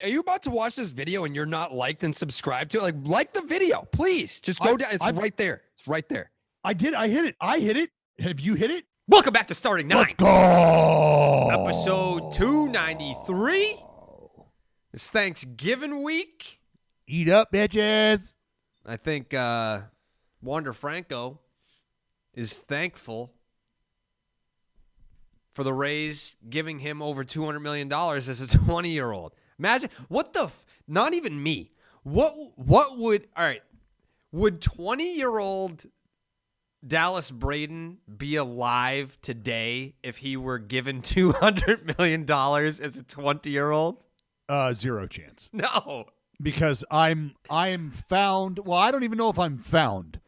Are you about to watch this video and you're not liked and subscribed to it? Like the video, please. Just go down. It's right there. It's right there. I did. I hit it. I hit it. Have you hit it? Welcome back to Starting Nine. Let's go. Episode 293. It's Thanksgiving week. Eat up, bitches. I think Wander Franco is thankful for the Rays giving him over $200 million as a 20-year-old. Imagine what not even me. What would 20-year-old Dallas Braden be alive today if he were given $200 million as a 20-year-old? Zero chance. No. Because I'm found. Well, I don't even know if I'm found,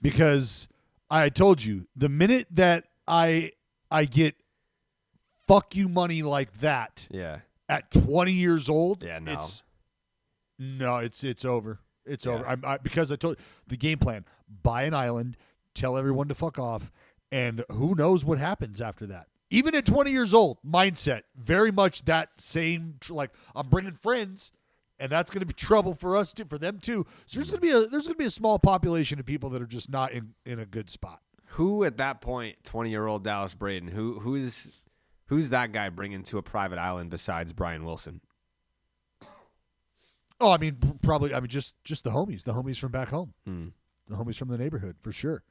because I told you the minute that I get fuck you money like that. Yeah. At 20 years old. Yeah. No. It's over. It's over. Because I told you the game plan: buy an island, tell everyone to fuck off, and who knows what happens after that. Even at 20 years old, mindset very much that same. Like, I'm bringing friends. And that's going to be trouble for us too, for them too. So there's going to be a small population of people that are just not in a good spot. Who at that point, 20-year-old Dallas Braden, who's that guy bringing to a private island besides Brian Wilson? Oh, I mean, probably. I mean, just the homies from back home, the homies from the neighborhood for sure.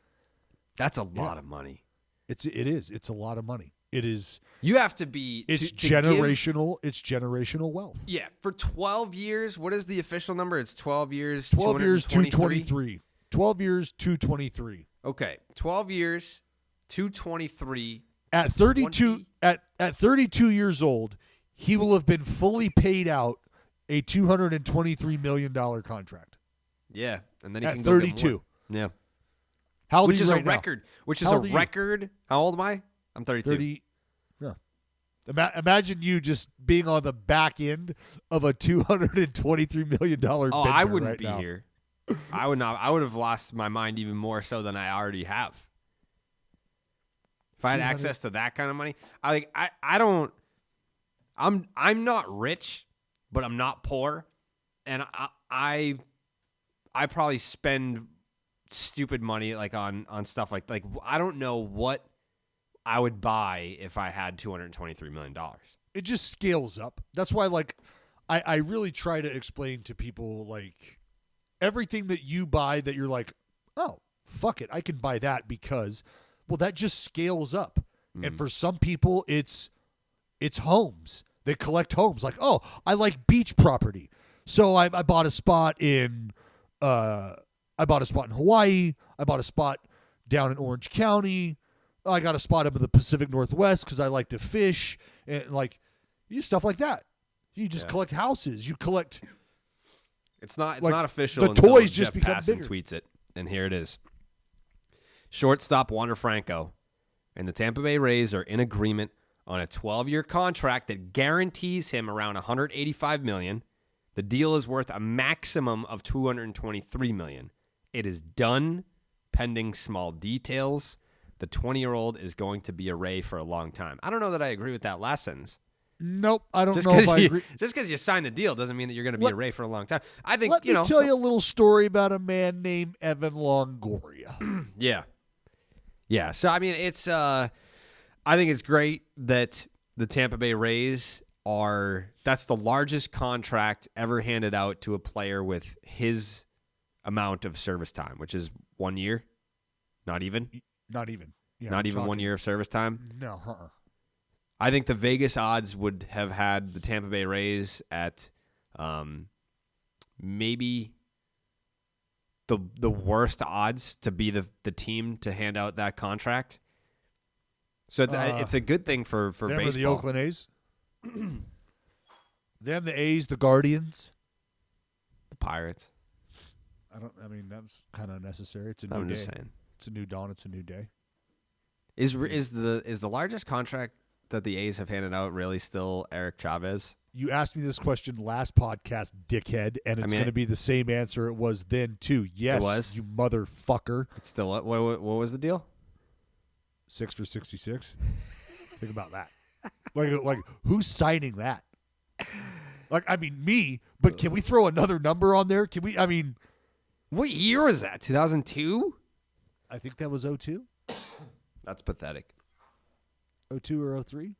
That's a lot of money. It is. It's a lot of money. It is. You have to be. It's generational. It's generational wealth. Yeah, for 12 years. What is the official number? It's 12 years. 12 years, 223. 12 years, 223. Okay, 12 years, 223. At 32, at 32 years old, he will have been fully paid out a $223 million contract. Yeah, and then he at can 32. Go get more. Yeah. How old which are you is right a now? record. Which is How a old are you? record. How old am I? I'm 32. 30. Yeah. Imagine you just being on the back end of a $223 million Oh, I bender wouldn't right be now. here. I would not. I would have lost my mind even more so than I already have. If I had access to that kind of money, I'm not rich, but I'm not poor, and I probably spend stupid money like on stuff like I don't know what I would buy if I had $223 million. It just scales up. That's why, like, I really try to explain to people, like, everything that you buy that you're like, oh, fuck it, I can buy that because, well, that just scales up. And for some people, it's homes. They collect homes. Like, oh, I like beach property, so I bought a spot in Hawaii. I bought a spot down in Orange County. I got a spot up in the Pacific Northwest because I like to fish and like stuff like that. You just collect houses. You collect. It's not like, official. The until toys just Jeff become Passan bigger. tweets it, and here it is. Shortstop Wander Franco and the Tampa Bay Rays are in agreement on a 12-year contract that guarantees him around $185 million. The deal is worth a maximum of $223 million. It is done, pending small details. The 20-year-old is going to be a Ray for a long time. I don't know that I agree with that last sentence. Nope, I don't know if I agree. Just because you signed the deal doesn't mean that you're going to be a Ray for a long time. I think, Let me tell you a little story about a man named Evan Longoria. Yeah. Yeah. So, I mean, it's I think it's great that the Tampa Bay Rays that's the largest contract ever handed out to a player with his amount of service time, which is 1 year. Not even. Yeah, Not even 1 year of service time. No. I think the Vegas odds would have had the Tampa Bay Rays at maybe the worst odds to be the team to hand out that contract. So it's a good thing for them baseball. Are the Oakland A's? Them, the A's, the Guardians, The Pirates. I mean, that's kind of necessary. It's a new I'm day. just saying. It's a new dawn. It's a new day. Is the largest contract that the A's have handed out really still Eric Chavez? You asked me this question last podcast, dickhead, and it's going to be the same answer it was then too. Yes, it was? You motherfucker. It's still what was the deal? 6 for 66. Think about that. Like who's signing that? Like, I mean, me, but can we throw another number on there? Can we, I mean. What year was that? 2002? I think that was 02. That's pathetic. 02 or 03?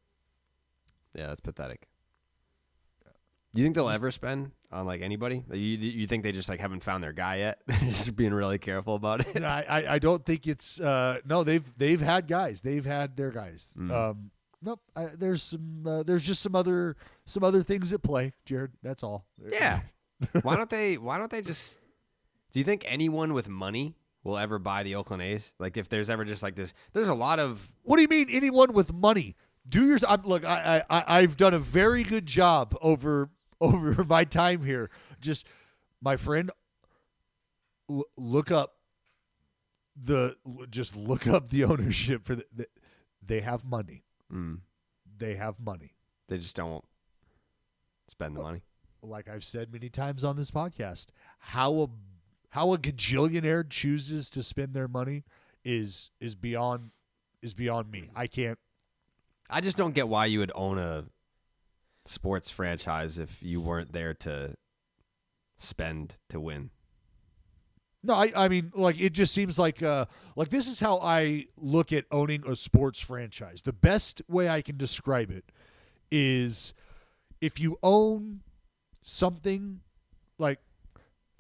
Yeah, that's pathetic. Do you think they'll ever spend on like anybody? You think they just like haven't found their guy yet? Just being really careful about it. I don't think it's no. They've had guys. They've had their guys. Nope. There's just some other things at play, Jared. That's all. Yeah. Why don't they just? Do you think anyone with money will ever buy the Oakland A's? Like if there's ever just like this, there's a lot of. What do you mean anyone with money? Look, I've done a very good job over my time here. Just, my friend, look up the ownership for they have money. They have money. They just don't spend the money. Like I've said many times on this podcast, how a gajillionaire chooses to spend their money is beyond me. I just don't get why you would own a sports franchise if you weren't there to spend to win. No, I mean, like, it just seems like this is how I look at owning a sports franchise. The best way I can describe it is if you own something like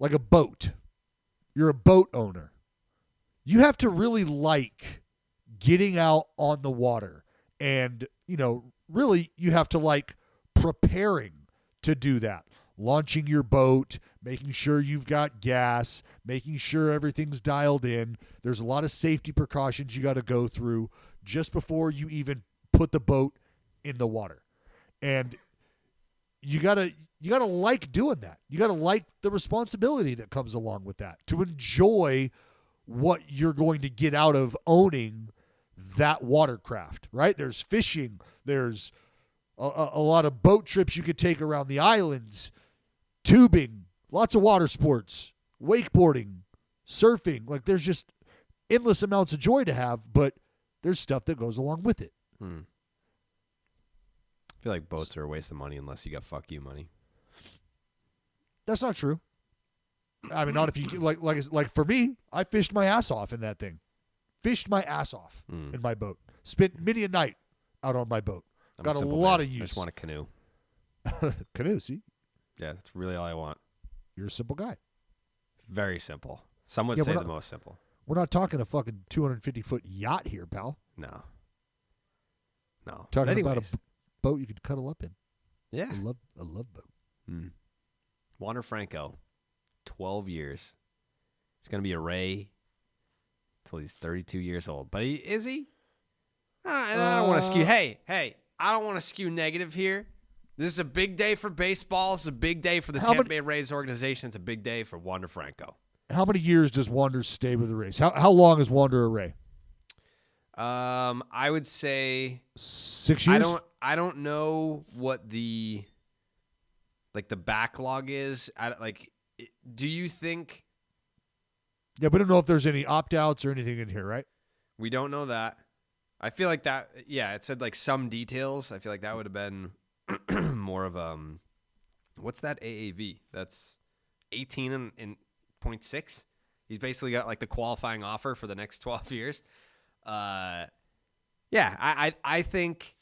a boat, you're a boat owner. You have to really like getting out on the water, and, really you have to like preparing to do that. Launching your boat, making sure you've got gas, making sure everything's dialed in. There's a lot of safety precautions you got to go through just before you even put the boat in the water. And you got to like doing that. You got to like the responsibility that comes along with that, to enjoy what you're going to get out of owning that watercraft, right? There's fishing, there's a lot of boat trips you could take around the islands, tubing, lots of water sports, wakeboarding, surfing. Like, there's just endless amounts of joy to have, but there's stuff that goes along with it. I feel like boats are a waste of money unless you got fuck you money. That's not true. I mean, not if you like for me, I fished my ass off in that thing. Fished my ass off in my boat. Spent many a night out on my boat. Got a lot of use. I just want a canoe. Canoe, see? Yeah, that's really all I want. You're a simple guy. Very simple. Some would say the most simple. We're not talking a fucking 250-foot yacht here, pal. No. Talking about a boat you could cuddle up in. Yeah. I love boat. Wander Franco, 12 years. He's going to be a Ray until he's 32 years old. But is he? I don't want to skew. Hey, I don't want to skew negative here. This is a big day for baseball. It's a big day for the Tampa Bay Rays organization. It's a big day for Wander Franco. How many years does Wander stay with the Rays? How long is Wander a Ray? I would say 6 years. I don't know what the backlog is. Do you think? Yeah, we don't know if there's any opt-outs or anything in here, right? We don't know that. I feel like that. Yeah, it said like some details. I feel like that would have been more of what's that AAV? That's 18.6. He's basically got like the qualifying offer for the next 12 years. I think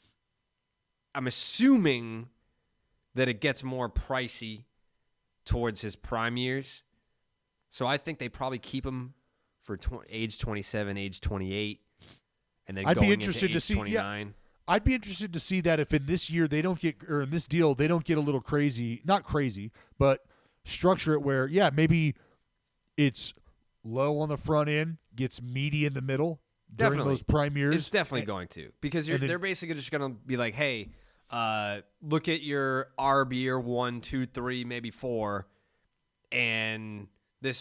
I'm assuming that it gets more pricey towards his prime years. So I think they probably keep him for age 27, age 28, and then I'd be interested to see 29. Yeah, I'd be interested to see that if in this year they don't get, or in this deal they don't get a little crazy, not crazy, but structure it where maybe it's low on the front end, gets meaty in the middle during those prime years. It's definitely going to, because they're basically just going to be like, hey, look at your RB year 1, 2, 3, maybe 4, and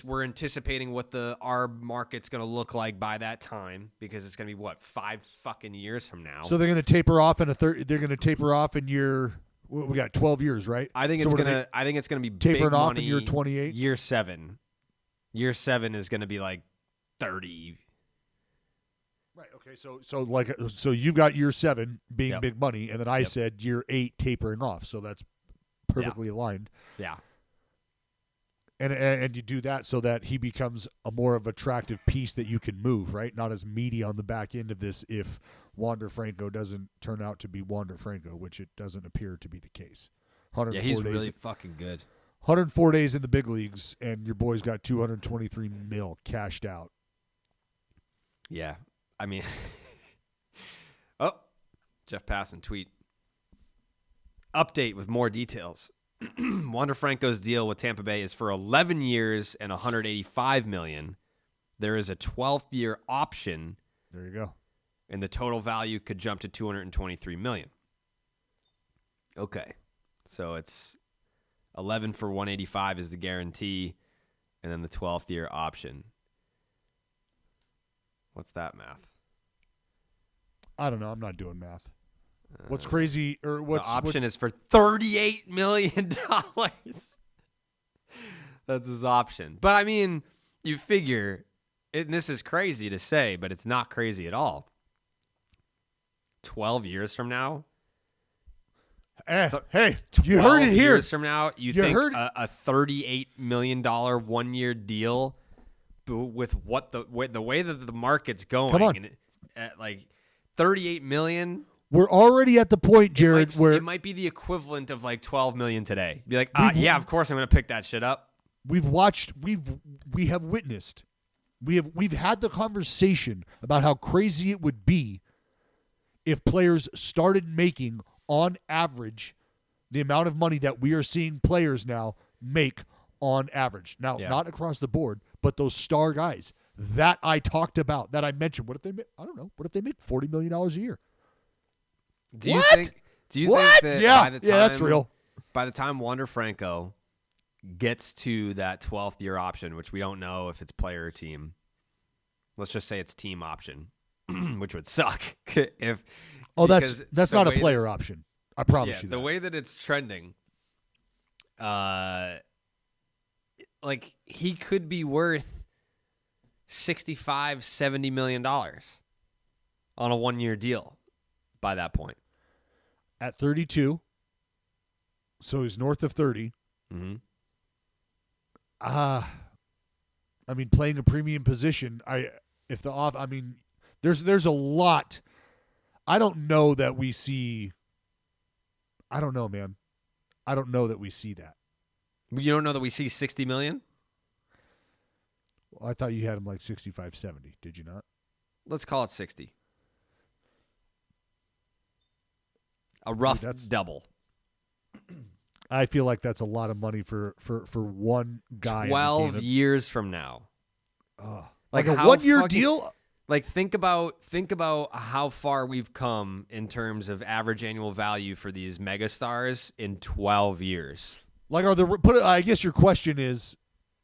we're anticipating what the ARB market's going to look like by that time, because it's going to be 5 fucking years from now. So they're going to taper off in they're going to taper off in year. We got 12 years, right? I think it's going to be tapering big off money in year 28. Year 7. Year 7 is going to be like 30. Right. Okay. So you've got year 7 being Yep. big money, and then I said year 8 tapering off. So that's perfectly aligned. Yeah. And you do that so that he becomes a more of attractive piece that you can move, right? Not as meaty on the back end of this if Wander Franco doesn't turn out to be Wander Franco, which it doesn't appear to be the case. Yeah, he's really fucking good. 104 days in the big leagues, and your boy's got $223 million cashed out. Yeah. I mean, oh, Jeff Passan tweet. Update with more details. Wander Franco's deal with Tampa Bay is for 11 years and $185 million. There is a 12th year option. There you go. And the total value could jump to $223 million. Okay. So it's 11 for 185 is the guarantee, and then the 12th year option. What's that math? I don't know. I'm not doing math. What's crazy or what's the option is for $38 million. That's his option. But I mean, you figure, and this is crazy to say, but it's not crazy at all. 12 years from now. Hey, you heard it here. Years from now, you think a $38 million 1 year deal with what the way that the market's going? Come on. And at like $38 million. We're already at the point, Jared, where it might be the equivalent of like $12 million today. Be like, yeah, of course I'm going to pick that shit up. We have witnessed, we've had the conversation about how crazy it would be if players started making, on average, the amount of money that we are seeing players now make on average. Now, not across the board, but those star guys that I talked about, that I mentioned. What if they make, I don't know, what if they make $40 million a year? Do you think that by the time, that's real. By the time Wander Franco gets to that 12th year option, which we don't know if it's player or team, let's just say it's team option, which would suck if. Oh, that's not a player option. I promise you that. The way that it's trending, like he could be worth $65-70 million on a 1 year deal by that point. At 32, so he's north of 30. Mm-hmm. I mean, playing a premium position. There's a lot. I don't know that we see. I don't know, man. I don't know that we see that. You don't know that we see $60 million? Well, I thought you had him like 65, 70. Did you not? Let's call it 60. A rough double. I feel like that's a lot of money for one guy. 12 years from now. Like a 1 year deal? Like think about how far we've come in terms of average annual value for these megastars in 12 years. Like I guess your question is,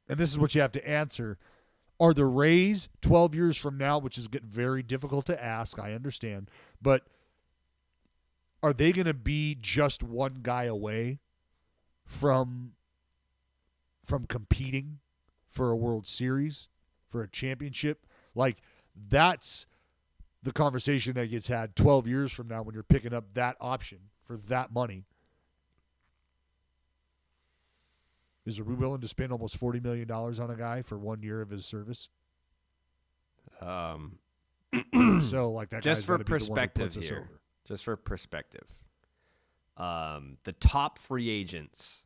and this is what you have to answer, are the Rays 12 years from now, which is getting very difficult to ask, I understand, but are they going to be just one guy away from competing for a World Series, for a championship? Like, that's the conversation that gets had 12 years from now when you're picking up that option for that money. Are we willing to spend almost $40 million on a guy for 1 year of his service? So, like, that just for perspective here. Just for perspective. The top free agents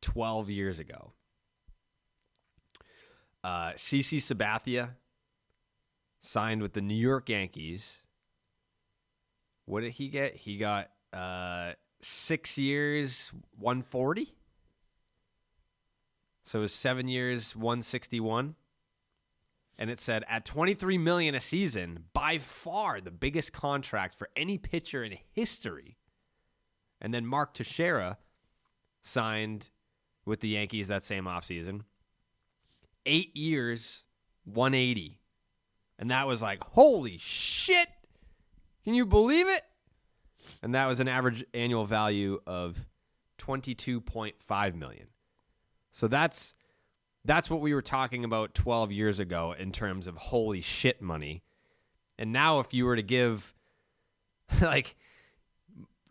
12 years ago. CC Sabathia signed with the New York Yankees. What did he get? He got 6 years, 140. So it was 7 years, 161. And it said at $23 million a season, by far the biggest contract for any pitcher in history. And then Mark Teixeira signed with the Yankees that same offseason. 8 years, 180. And that was like, holy shit. Can you believe it? And that was an average annual value of $22.5 million. So that's what we were talking about 12 years ago in terms of holy shit money. And now if you were to give like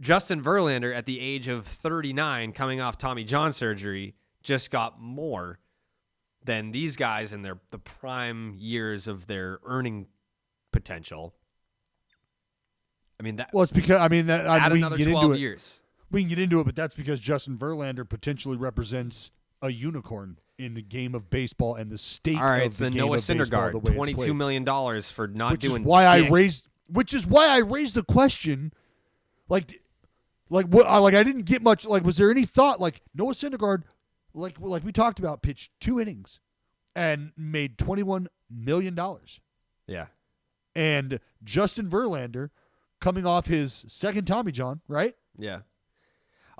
Justin Verlander, at the age of 39, coming off Tommy John surgery, just got more than these guys in the prime years of their earning potential. I mean, that. Well, it's because add another 12 years. We can get into it, but that's because Justin Verlander potentially represents a unicorn in the game of baseball and the state All right, of so the game Noah of baseball. Syndergaard, $22 million for not which doing. Is why dick. which is why I raised the question, like what? I didn't get much. Like, was there any thought? Like Noah Syndergaard, like we talked about, pitched 2 innings and made $21 million. Yeah. And Justin Verlander, coming off his second Tommy John, right? Yeah.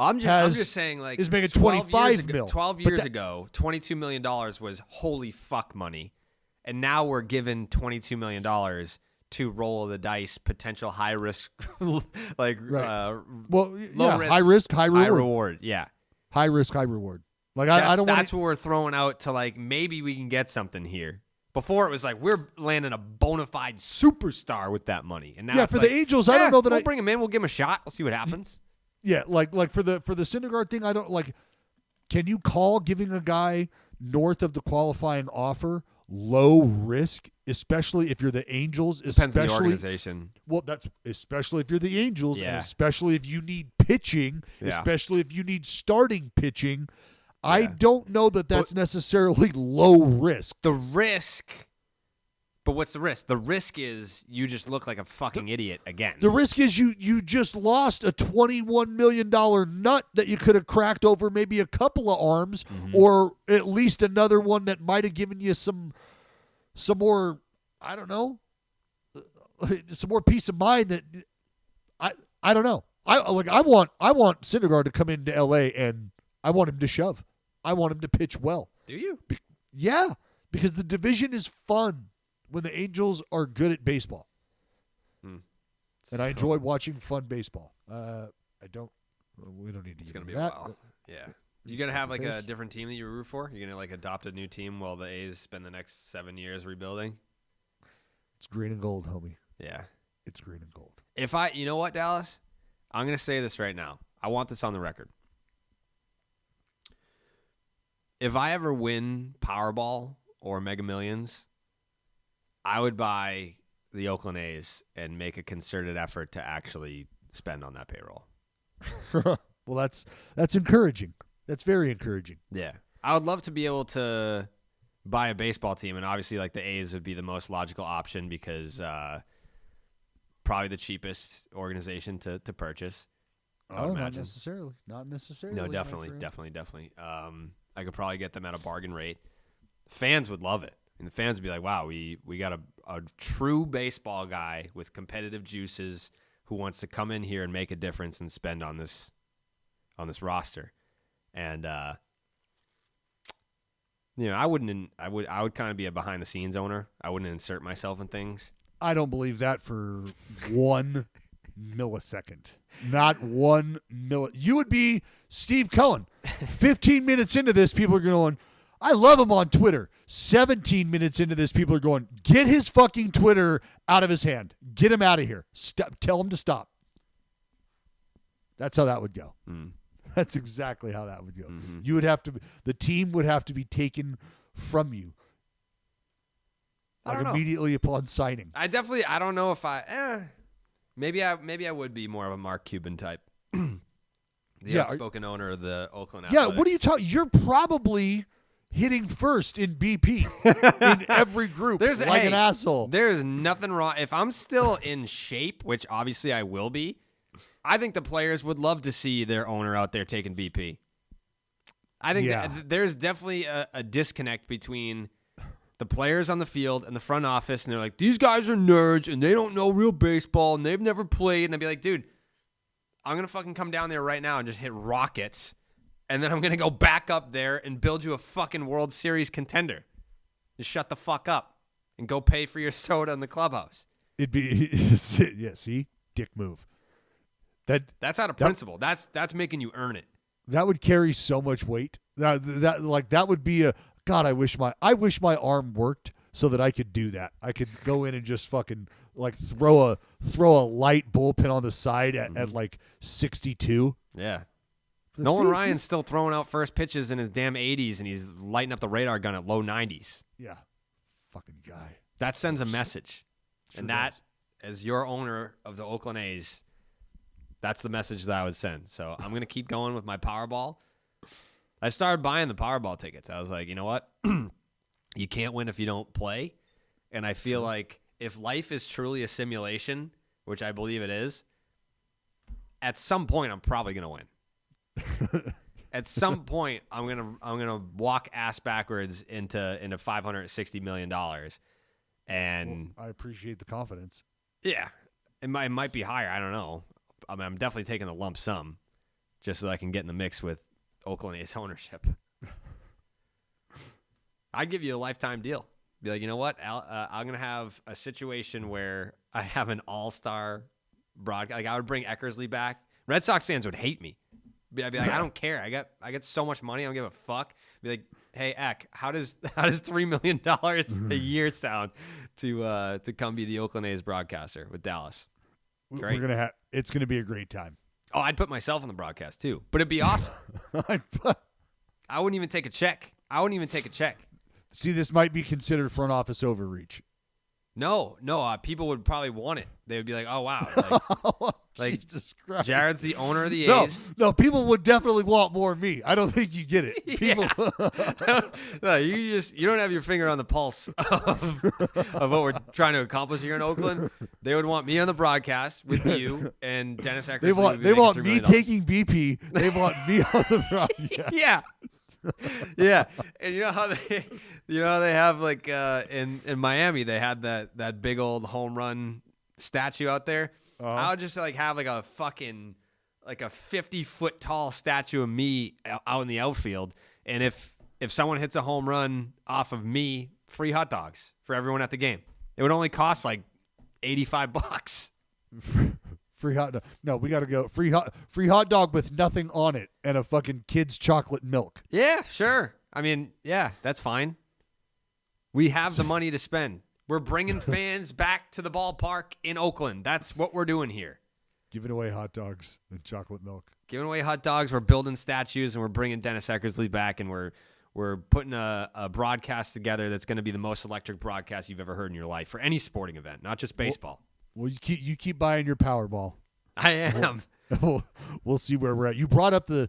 I'm just saying, like, is making 25 mil. 12 years ago, $22 million was holy fuck money. And now we're given $22 million to roll the dice, potential high risk, like, right. low risk, high risk, high reward. High reward. Yeah. High risk, high reward. Like, I don't want. That's what we're throwing out to, like, maybe we can get something here. Before it was like we're landing a bona fide superstar with that money, and now for the Angels, I don't know that we'll bring him in. We'll give him a shot. We'll see what happens. Yeah, like for the Syndergaard thing, I don't like. Can you call giving a guy north of the qualifying offer low risk, especially if you're the Angels? Depends on the organization. Well, that's especially if you're the Angels, Yeah. and especially if you need pitching, especially if you need starting pitching. Yeah. I don't know that that's necessarily low risk. The risk. But what's the risk? The risk is you just look like a fucking idiot again. The risk is you just lost a $21 million nut that you could have cracked over maybe a couple of arms, or at least another one that might have given you some more, I don't know, some more peace of mind. That I don't know. I want Syndergaard to come into LA and I want him to shove. I want him to pitch well. Do you? Yeah, because the division is fun when the Angels are good at baseball. And I enjoy watching fun baseball. We don't need to. It's going to be a while. Yeah. You going to have like a different team that you root for? You're going to like adopt a new team while the A's spend the next 7 years rebuilding? It's green and gold, homie. Yeah. It's green and gold. You know what, Dallas? I'm going to say this right now. I want this on the record. If I ever win Powerball or Mega Millions, I would buy the Oakland A's and make a concerted effort to actually spend on that payroll. Well, that's encouraging. That's very encouraging. Yeah. I would love to be able to buy a baseball team, and obviously like the A's would be the most logical option because probably the cheapest organization to purchase. I would imagine. Not necessarily. No, definitely. I could probably get them at a bargain rate. Fans would love it. And the fans would be like, wow, we got a true baseball guy with competitive juices who wants to come in here and make a difference and spend on this roster. And I would kind of be a behind the scenes owner. I wouldn't insert myself in things. I don't believe that for 1 millisecond. Not 1 millisecond. You would be Steve Cohen. 15 minutes into this, people are going, I love him on Twitter. 17 minutes into this, people are going, get his fucking Twitter out of his hand. Get him out of here. Stop. Tell him to stop. That's how that would go. That's exactly how that would go. You would have to. The team would have to be taken from you. Like immediately upon signing. I don't know if maybe I would be more of a Mark Cuban type. The outspoken owner of the Oakland Athletics. Yeah, what are you talking? You're probably hitting first in BP in every group an asshole. There's nothing wrong. If I'm still in shape, which obviously I will be, I think the players would love to see their owner out there taking BP. I think that there's definitely a disconnect between the players on the field and the front office, and they're like, these guys are nerds, and they don't know real baseball, and they've never played. And I'd be like, dude, I'm going to fucking come down there right now and just hit rockets, and then I'm going to go back up there and build you a fucking World Series contender. Just shut the fuck up and go pay for your soda in the clubhouse. It'd be, see? Dick move. That's out of principle. That's making you earn it. That would carry so much weight. That would be a, God, I wish my arm worked so that I could do that. I could go in and just fucking like throw a light bullpen on the side at like 62. Yeah. Nolan Ryan's still throwing out first pitches in his damn 80s, and he's lighting up the radar gun at low 90s. Yeah. Fucking guy. That sends a message. Sure and that, does. as your owner of the Oakland A's, that's the message that I would send. So I'm going to keep going with my Powerball. I started buying the Powerball tickets. I was like, you know what? You can't win if you don't play. And I feel like if life is truly a simulation, which I believe it is, at some point I'm probably going to win. At some point, I'm gonna walk ass backwards into $560 million, and I appreciate the confidence. Yeah, it might be higher. I don't know. I mean, I'm definitely taking the lump sum, just so that I can get in the mix with Oakland A's ownership. I'd give you a lifetime deal. Be like, you know what? I'm gonna have a situation where I have an all-star broadcast. Like I would bring Eckersley back. Red Sox fans would hate me. I'd be like, I don't care. I got so much money. I don't give a fuck. Be like, hey, Eck, how does $3 million a year sound to come be the Oakland A's broadcaster with Dallas? Great. It's gonna be a great time. Oh, I'd put myself on the broadcast too, but it'd be awesome. I wouldn't even take a check. See, this might be considered front office overreach. No, people would probably want it. They would be like, "Oh wow, like Jesus Christ. Jared's the owner of the A's." No, people would definitely want more of me. I don't think you get it. People, no, you don't have your finger on the pulse of what we're trying to accomplish here in Oakland. They would want me on the broadcast with you and Dennis Eckersley. They want me taking BP. They want me on the broadcast. Yeah. Yeah, and you know how they have like in Miami they had that big old home run statue out there. I would just like have like a fucking like a 50-foot tall statue of me out in the outfield, and if someone hits a home run off of me, free hot dogs for everyone at the game. It would only cost like $85. Free hot dog. No, we got to go. Free hot dog with nothing on it and a fucking kid's chocolate milk. Yeah, sure. I mean, yeah, that's fine. We have the money to spend. We're bringing fans back to the ballpark in Oakland. That's what we're doing here. Giving away hot dogs and chocolate milk. Giving away hot dogs. We're building statues, and we're bringing Dennis Eckersley back, and we're putting a broadcast together that's going to be the most electric broadcast you've ever heard in your life for any sporting event, not just baseball. Well, you keep buying your Powerball. I am. We'll see where we're at. You brought up the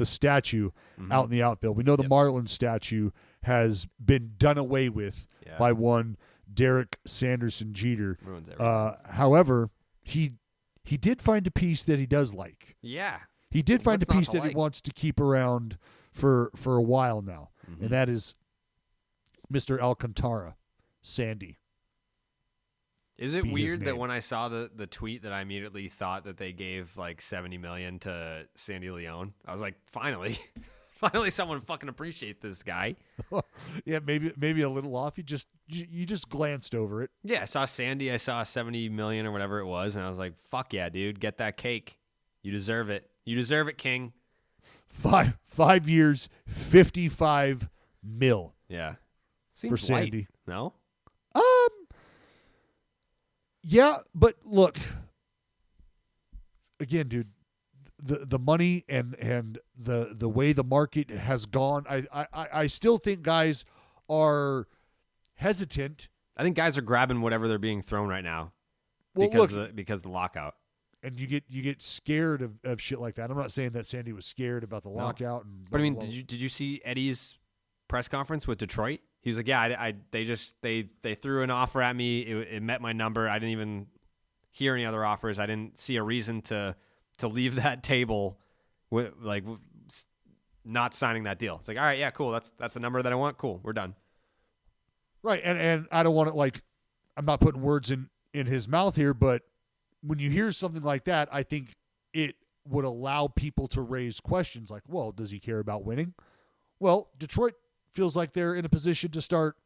statue out in the outfield. We know the Marlins statue has been done away with by one Derek Sanderson Jeter. Ruins everything. However, he did find a piece that he does like. Yeah. He did find a piece that he wants to keep around for a while now, and that is Mr. Alcantara, Sandy. Is it weird that when I saw the tweet that I immediately thought that they gave like $70 million to Sandy Leone? I was like, finally someone fucking appreciate this guy. Yeah, maybe a little off. You just glanced over it. Yeah, I saw Sandy. I saw $70 million or whatever it was, and I was like, fuck yeah, dude, get that cake. You deserve it. You deserve it, King. 5 years, $55 million. Yeah, for Sandy. Light. No. Yeah, but look, again, dude, the money and the way the market has gone, I still think guys are hesitant. I think guys are grabbing whatever they're being thrown right now because of the lockout. And you get scared of shit like that. I'm not saying that Sandy was scared about the lockout. But I mean, did you see Eddie's press conference with Detroit? He was like, yeah, they threw an offer at me. It met my number. I didn't even hear any other offers. I didn't see a reason to leave that table with not signing that deal. It's like, all right, yeah, cool. That's the number that I want. Cool, we're done. Right, and I don't want to I'm not putting words in his mouth here, but when you hear something like that, I think it would allow people to raise questions like, well, does he care about winning? Well, Detroit feels like they're in a position to start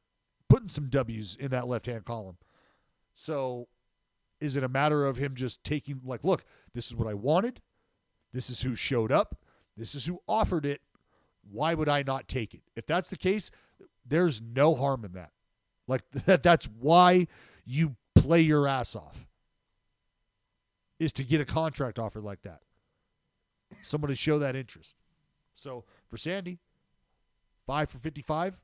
putting some W's in that left-hand column. So is it a matter of him just taking, look, this is what I wanted. This is who showed up. This is who offered it. Why would I not take it? If that's the case, there's no harm in that. That's why you play your ass off, is to get a contract offer like that. Someone to show that interest. So for Sandy, 5 for 55,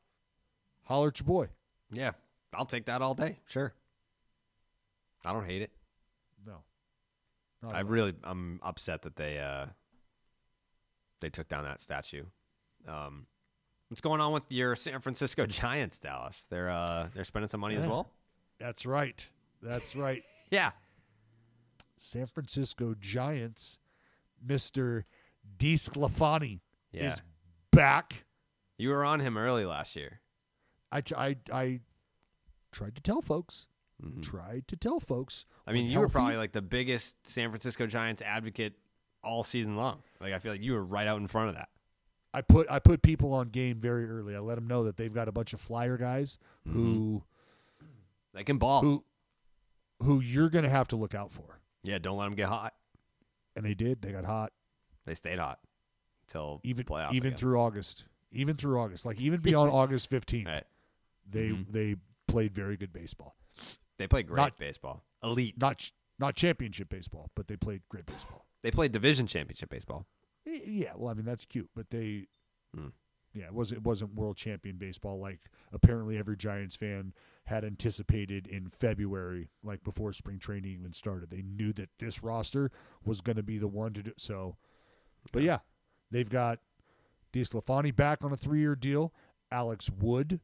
holler at your boy. Yeah, I'll take that all day. Sure. I don't hate it. No. I'm upset that they took down that statue. What's going on with your San Francisco Giants, Dallas? They're spending some money as well? That's right. Yeah. San Francisco Giants, Mr. DeSclafani is back. You were on him early last year. I tried to tell folks. I mean, you were probably like the biggest San Francisco Giants advocate all season long. Like, I feel like you were right out in front of that. I put people on game very early. I let them know that they've got a bunch of flyer guys who they can ball, who you're going to have to look out for. Yeah, don't let them get hot. And they did. They got hot. They stayed hot until playoffs. Even through August. Like even beyond August 15th, right. They played very good baseball. They played great baseball. Elite. Not championship baseball, but they played great baseball. They played division championship baseball. Yeah, well, I mean that's cute, but it wasn't world champion baseball like apparently every Giants fan had anticipated in February, like before spring training even started. They knew that this roster was going to be the one to do so. But yeah, they've got DeSclafani back on a 3-year deal. Alex Wood,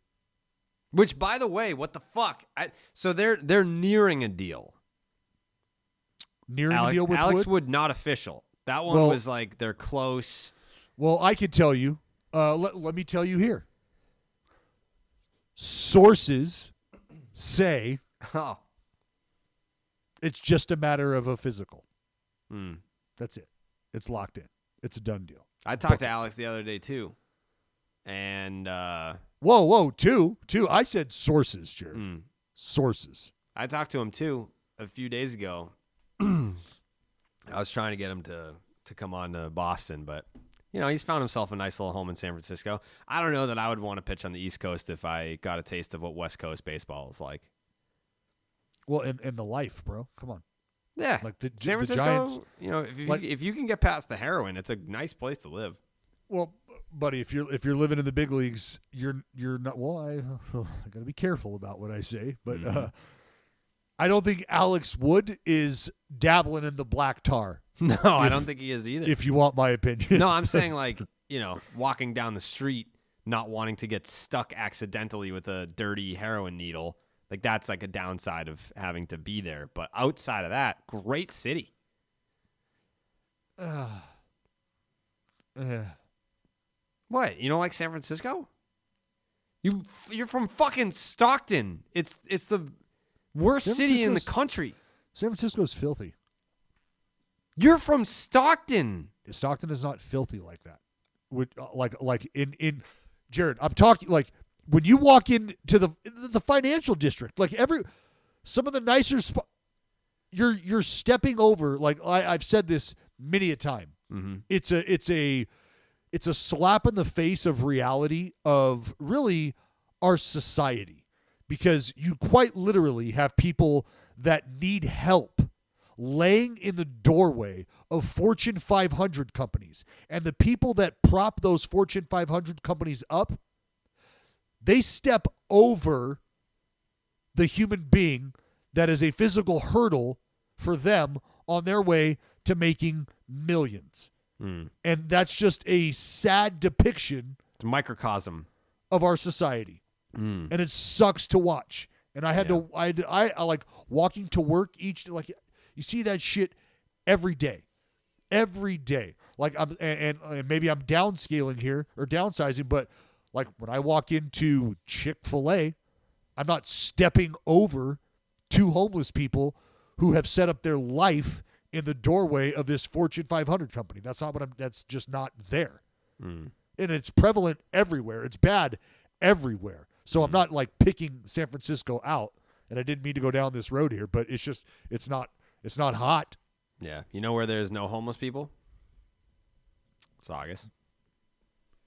which, by the way, what the fuck? So they're nearing a deal. A deal with Alex Wood? not official. That one was like they're close. Well, I could tell you. Let me tell you here. Sources say it's just a matter of a physical. That's it. It's locked in. It's a done deal. I talked to Alex the other day too, and whoa, two. I said sources, Jared. Sources. I talked to him too a few days ago. I was trying to get him to come on to Boston, but he's found himself a nice little home in San Francisco. I don't know that I would want to pitch on the East Coast if I got a taste of what West Coast baseball is like. Well, and the life, bro. Come on. Yeah, like the San Francisco. Giants, if you can get past the heroin, it's a nice place to live. Well, buddy, if you're living in the big leagues, you're not. Well, I got to be careful about what I say, but I don't think Alex Wood is dabbling in the black tar. No, I don't think he is either. If you want my opinion. No, I'm saying like, walking down the street, not wanting to get stuck accidentally with a dirty heroin needle. Like that's like a downside of having to be there. But outside of that, great city. What? You don't like San Francisco? You're from fucking Stockton. It's the worst city in the country. San Francisco's filthy. You're from Stockton. Stockton is not filthy like that. Like in Jared, I'm talking like when you walk into the financial district, like some of the nicer spots, you're stepping over. Like I've said this many a time. Mm-hmm. It's a slap in the face of reality of really our society, because you quite literally have people that need help laying in the doorway of Fortune 500 companies. And the people that prop those Fortune 500 companies up, they step over the human being that is a physical hurdle for them on their way to making millions. And that's just a sad depiction. It's a microcosm of our society. And it sucks to watch. And I like walking to work you see that shit every day. Like and maybe I'm downscaling here or downsizing, but like when I walk into Chick-fil-A, I'm not stepping over two homeless people who have set up their life in the doorway of this Fortune 500 company. That's just not there. And it's prevalent everywhere. It's bad everywhere. So I'm not like picking San Francisco out, and I didn't mean to go down this road here, but it's not hot. Yeah. You know where there's no homeless people? Saugus.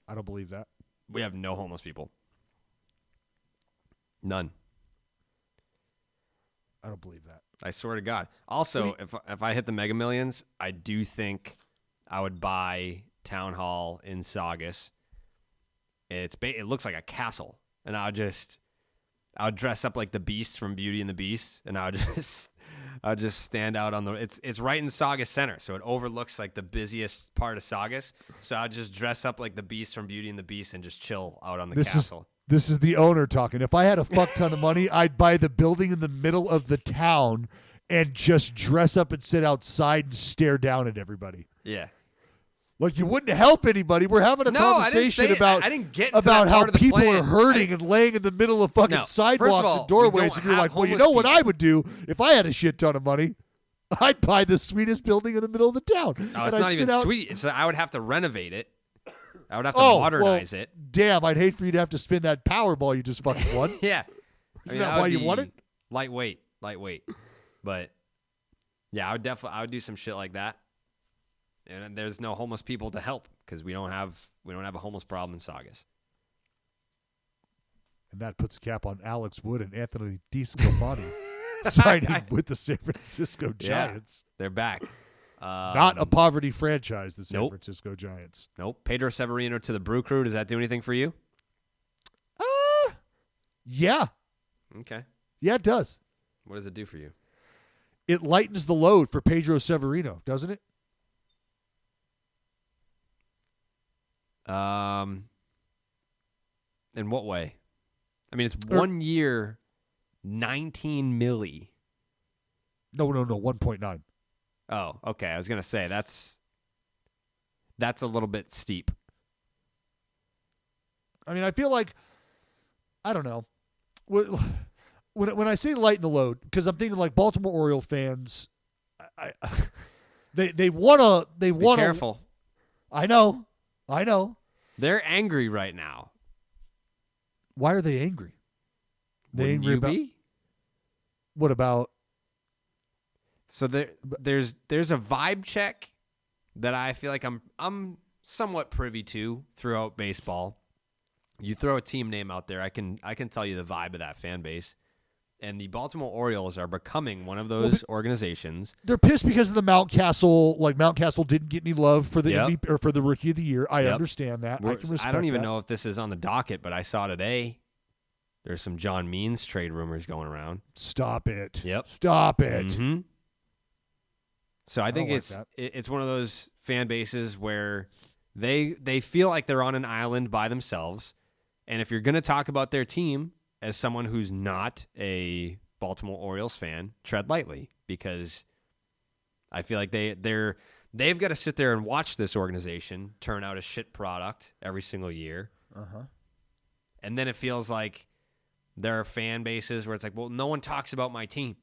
I don't believe that. We have no homeless people. None. I don't believe that. I swear to God. Also, if I hit the Mega Millions, I do think I would buy Town Hall in Saugus. It looks like a castle, and I would dress up like the Beast from Beauty and the Beast, and I would just stand out on the. It's right in Saugus Center, so it overlooks like the busiest part of Saugus. So I'd just dress up like the Beast from Beauty and the Beast and just chill out on the castle. This is the owner talking. If I had a fuck ton of money, I'd buy the building in the middle of the town and just dress up and sit outside and stare down at everybody. Yeah. Like, you wouldn't help anybody. We're having a conversation about how people are hurting and laying in the middle of fucking sidewalks and doorways, and you're like, well, you know what I would do if I had a shit ton of money? I'd buy the sweetest building in the middle of the town. Oh, it's not even sweet. I would have to renovate it. I would have to modernize it. Damn, I'd hate for you to have to spin that Powerball you just fucking won. Yeah. Isn't that why you won it? Lightweight. But yeah, I would do some shit like that. And there's no homeless people to help because we don't have a homeless problem in Saugus. And that puts a cap on Alex Wood and Anthony DeSclafani signing with the San Francisco Giants. Yeah, they're back. Not a poverty franchise, the San Francisco Giants. Nope. Pedro Severino to the Brew Crew. Does that do anything for you? Yeah. Okay. Yeah, it does. What does it do for you? It lightens the load for Pedro Severino, doesn't it? In what way? I mean, it's 1 year, 19 milli. No, 1.9. Oh, okay. I was gonna say that's a little bit steep. I mean, I feel like, I don't know, when I say lighten the load, because I'm thinking like Baltimore Oriole fans, they wanna Be careful. I know. They're angry right now. Why are they angry? Wouldn't you be? What about? So there's a vibe check that I feel like I'm somewhat privy to throughout baseball. You throw a team name out there, I can tell you the vibe of that fan base. And the Baltimore Orioles are becoming one of those organizations. They're pissed because of the Mountcastle. Like, Mountcastle didn't get any love for the MVP or for the Rookie of the Year. I understand that. I can respect I don't even that. know if this is on the docket, but I saw today there's some John Means trade rumors going around. Stop it. Yep. Stop it. Mm-hmm. So I think like it's one of those fan bases where they feel like they're on an island by themselves, and if you're going to talk about their team as someone who's not a Baltimore Orioles fan, tread lightly, because I feel like they've got to sit there and watch this organization turn out a shit product every single year. Uh-huh. And then it feels like there are fan bases where it's like, well, no one talks about my team.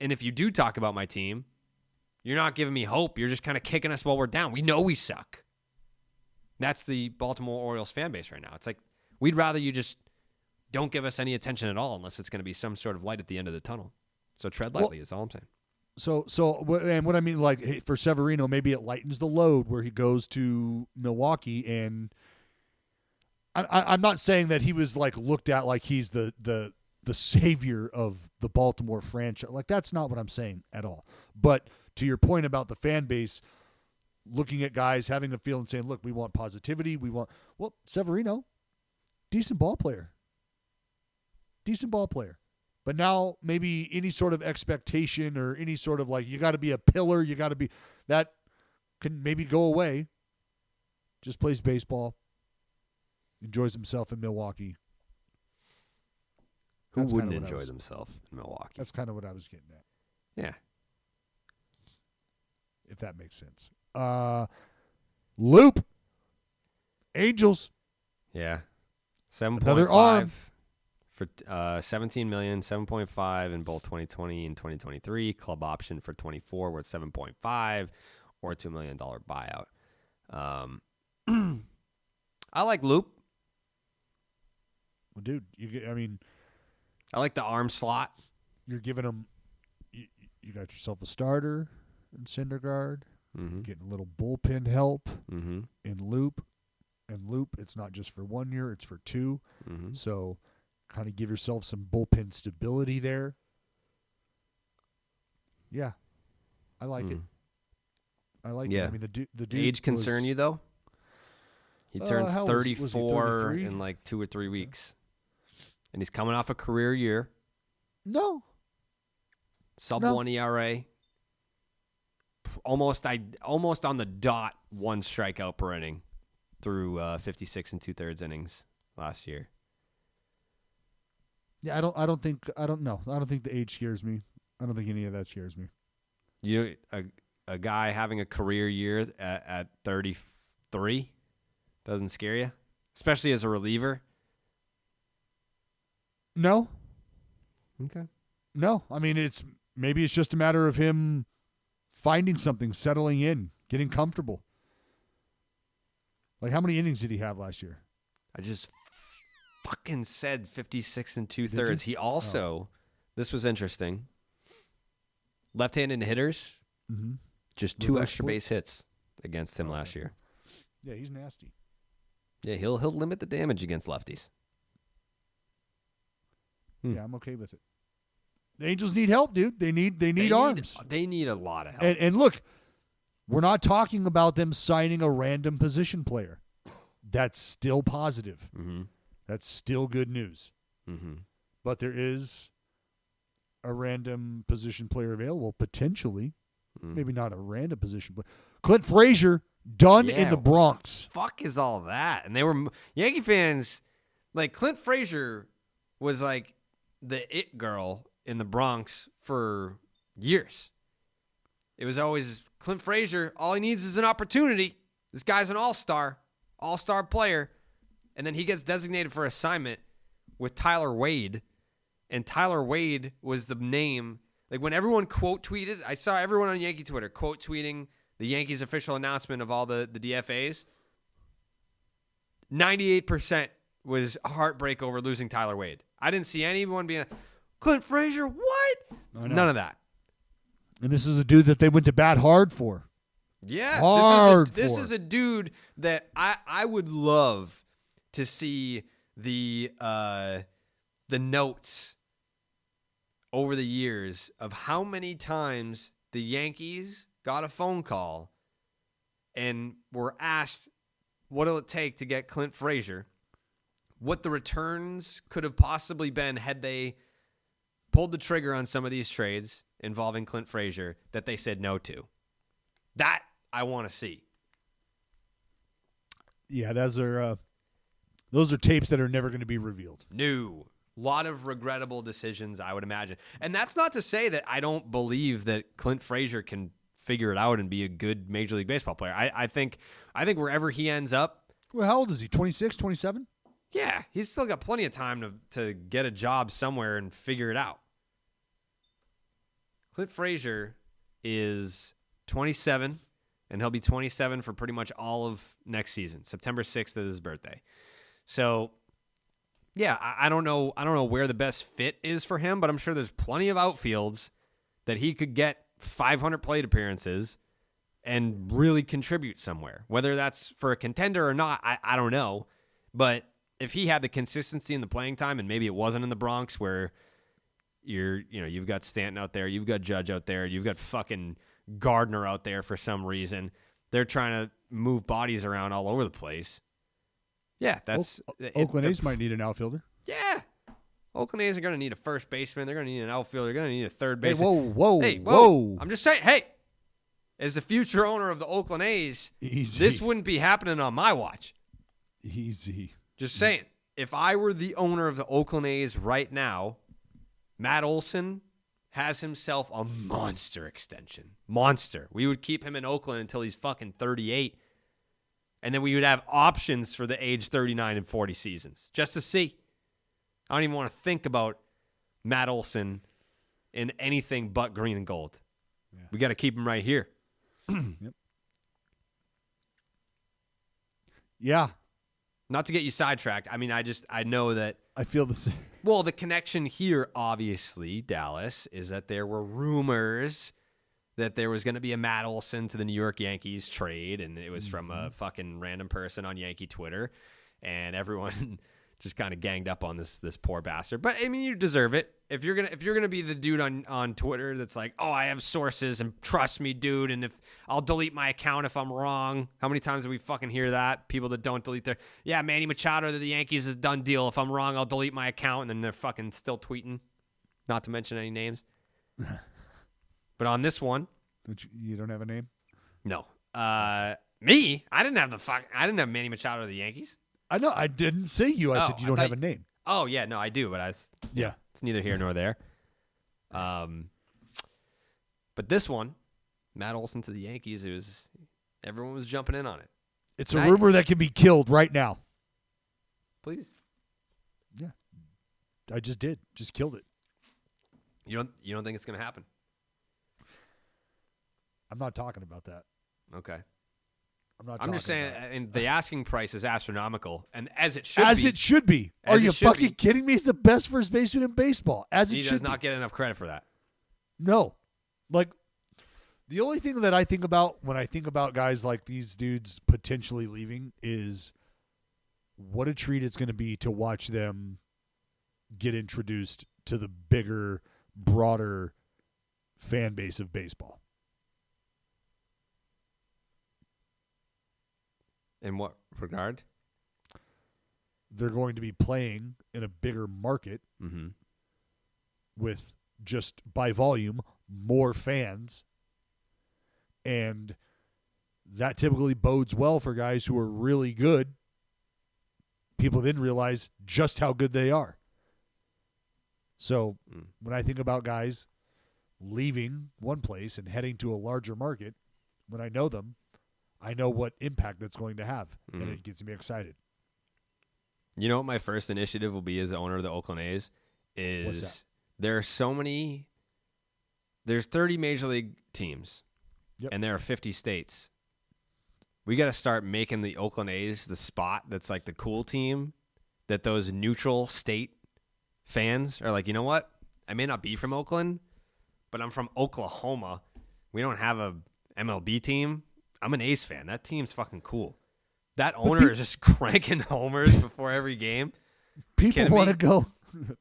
And if you do talk about my team, you're not giving me hope. You're just kind of kicking us while we're down. We know we suck. That's the Baltimore Orioles fan base right now. It's like, we'd rather you just don't give us any attention at all unless it's going to be some sort of light at the end of the tunnel. So tread lightly is all I'm saying. And what I mean, like, for Severino, maybe it lightens the load where he goes to Milwaukee, and I'm not saying that he was like looked at like he's the savior of the Baltimore franchise. Like, that's not what I'm saying at all. But to your point about the fan base looking at guys having a feel and saying, look, we want positivity. Severino, decent ball player. But now maybe any sort of expectation or any sort of like, you got to be a pillar, that can maybe go away. Just plays baseball, enjoys himself in Milwaukee. Who wouldn't enjoy themselves in Milwaukee? That's kind of what I was getting at. Yeah. If that makes sense. Loop. Angels. Yeah. Another 7.5 arm. for $17 million, 7.5 in both 2020 and 2023. Club option for 24 worth 7.5 or a $2 million buyout. I like Loop. Well, dude, I like the arm slot. You're giving him. You got yourself a starter in Syndergaard. Mm-hmm. Getting a little bullpen help Mm-hmm. in Loop. And Loop, it's not just for 1 year; it's for 2. Mm-hmm. So, kind of give yourself some bullpen stability there. Yeah, I like it. I like Yeah. it. I mean, the dude Age concern you though? He turns how old was he, 34 33? in like 2 or 3 weeks, and he's coming off a career year. No. Sub No. 1 ERA. Almost on the dot 1 strikeout per inning through 56 and 2/3 innings last year. Yeah, I don't think the age scares me. I don't think any of that scares me. You a guy having a career year at 33 doesn't scare you, especially as a reliever. No. Okay. No. I mean, maybe it's just a matter of him finding something, settling in, getting comfortable. Like, how many innings did he have last year? I just fucking said 56 and 2/3. He also, this was interesting, left-handed hitters, just 2 Reverse extra split? base hits against him last year. Yeah, he's nasty. Yeah, he'll limit the damage against lefties. Yeah, I'm okay with it. The Angels need help, dude. They need arms. They need a lot of help. And look, we're not talking about them signing a random position player. That's still positive. Mm-hmm. That's still good news. Mm-hmm. But there is a random position player available, potentially. Maybe not a random position player. Clint Frazier, done in the Bronx. Fuck is all that? And they were Yankee fans, like Clint Frazier was like the it girl in the Bronx for years. It was always Clint Frazier, all he needs is an opportunity. This guy's an all-star player. And then he gets designated for assignment with Tyler Wade. And Tyler Wade was the name. Like when everyone quote tweeted, I saw everyone on Yankee Twitter quote tweeting the Yankees official announcement of all the DFAs. 98% was a heartbreak over losing Tyler Wade. I didn't see anyone being Clint Frazier, what? None of that. And this is a dude that they went to bat hard for. Yeah. This is a dude that I would love to see the notes over the years of how many times the Yankees got a phone call and were asked, what'll it take to get Clint Frazier? What the returns could have possibly been had they pulled the trigger on some of these trades involving Clint Frazier that they said no to. That I want to see. Yeah, those are tapes that are never going to be revealed. No. Lot of regrettable decisions, I would imagine. And that's not to say that I don't believe that Clint Frazier can figure it out and be a good Major League Baseball player. I think wherever he ends up. Well, how old is he? 26, 27? Yeah, he's still got plenty of time to get a job somewhere and figure it out. Clint Frazier is 27, and he'll be 27 for pretty much all of next season. September 6th is his birthday. So, yeah, I don't know where the best fit is for him, but I'm sure there's plenty of outfields that he could get 500 plate appearances and really contribute somewhere. Whether that's for a contender or not, I don't know. But if he had the consistency in the playing time, and maybe it wasn't in the Bronx where you've got Stanton out there, you've got Judge out there, you've got fucking Gardner out there for some reason. They're trying to move bodies around all over the place. Yeah, that's Oakland A's might need an outfielder. Yeah. Oakland A's are going to need a first baseman. They're going to need an outfielder. They're going to need a third baseman. Hey, whoa. I'm just saying, hey, as the future owner of the Oakland A's, this wouldn't be happening on my watch. Easy. Just saying, if I were the owner of the Oakland A's right now, Matt Olson has himself a monster extension. Monster. We would keep him in Oakland until he's fucking 38. And then we would have options for the age 39 and 40 seasons just to see. I don't even want to think about Matt Olson in anything but green and gold. Yeah. We got to keep him right here. Yep. Yeah. Not to get you sidetracked. I mean, I know that. I feel the same. Well, the connection here, obviously, Dallas, is that there were rumors that there was going to be a Matt Olson to the New York Yankees trade, and it was from a fucking random person on Yankee Twitter, and everyone just kind of ganged up on this poor bastard. But I mean, you deserve it. If you're gonna be the dude on Twitter that's like, oh, I have sources and trust me, dude, and if I'll delete my account if I'm wrong. How many times do we fucking hear that? People that don't delete Manny Machado to the Yankees is a done deal. If I'm wrong, I'll delete my account, and then they're fucking still tweeting. Not to mention any names. But on this one, you don't have a name? No. Me? I didn't have Manny Machado to the Yankees. I know. I didn't say you. I said you don't have a name. Oh yeah, no, I do, but it's neither here nor there. But this one, Matt Olson to the Yankees, everyone was jumping in on it. It's a rumor that can be killed right now. Please. Yeah. I just did. Just killed it. You don't think it's gonna happen? I'm not talking about that. Okay. I'm just saying, and the asking price is astronomical, and as it should be. As it should be. Are you fucking kidding me? He's the best first baseman in baseball. He does not get enough credit for that. No. Like, the only thing that I think about when I think about guys like these dudes potentially leaving is what a treat it's going to be to watch them get introduced to the bigger, broader fan base of baseball. In what regard? They're going to be playing in a bigger market with just by volume more fans. And that typically bodes well for guys who are really good. People then realize just how good they are. So when I think about guys leaving one place and heading to a larger market, when I know them, I know what impact that's going to have, and it gets me excited. You know what my first initiative will be as the owner of the Oakland A's? Is there are so many – there's 30 Major League teams, and there are 50 states. We got to start making the Oakland A's the spot that's like the cool team that those neutral state fans are like, you know what? I may not be from Oakland, but I'm from Oklahoma. We don't have a MLB team. I'm an A's fan. That team's fucking cool. That owner is just cranking homers before every game. People want to go.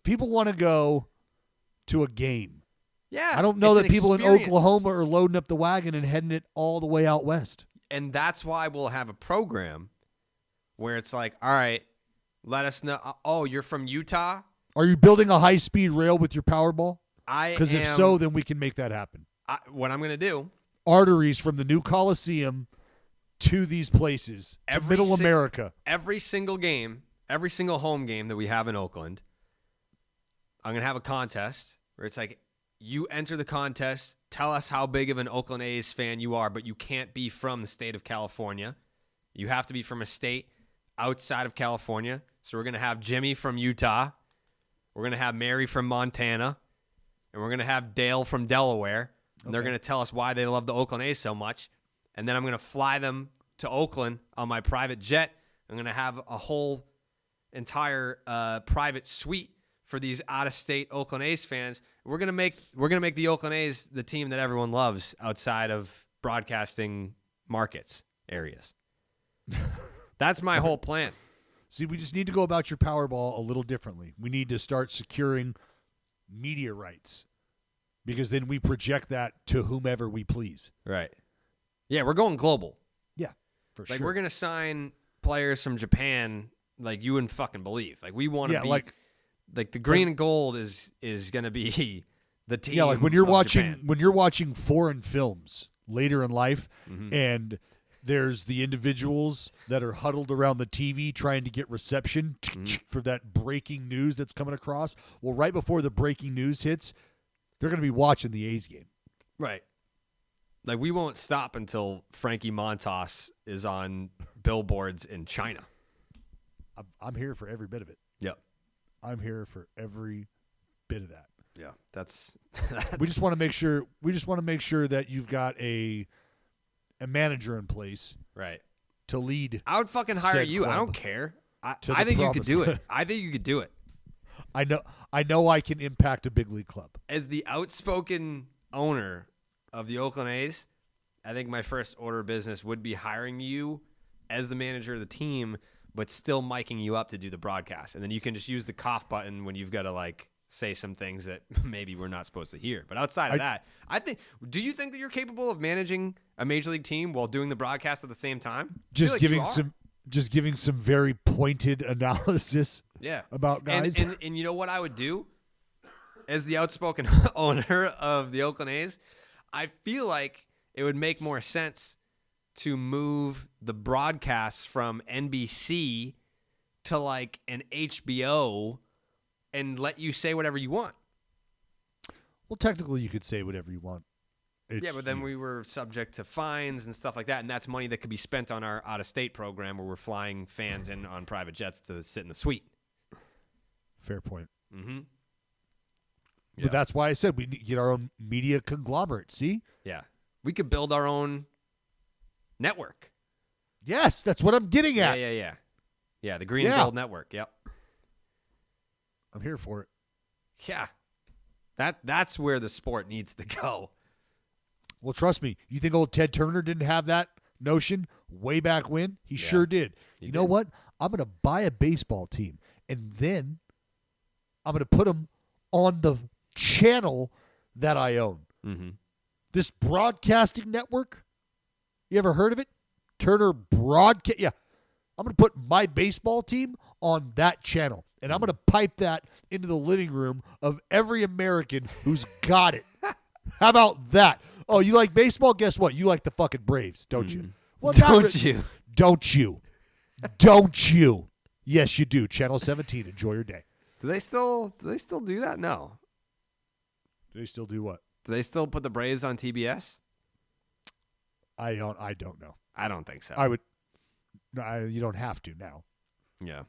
People want to go to a game. Yeah, I don't know that people in Oklahoma are loading up the wagon and heading it all the way out west. And that's why we'll have a program where it's like, all right, let us know. Oh, you're from Utah? Are you building a high-speed rail with your Powerball? Because if so, then we can make that happen. What I'm going to do. Arteries from the new Coliseum to these places, to Middle America. Every single game, every single home game that we have in Oakland, I'm going to have a contest where it's like, you enter the contest, tell us how big of an Oakland A's fan you are, but you can't be from the state of California. You have to be from a state outside of California. So we're going to have Jimmy from Utah. We're going to have Mary from Montana. And we're going to have Dale from Delaware. And they're going to tell us why they love the Oakland A's so much. And then I'm going to fly them to Oakland on my private jet. I'm going to have a whole entire private suite for these out-of-state Oakland A's fans. We're going to make the Oakland A's the team that everyone loves outside of broadcasting markets areas. That's my whole plan. See, we just need to go about your Powerball a little differently. We need to start securing media rights. Because then we project that to whomever we please. Right. Yeah, we're going global. Yeah, for sure. Like, we're going to sign players from Japan like you wouldn't fucking believe. Like, we want to be like the green and gold is going to be the team. Yeah, like when you're Japan. watching foreign films later in life and there's the individuals that are huddled around the TV trying to get reception for that breaking news that's coming across. Well, right before the breaking news hits, they're going to be watching the A's game. Right. Like, we won't stop until Frankie Montas is on billboards in China. I'm here for every bit of it. Yep. I'm here for every bit of that. Yeah. That's we just want to make sure that you've got a manager in place. Right. To lead. I would fucking hire you. I don't care. I think you could do it. I think you could do it. I know I can impact a big league club. As the outspoken owner of the Oakland A's, I think my first order of business would be hiring you as the manager of the team, but still miking you up to do the broadcast. And then you can just use the cough button when you've got to like say some things that maybe we're not supposed to hear. But outside of that, do you think that you're capable of managing a major league team while doing the broadcast at the same time? Just giving some very pointed analysis about guys. And you know what I would do? As the outspoken owner of the Oakland A's, I feel like it would make more sense to move the broadcasts from NBC to like an HBO and let you say whatever you want. Well, technically, you could say whatever you want. But then we were subject to fines and stuff like that, and that's money that could be spent on our out-of-state program where we're flying fans in on private jets to sit in the suite. Fair point. Mm-hmm. But that's why I said we need to get our own media conglomerate. See? Yeah. We could build our own network. Yes, that's what I'm getting at. Yeah. Yeah, the Green and Gold Network. Yep. I'm here for it. Yeah. That's where the sport needs to go. Well, trust me. You think old Ted Turner didn't have that notion way back when? He sure did. You know what? I'm going to buy a baseball team, and then I'm going to put them on the channel that I own. Mm-hmm. This broadcasting network, you ever heard of it? Turner Broadcast. Yeah. I'm going to put my baseball team on that channel, and I'm going to pipe that into the living room of every American who's got it. How about that? Oh, you like baseball? Guess what? You like the fucking Braves, don't you? Well, don't you? Don't you? Don't you? Yes, you do. Channel 17. Enjoy your day. Do they still do that? No. Do they still do what? Do they still put the Braves on TBS? I don't know. I don't think so. I would. No, you don't have to now. Yeah.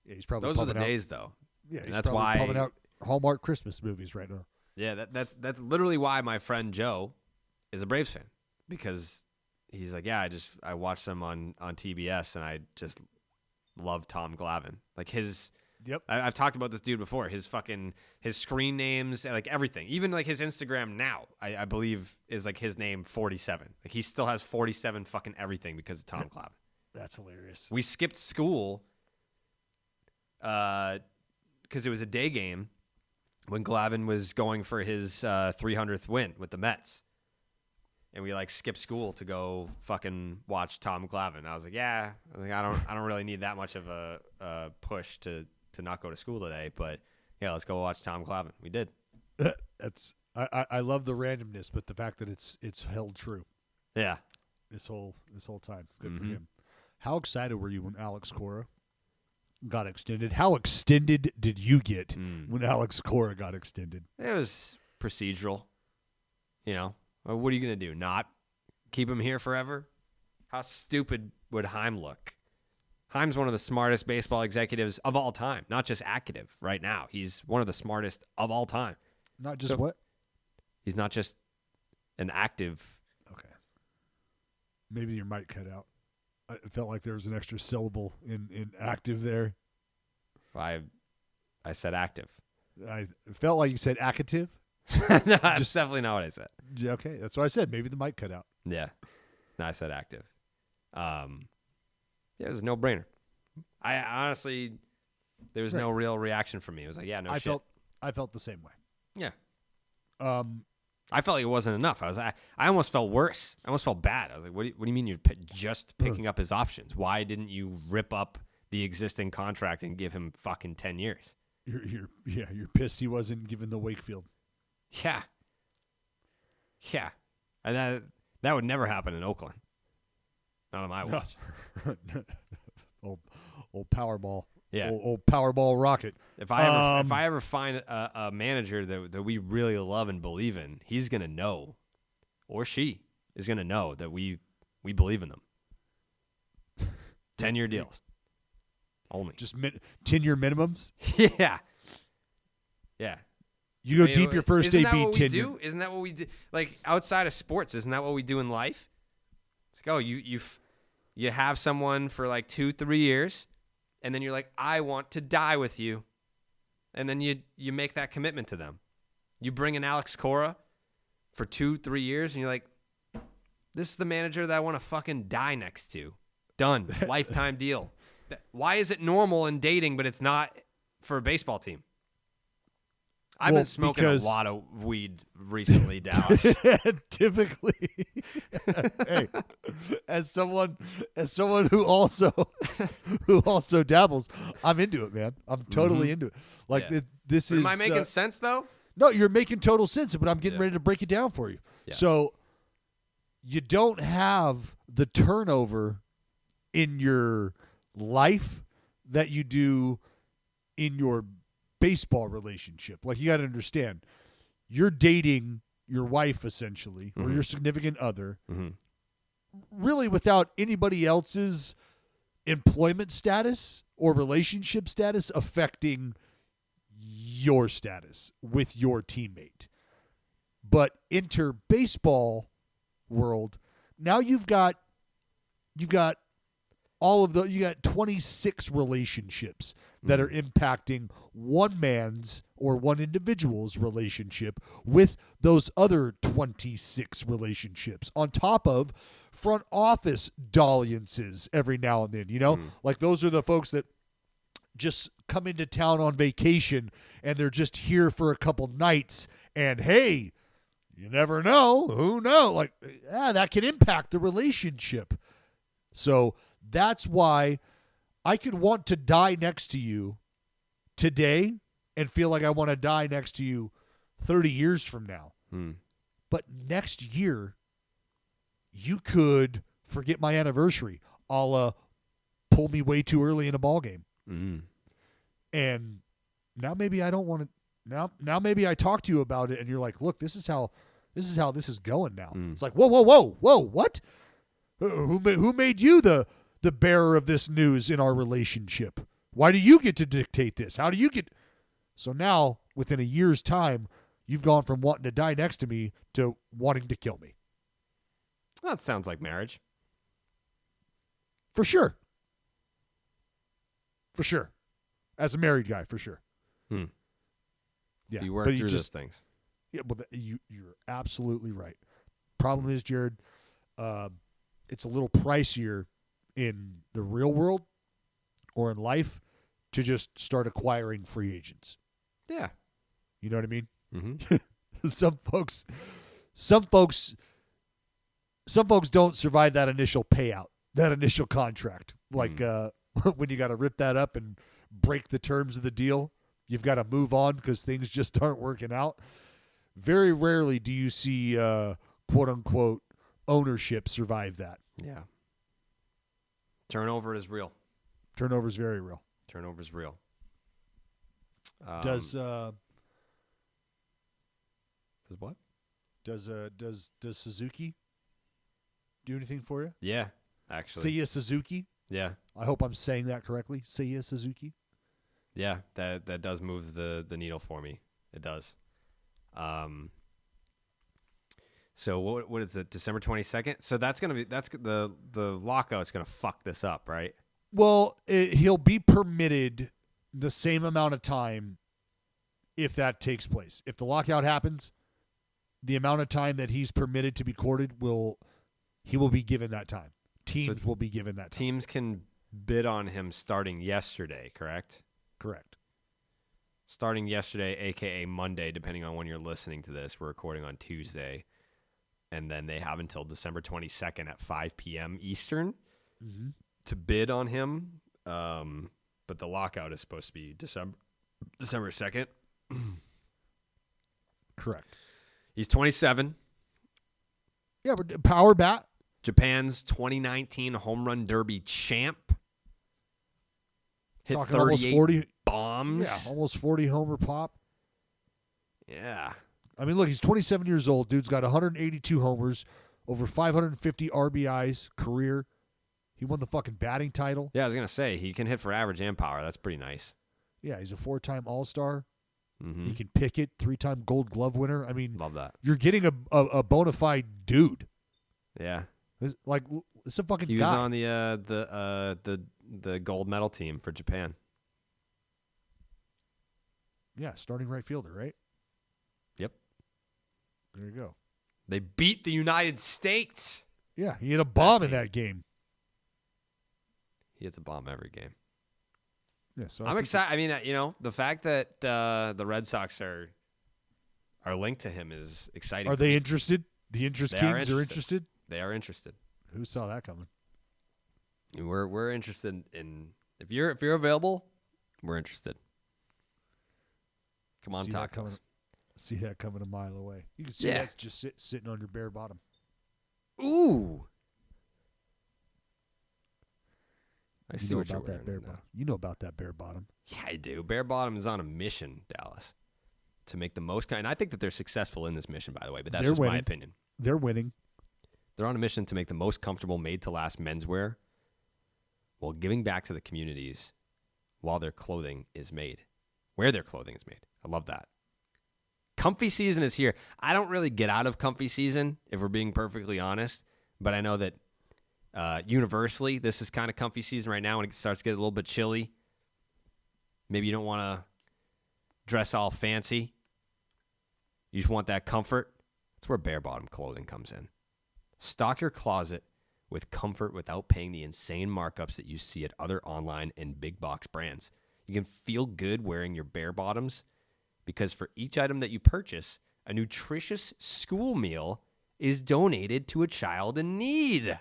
He's probably those are the days, though. Yeah, and that's why pumping out Hallmark Christmas movies right now. Yeah, that's literally why my friend Joe is a Braves fan, because he's like, yeah, I watched them on TBS and I just love Tom Glavine. Like his. Yep. I've talked about this dude before. His screen names, like everything, even like his Instagram now, I believe is like his name 47. Like he still has 47 fucking everything because of Tom Glavine. That's hilarious. We skipped school because it was a day game when Glavine was going for his 300th win with the Mets. And we like skipped school to go fucking watch Tom Glavine. I was like, I don't really need that much of a push to not go to school today, but yeah, let's go watch Tom Glavine. We did. I love the randomness, but the fact that it's held true. Yeah. This whole time. Good for him. How excited were you when Alex Cora got extended? How extended did you get when Alex Cora got extended? It was procedural. You know, what are you going to do? Not keep him here forever? How stupid would Heim look? Heim's one of the smartest baseball executives of all time, not just active right now. He's one of the smartest of all time. Not just what? He's not just an active. Okay. Maybe your mic cut out. It felt like there was an extra syllable in active there. I said active. I felt like you said active. No, that's definitely not what I said. Okay, that's what I said. Maybe the mic cut out. Yeah. No, I said active. Yeah, it was a no-brainer. I honestly, there was no real reaction from me. It was like, yeah, no shit. I felt the same way. Yeah. I felt like it wasn't enough. I almost felt worse. I almost felt bad. I was like, what do you mean you're just picking up his options? Why didn't you rip up the existing contract and give him fucking 10 years? You're pissed he wasn't given the Wakefield. Yeah. Yeah. And that would never happen in Oakland. Not on my watch. old Powerball. Yeah. Old Powerball rocket. If I ever find a manager that we really love and believe in, he's gonna know, or she is gonna know that we believe in them. 10-year deals. Only. Just 10-year minimums? Yeah. Yeah. You go deep your first day being 10 years. Isn't that what we do? Like outside of sports, isn't that what we do in life? It's like, oh, you have someone for like 2-3 years, and then you're like, I want to die with you. And then you make that commitment to them. You bring in Alex Cora for 2-3 years, and you're like, this is the manager that I want to fucking die next to. Done. Lifetime deal. Why is it normal in dating, but it's not for a baseball team? I've been smoking a lot of weed recently, Dallas. Typically, hey, as someone who also dabbles, I'm into it, man. I'm totally into it. Like this is. Am I making sense though? No, you're making total sense, but I'm getting ready to break it down for you. Yeah. So you don't have the turnover in your life that you do in your baseball relationship. Like, you got to understand, you're dating your wife essentially, or your significant other, really without anybody else's employment status or relationship status affecting your status with your teammate. But enter baseball world, now you've got all of you got 26 relationships that are impacting one man's or one individual's relationship with those other 26 relationships, on top of front office dalliances every now and then, you know? Like, those are the folks that just come into town on vacation and they're just here for a couple nights, and hey, you never know, who knows? Like, that can impact the relationship. So that's why I could want to die next to you today and feel like I want to die next to you 30 years from now. But next year, you could forget my anniversary, a la pull me way too early in a ball game. And now maybe I don't want to. Now maybe I talk to you about it, and you're like, look, this is how this is going now. It's like, whoa, what? Who made you the bearer of this news in our relationship? Why do you get to dictate this? How do you get? So now, within a year's time, you've gone from wanting to die next to me to wanting to kill me. Well, that sounds like marriage. For sure. As a married guy, for sure. Yeah, you work through those things. Yeah, but you're absolutely right. Problem is, Jared, it's a little pricier in the real world or in life to just start acquiring free agents. Yeah. You know what I mean? Mm-hmm. Some folks don't survive that initial payout, that initial contract. Like when you got to rip that up and break the terms of the deal, you've got to move on because things just aren't working out. Very rarely do you see quote unquote ownership survive that. Yeah. Turnover is real. Turnover is very real. Turnover is real. Does what? Does Suzuki do anything for you? Yeah, actually. Seiya Suzuki? Yeah. I hope I'm saying that correctly. Seiya Suzuki? Yeah, that does move the needle for me. It does. So what is it? December 22nd? So that's the lockout's gonna fuck this up, right? Well, he'll be permitted the same amount of time if that takes place. If the lockout happens, the amount of time that he's permitted to be courted he will be given that time. Teams will be given that time. Teams can bid on him starting yesterday, correct? Correct. Starting yesterday, a.k.a. Monday, depending on when you're listening to this. We're recording on Tuesday. And then they have until December 22nd at 5 p.m. Eastern to bid on him. But the lockout is supposed to be December 2nd. Correct. He's 27. Yeah, but power bat. Japan's 2019 Home Run Derby champ. Hit Talking 38 almost 40 bombs. Yeah, almost 40 homer pop. Yeah. I mean, look, he's 27 years old. Dude's got 182 homers, over 550 RBIs career. He won the fucking batting title. Yeah, I was going to say, he can hit for average and power. That's pretty nice. Yeah, he's a 4-time All-Star. Mm-hmm. He can pick it, 3-time Gold Glove winner. I mean, love that. You're getting a bona fide dude. Yeah. It's a fucking guy. He was on the gold medal team for Japan. Yeah, starting right fielder, right? Yep. There you go. They beat the United States. Yeah, he hit a bomb in that game. He hits a bomb every game. Yeah, so I'm excited. I mean, the fact that the Red Sox are linked to him is exciting. Are they interested? The Interest They Kings are interested? They are interested. Who saw that coming? We're interested in if you're available, we're interested. Come on, talk to us. See that coming a mile away. You can see that's just sitting on your bare bottom. Ooh. I You see know what you're about that wearing bare now. bottom. You know about that bare bottom. Yeah, I do. Bare Bottom is on a mission, Dallas, to make the most kind. I think that they're successful in this mission, by the way, but that's They're just winning. my opinion. They're winning. They're on a mission to make the most comfortable made-to-last menswear while giving back to the communities while their clothing is made, where their clothing is made. I love that. Comfy season is here. I don't really get out of comfy season, if we're being perfectly honest, but I know that universally, this is kind of comfy season right now when it starts to get a little bit chilly. Maybe you don't want to dress all fancy. You just want that comfort. That's where bare bottom clothing comes in. Stock your closet with comfort without paying the insane markups that you see at other online and big box brands. You can feel good wearing your bare bottoms because for each item that you purchase, a nutritious school meal is donated to a child in need.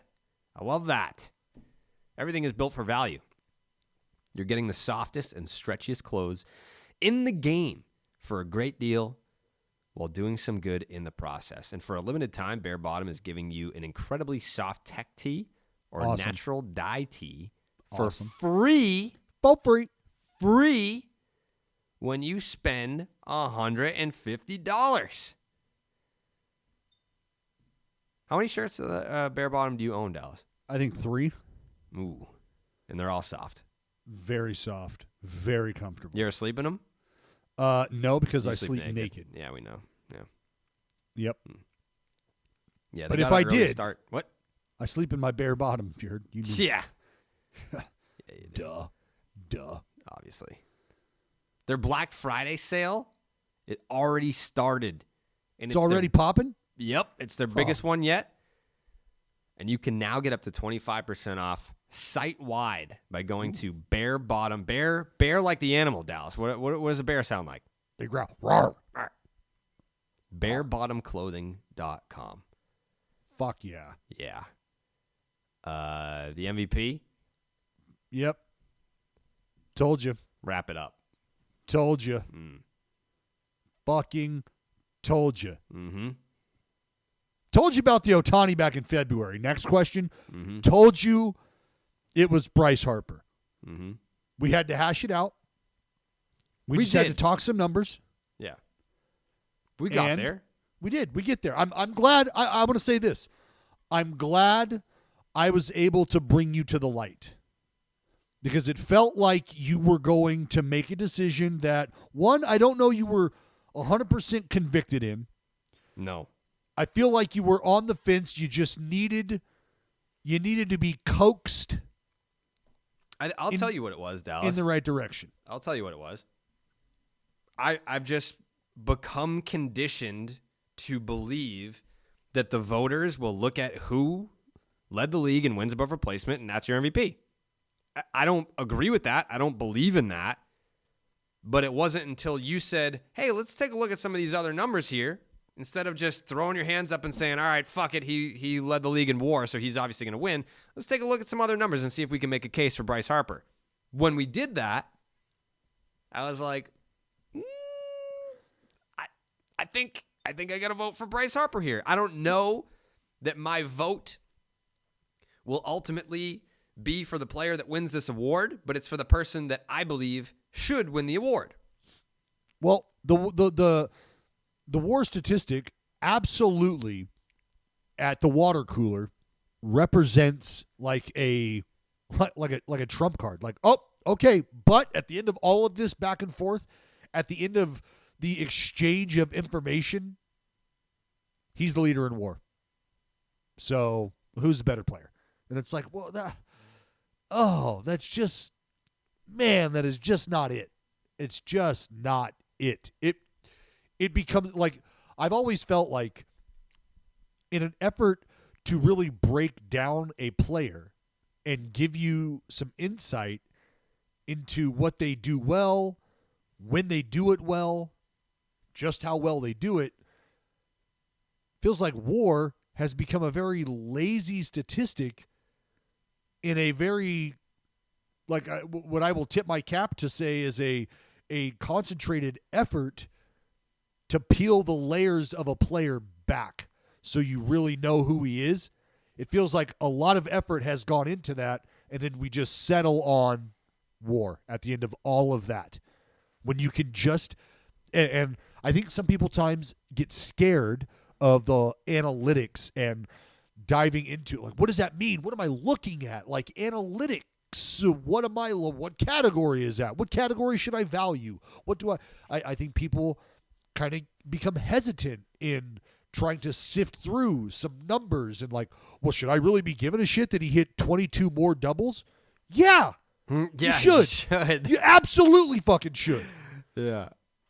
I love that. Everything is built for value. You're getting the softest and stretchiest clothes in the game for a great deal while doing some good in the process. And for a limited time, Bare Bottom is giving you an incredibly soft tech tee or natural dye tee for free. For free. Free when you spend $150. How many shirts of Bare Bottom do you own, Dallas? I think 3. Ooh. And they're all soft. Very soft. Very comfortable. You ever sleep in them? No, because You I sleep naked. Yeah, we know. Yeah. Yep. Yeah. But if I did, start what? I sleep in my bare bottom, Jared. You knew. Yeah. Yeah, you do. Duh. Obviously. Their Black Friday sale, it already started. And It's already popping? Yep. It's their biggest one yet. And you can now get up to 25% off site-wide by going to Bare Bottom. Bear like the animal, Dallas. What does a bear sound like? They growl. Rawr. BareBottomClothing.com. Fuck yeah. Yeah. The MVP? Yep. Told you. Wrap it up. Told you. Mm. Fucking told you. Mm-hmm. Told you about the Ohtani back in February. Next question. Mm-hmm. Told you it was Bryce Harper. Mm-hmm. We had to hash it out. We just had to talk some numbers. Yeah. We got And there. We did. We get there. I'm glad. I want to say this. I'm glad I was able to bring you to the light. Because it felt like you were going to make a decision that, one, I don't know you were 100% convicted in. No. I feel like you were on the fence. You just needed to be coaxed I'll tell you what it was, Dallas. in the right direction. I'll tell you what it was. I've just become conditioned to believe that the voters will look at who led the league in wins above replacement, and that's your MVP. I don't agree with that. I don't believe in that. But it wasn't until you said, hey, let's take a look at some of these other numbers here. Instead of just throwing your hands up and saying, all right, fuck it, he led the league in WAR, so he's obviously going to win. Let's take a look at some other numbers and see if we can make a case for Bryce Harper. When we did that, I was like, I think I got to vote for Bryce Harper here. I don't know that my vote will ultimately be for the player that wins this award, but it's for the person that I believe should win the award. Well, the WAR statistic absolutely at the water cooler represents like a trump card. Like, oh, okay, but at the end of all of this back and forth, at the end of the exchange of information, he's the leader in WAR. So who's the better player? And it's like, well, that's just, man, that is just not it. It's just not it. It becomes like, I've always felt like in an effort to really break down a player and give you some insight into what they do well, when they do it well, just how well they do it. Feels like WAR has become a very lazy statistic in a very, like, what I will tip my cap to say is a concentrated effort to peel the layers of a player back so you really know who he is. It feels like a lot of effort has gone into that, and then we just settle on WAR at the end of all of that. When you can just, and I think some people times get scared of the analytics and diving into, like, what does that mean? What am I looking at? Like, analytics. What category is that? What category should I value? What do I think people kind of become hesitant in trying to sift through some numbers and like, well, should I really be giving a shit that he hit 22 more doubles? Yeah. You should. You absolutely fucking should. Yeah.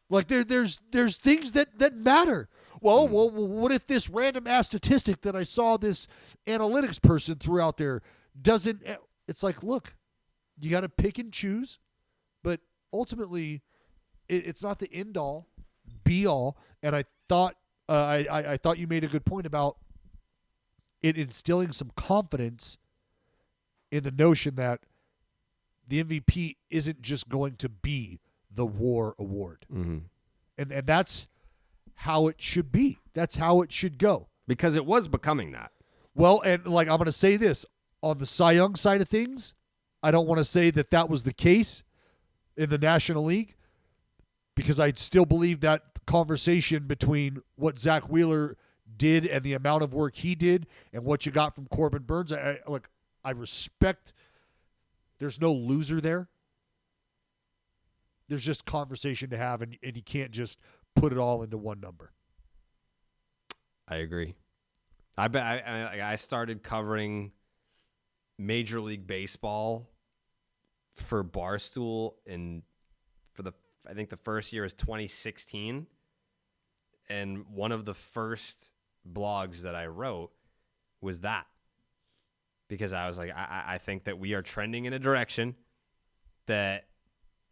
Like there's things that matter. Well, what if this random ass statistic that I saw this analytics person threw out there doesn't? It's like, look, you got to pick and choose, but ultimately, it's not the end all, be all. And I thought I thought you made a good point about it instilling some confidence in the notion that the MVP isn't just going to be the WAR award. Mm-hmm. And that's how it should be. That's how it should go. Because it was becoming that. Well, and like, I'm going to say this. On the Cy Young side of things, I don't want to say that was the case in the National League, because I still believe that conversation between what Zach Wheeler did and the amount of work he did and what you got from Corbin Burns, I respect. There's no loser there. There's just conversation to have, and you can't just put it all into one number. I agree. I started covering Major League Baseball for Barstool I think the first year is 2016. And one of the first blogs that I wrote was that. Because I was like, I think that we are trending in a direction that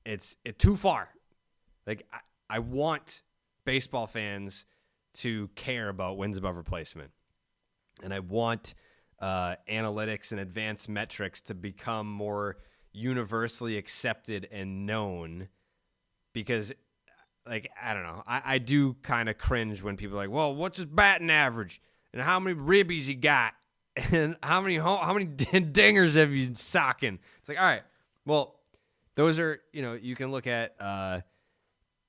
it's too far. Like, I want baseball fans to care about wins above replacement. And I want analytics and advanced metrics to become more universally accepted and known, because, like, I don't know, I do kind of cringe when people are like, well, what's his batting average and how many ribbies he got and how many dingers have you socking? It's like, all right, well, those are, you can look at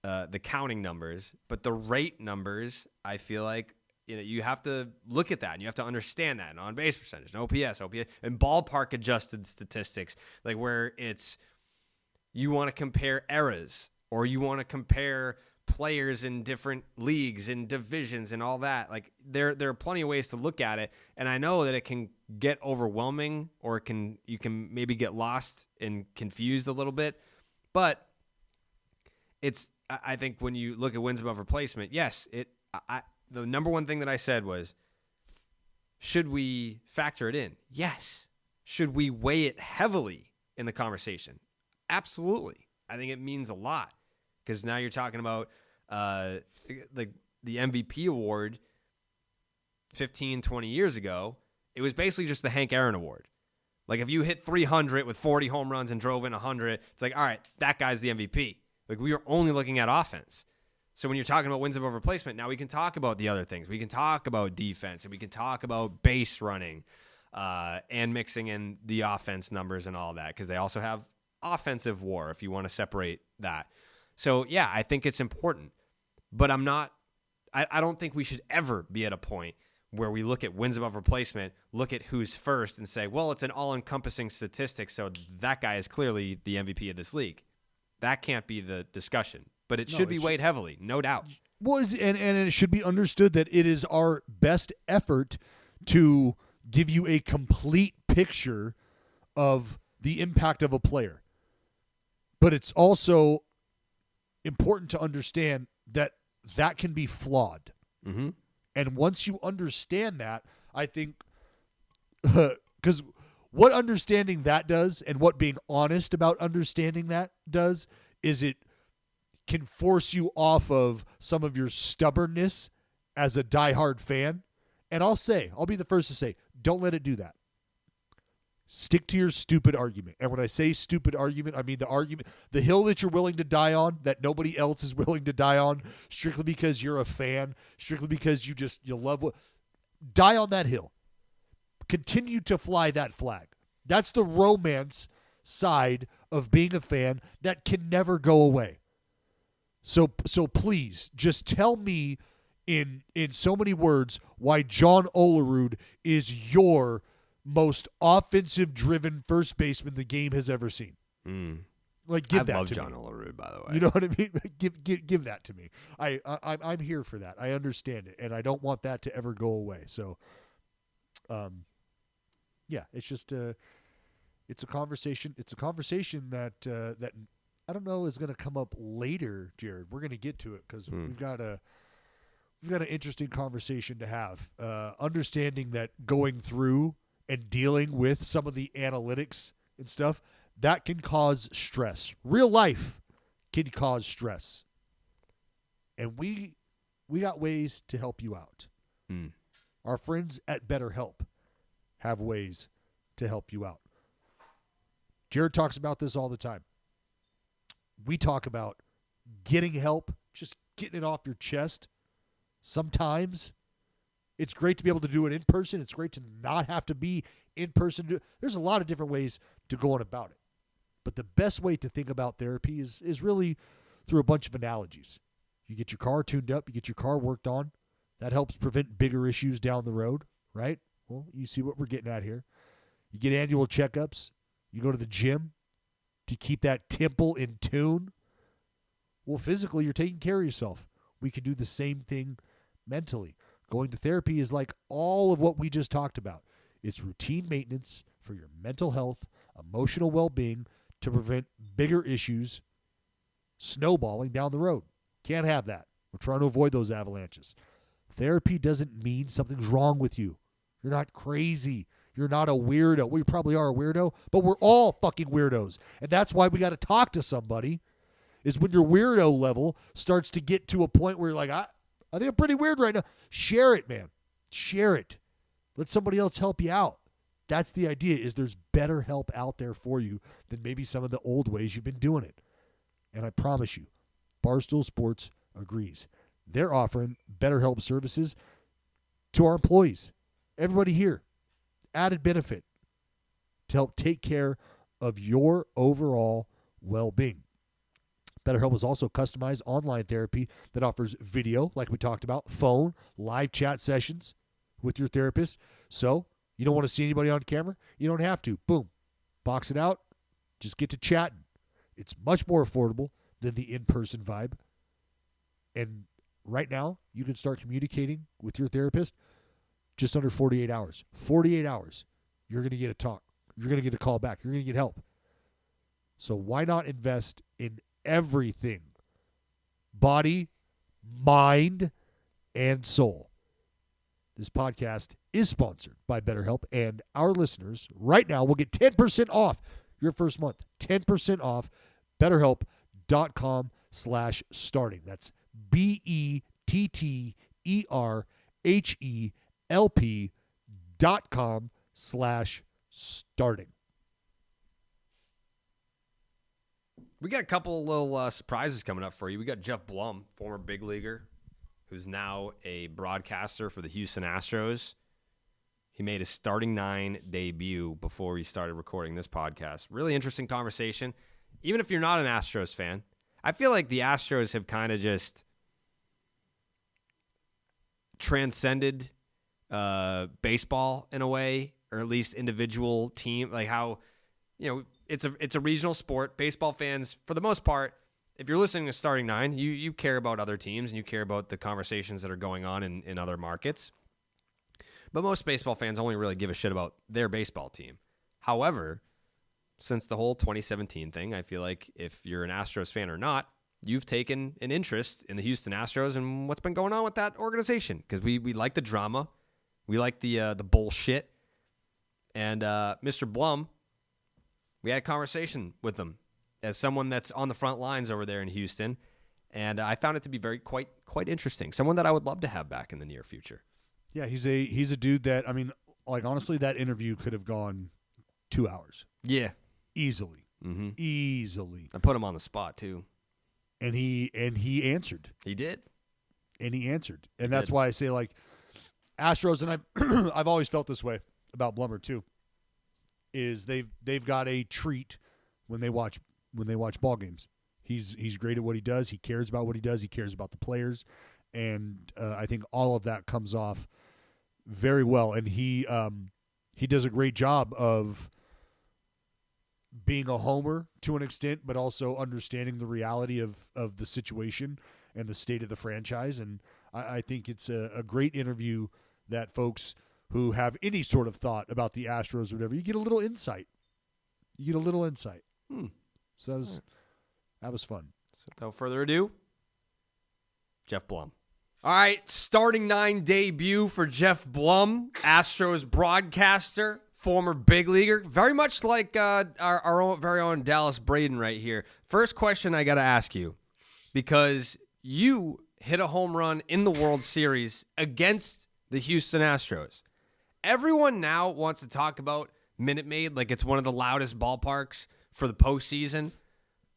the counting numbers, but the rate numbers, I feel like, you have to look at that and you have to understand that. And on base percentage, and OPS, and ballpark adjusted statistics, like where it's, you want to compare eras or you want to compare players in different leagues and divisions and all that. Like there are plenty of ways to look at it. And I know that it can get overwhelming, or you can maybe get lost and confused a little bit, but I think when you look at wins above replacement, yes, the number one thing that I said was, should we factor it in? Yes. Should we weigh it heavily in the conversation? Absolutely. I think it means a lot, because now you're talking about the MVP award 15, 20 years ago. It was basically just the Hank Aaron award. Like, if you hit 300 with 40 home runs and drove in 100, it's like, all right, that guy's the MVP. Like, we were only looking at offense. So when you're talking about wins above replacement, now we can talk about the other things. We can talk about defense, and we can talk about base running and mixing in the offense numbers and all that, because they also have offensive WAR if you want to separate that. So, yeah, I think it's important. But I don't think we should ever be at a point where we look at wins above replacement, look at who's first, and say, well, it's an all-encompassing statistic, so that guy is clearly the MVP of this league. That can't be the discussion. But it should be weighed heavily, no doubt. Well, and it should be understood that it is our best effort to give you a complete picture of the impact of a player. But it's also important to understand that can be flawed. And once you understand that, I think, because What understanding that does and what being honest about understanding that does is it can force you off of some of your stubbornness as a diehard fan. And I'll be the first to say, don't let it do that. Stick to your stupid argument. And when I say stupid argument, I mean the hill that you're willing to die on, that nobody else is willing to die on, strictly because you're a fan, strictly because you love what. Die on that hill. Continue to fly that flag. That's the romance side of being a fan that can never go away. So please just tell me in so many words why John Olerud is your most offensive-driven first baseman the game has ever seen. Like, give that to me. I love John Olerud, by the way. You know what I mean? Give that to me. I'm here for that. I understand it, and I don't want that to ever go away. So, yeah, it's just it's a conversation. It's a conversation that I don't know is going to come up later, Jared. We're going to get to it because we've got an interesting conversation to have. Understanding that going through and dealing with some of the analytics and stuff, that can cause stress. Real life can cause stress. And we got ways to help you out. Our friends at BetterHelp have ways to help you out. Jared talks about this all the time. We talk about getting help, just getting it off your chest. Sometimes it's great to be able to do it in person. It's great to not have to be in person. There's a lot of different ways to go on about it. But the best way to think about therapy is really through a bunch of analogies. You get your car tuned up. You get your car worked on. That helps prevent bigger issues down the road, right? Well, you see what we're getting at here. You get annual checkups. You go to the gym to keep that temple in tune. Well, physically, you're taking care of yourself. We can do the same thing mentally. Going to therapy is like all of what we just talked about. It's routine maintenance for your mental health, emotional well-being to prevent bigger issues snowballing down the road. Can't have that. We're trying to avoid those avalanches. Therapy doesn't mean something's wrong with you. You're not crazy. You're not a weirdo. We probably are a weirdo, but we're all fucking weirdos. And that's why we got to talk to somebody, is when your weirdo level starts to get to a point where you're like, I think I'm pretty weird right now. Share it, man. Share it. Let somebody else help you out. That's the idea, is there's better help out there for you than maybe some of the old ways you've been doing it. And I promise you, Barstool Sports agrees. They're offering BetterHelp services to our employees. Everybody here. Added benefit to help take care of your overall well-being. BetterHelp is also customized online therapy that offers video, like we talked about, phone, live chat sessions with your therapist. So you don't want to see anybody on camera? You don't have to. Boom. Box it out. Just get to chatting. It's much more affordable than the in-person vibe. And right now, you can start communicating with your therapist just under 48 hours. 48 hours. You're going to get a talk. You're going to get a call back. You're going to get help. So why not invest in everything? Body, mind, and soul. This podcast is sponsored by BetterHelp, and our listeners right now will get 10% off your first month. 10% off BetterHelp.com/starting. That's BetterHelp.com/starting. We got a couple little surprises coming up for you. We got Geoff Blum, former big leaguer, who's now a broadcaster for the Houston Astros. He made his starting nine debut before we started recording this podcast. Really interesting conversation. Even if you're not an Astros fan, I feel like the Astros have kind of just transcended baseball in a way, or at least individual team. Like how, it's a regional sport. Baseball fans, for the most part, if you're listening to Starting Nine, you care about other teams and you care about the conversations that are going on in other markets. But most baseball fans only really give a shit about their baseball team. However, since the whole 2017 thing, I feel like if you're an Astros fan or not, you've taken an interest in the Houston Astros and what's been going on with that organization. Because we like the drama. We like the bullshit. And Mr. Blum, we had a conversation with him as someone that's on the front lines over there in Houston. And I found it to be quite interesting. Someone that I would love to have back in the near future. Yeah, he's a dude that, I mean, like, honestly, that interview could have gone 2 hours. Yeah. Easily. Mm-hmm. Easily. I put him on the spot, too. And he answered. He did. And he answered. And that's why I say, like, Astros, and I've always felt this way about Blummer, too, is they've got a treat when they watch ball games. He's great at what he does. He cares about what he does. He cares about the players. And I think all of that comes off very well. And he does a great job of being a homer to an extent, but also understanding the reality of the situation and the state of the franchise. And I think it's a great interview that folks who have any sort of thought about the Astros or whatever, you get a little insight. So that was fun. So without further ado, Geoff Blum. All right, starting 9 debut for Geoff Blum, Astros broadcaster, former big leaguer, very much like our own, very own Dallas Braden right here. First question I got to ask you, because you hit a home run in the World Series against the Houston Astros. Everyone now wants to talk about Minute Maid like it's one of the loudest ballparks for the postseason.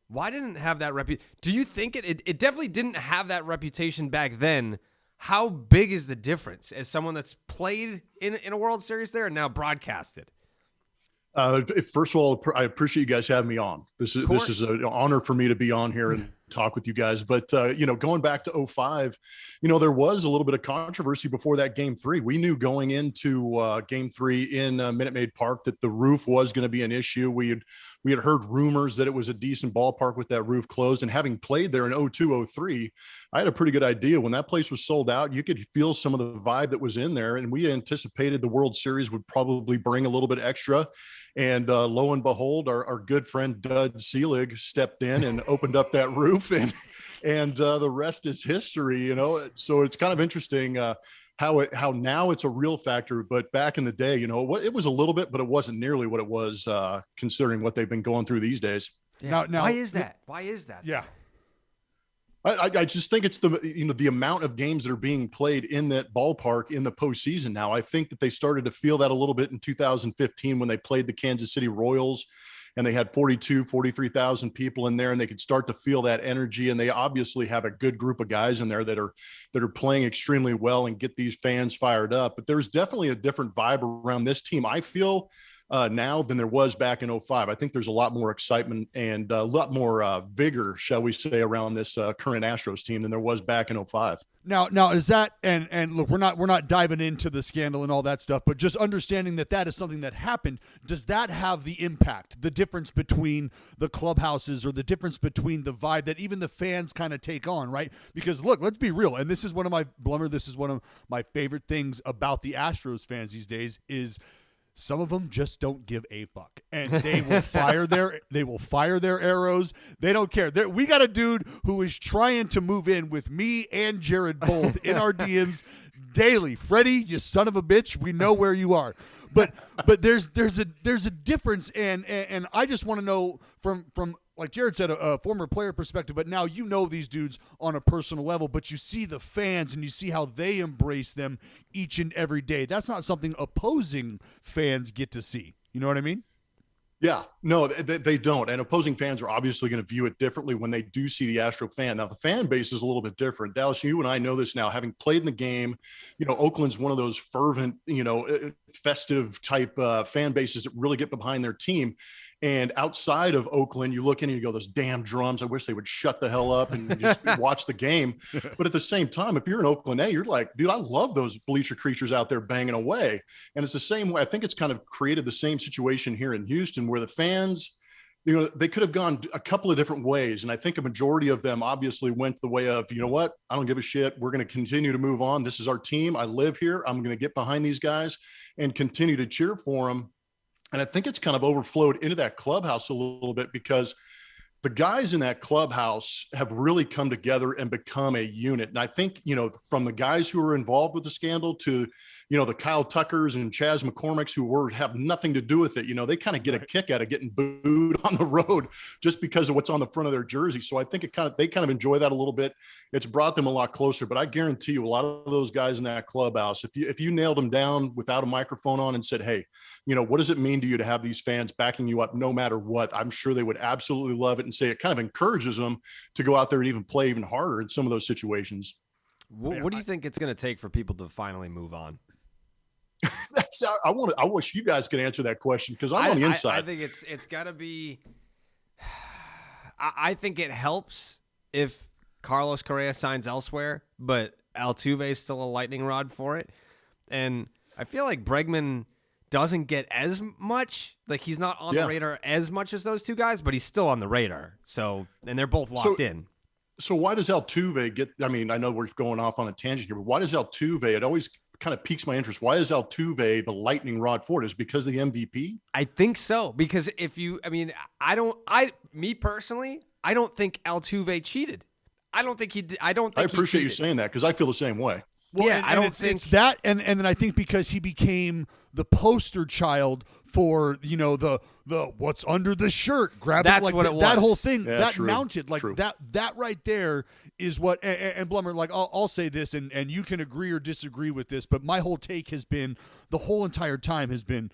Why didn't it have that reputation? Do you think it definitely didn't have that reputation back then? How big is the difference as someone that's played in a World Series there and now broadcasted? First of all, I appreciate you guys having me on. This is an honor for me to be on here and talk with you guys. But, going back to 2005, there was a little bit of controversy before that Game 3. We knew going into Game 3 in Minute Maid Park that the roof was going to be an issue. We had heard rumors that it was a decent ballpark with that roof closed. And having played there in 2002, 2003, I had a pretty good idea. When that place was sold out, you could feel some of the vibe that was in there. And we anticipated the World Series would probably bring a little bit extra. And lo and behold, our good friend Dud Seelig stepped in and opened up that roof, and the rest is history. So it's kind of interesting how now it's a real factor, but back in the day, it was a little bit, but it wasn't nearly what it was considering what they've been going through these days. Yeah. Now, why is that? Yeah. I just think it's the amount of games that are being played in that ballpark in the postseason now. I think that they started to feel that a little bit in 2015 when they played the Kansas City Royals and they had 43,000 people in there, and they could start to feel that energy. And they obviously have a good group of guys in there that are playing extremely well and get these fans fired up. But there's definitely a different vibe around this team, I feel, now than there was back in 2005. I think there's a lot more excitement and a lot more vigor, shall we say, around this current Astros team than there was back in 2005. Now is that, and look, we're not diving into the scandal and all that stuff, but just understanding that is something that happened. Does that have the impact, the difference between the clubhouses or the difference between the vibe that even the fans kind of take on, right? Because look, let's be real. And this is one of my favorite things about the Astros fans these days is some of them just don't give a fuck, and they will fire their arrows. They don't care. We got a dude who is trying to move in with me and Jared both in our DMs daily. Freddie, you son of a bitch, we know where you are. But there's a difference, and I just want to know from like Jared said, a former player perspective, but now these dudes on a personal level, but you see the fans and you see how they embrace them each and every day. That's not something opposing fans get to see. You know what I mean? Yeah, no, they don't. And opposing fans are obviously going to view it differently when they do see the Astro fan. Now, the fan base is a little bit different. Dallas, you and I know this now, having played in the game. Oakland's one of those fervent, festive type fan bases that really get behind their team. And outside of Oakland, you look in and you go, those damn drums, I wish they would shut the hell up and just watch the game. But at the same time, if you're in Oakland, you're like, dude, I love those bleacher creatures out there banging away. And it's the same way. I think it's kind of created the same situation here in Houston where the fans, they could have gone a couple of different ways. And I think a majority of them obviously went the way of, you know what, I don't give a shit. We're going to continue to move on. This is our team. I live here. I'm going to get behind these guys and continue to cheer for them. And I think it's kind of overflowed into that clubhouse a little bit because the guys in that clubhouse have really come together and become a unit. And I think, from the guys who are involved with the scandal to, the Kyle Tuckers and Chas McCormicks who have nothing to do with it. They kind of get a kick out of getting booed on the road just because of what's on the front of their jersey. So I think they kind of enjoy that a little bit. It's brought them a lot closer, but I guarantee you a lot of those guys in that clubhouse, if you nailed them down without a microphone on and said, hey, what does it mean to you to have these fans backing you up no matter what? I'm sure they would absolutely love it and say it kind of encourages them to go out there and even play even harder in some of those situations. What do you think it's going to take for people to finally move on? I wish you guys could answer that question because I'm on the inside. I think it's got to be. I think it helps if Carlos Correa signs elsewhere, but Altuve is still a lightning rod for it, and I feel like Bregman doesn't get as much. Like he's not on the radar as much as those two guys, but he's still on the radar. So, and they're both locked in. So why does Altuve get? I mean, I know we're going off on a tangent here, but why does Altuve? It always kind of piques my interest. Why is Altuve the lightning rod for it? Is it because of the MVP? I think so. Because me personally, I don't think Altuve cheated. I appreciate you saying that because I feel the same way. Well, yeah, I don't think it's that, and then I think because he became the poster child for the what's under the shirt, grabbing that's what it was. That whole thing that true. Mounted like true. that right there is what. And Blummer, like I'll say this, and you can agree or disagree with this, but my whole take has been the whole entire time has been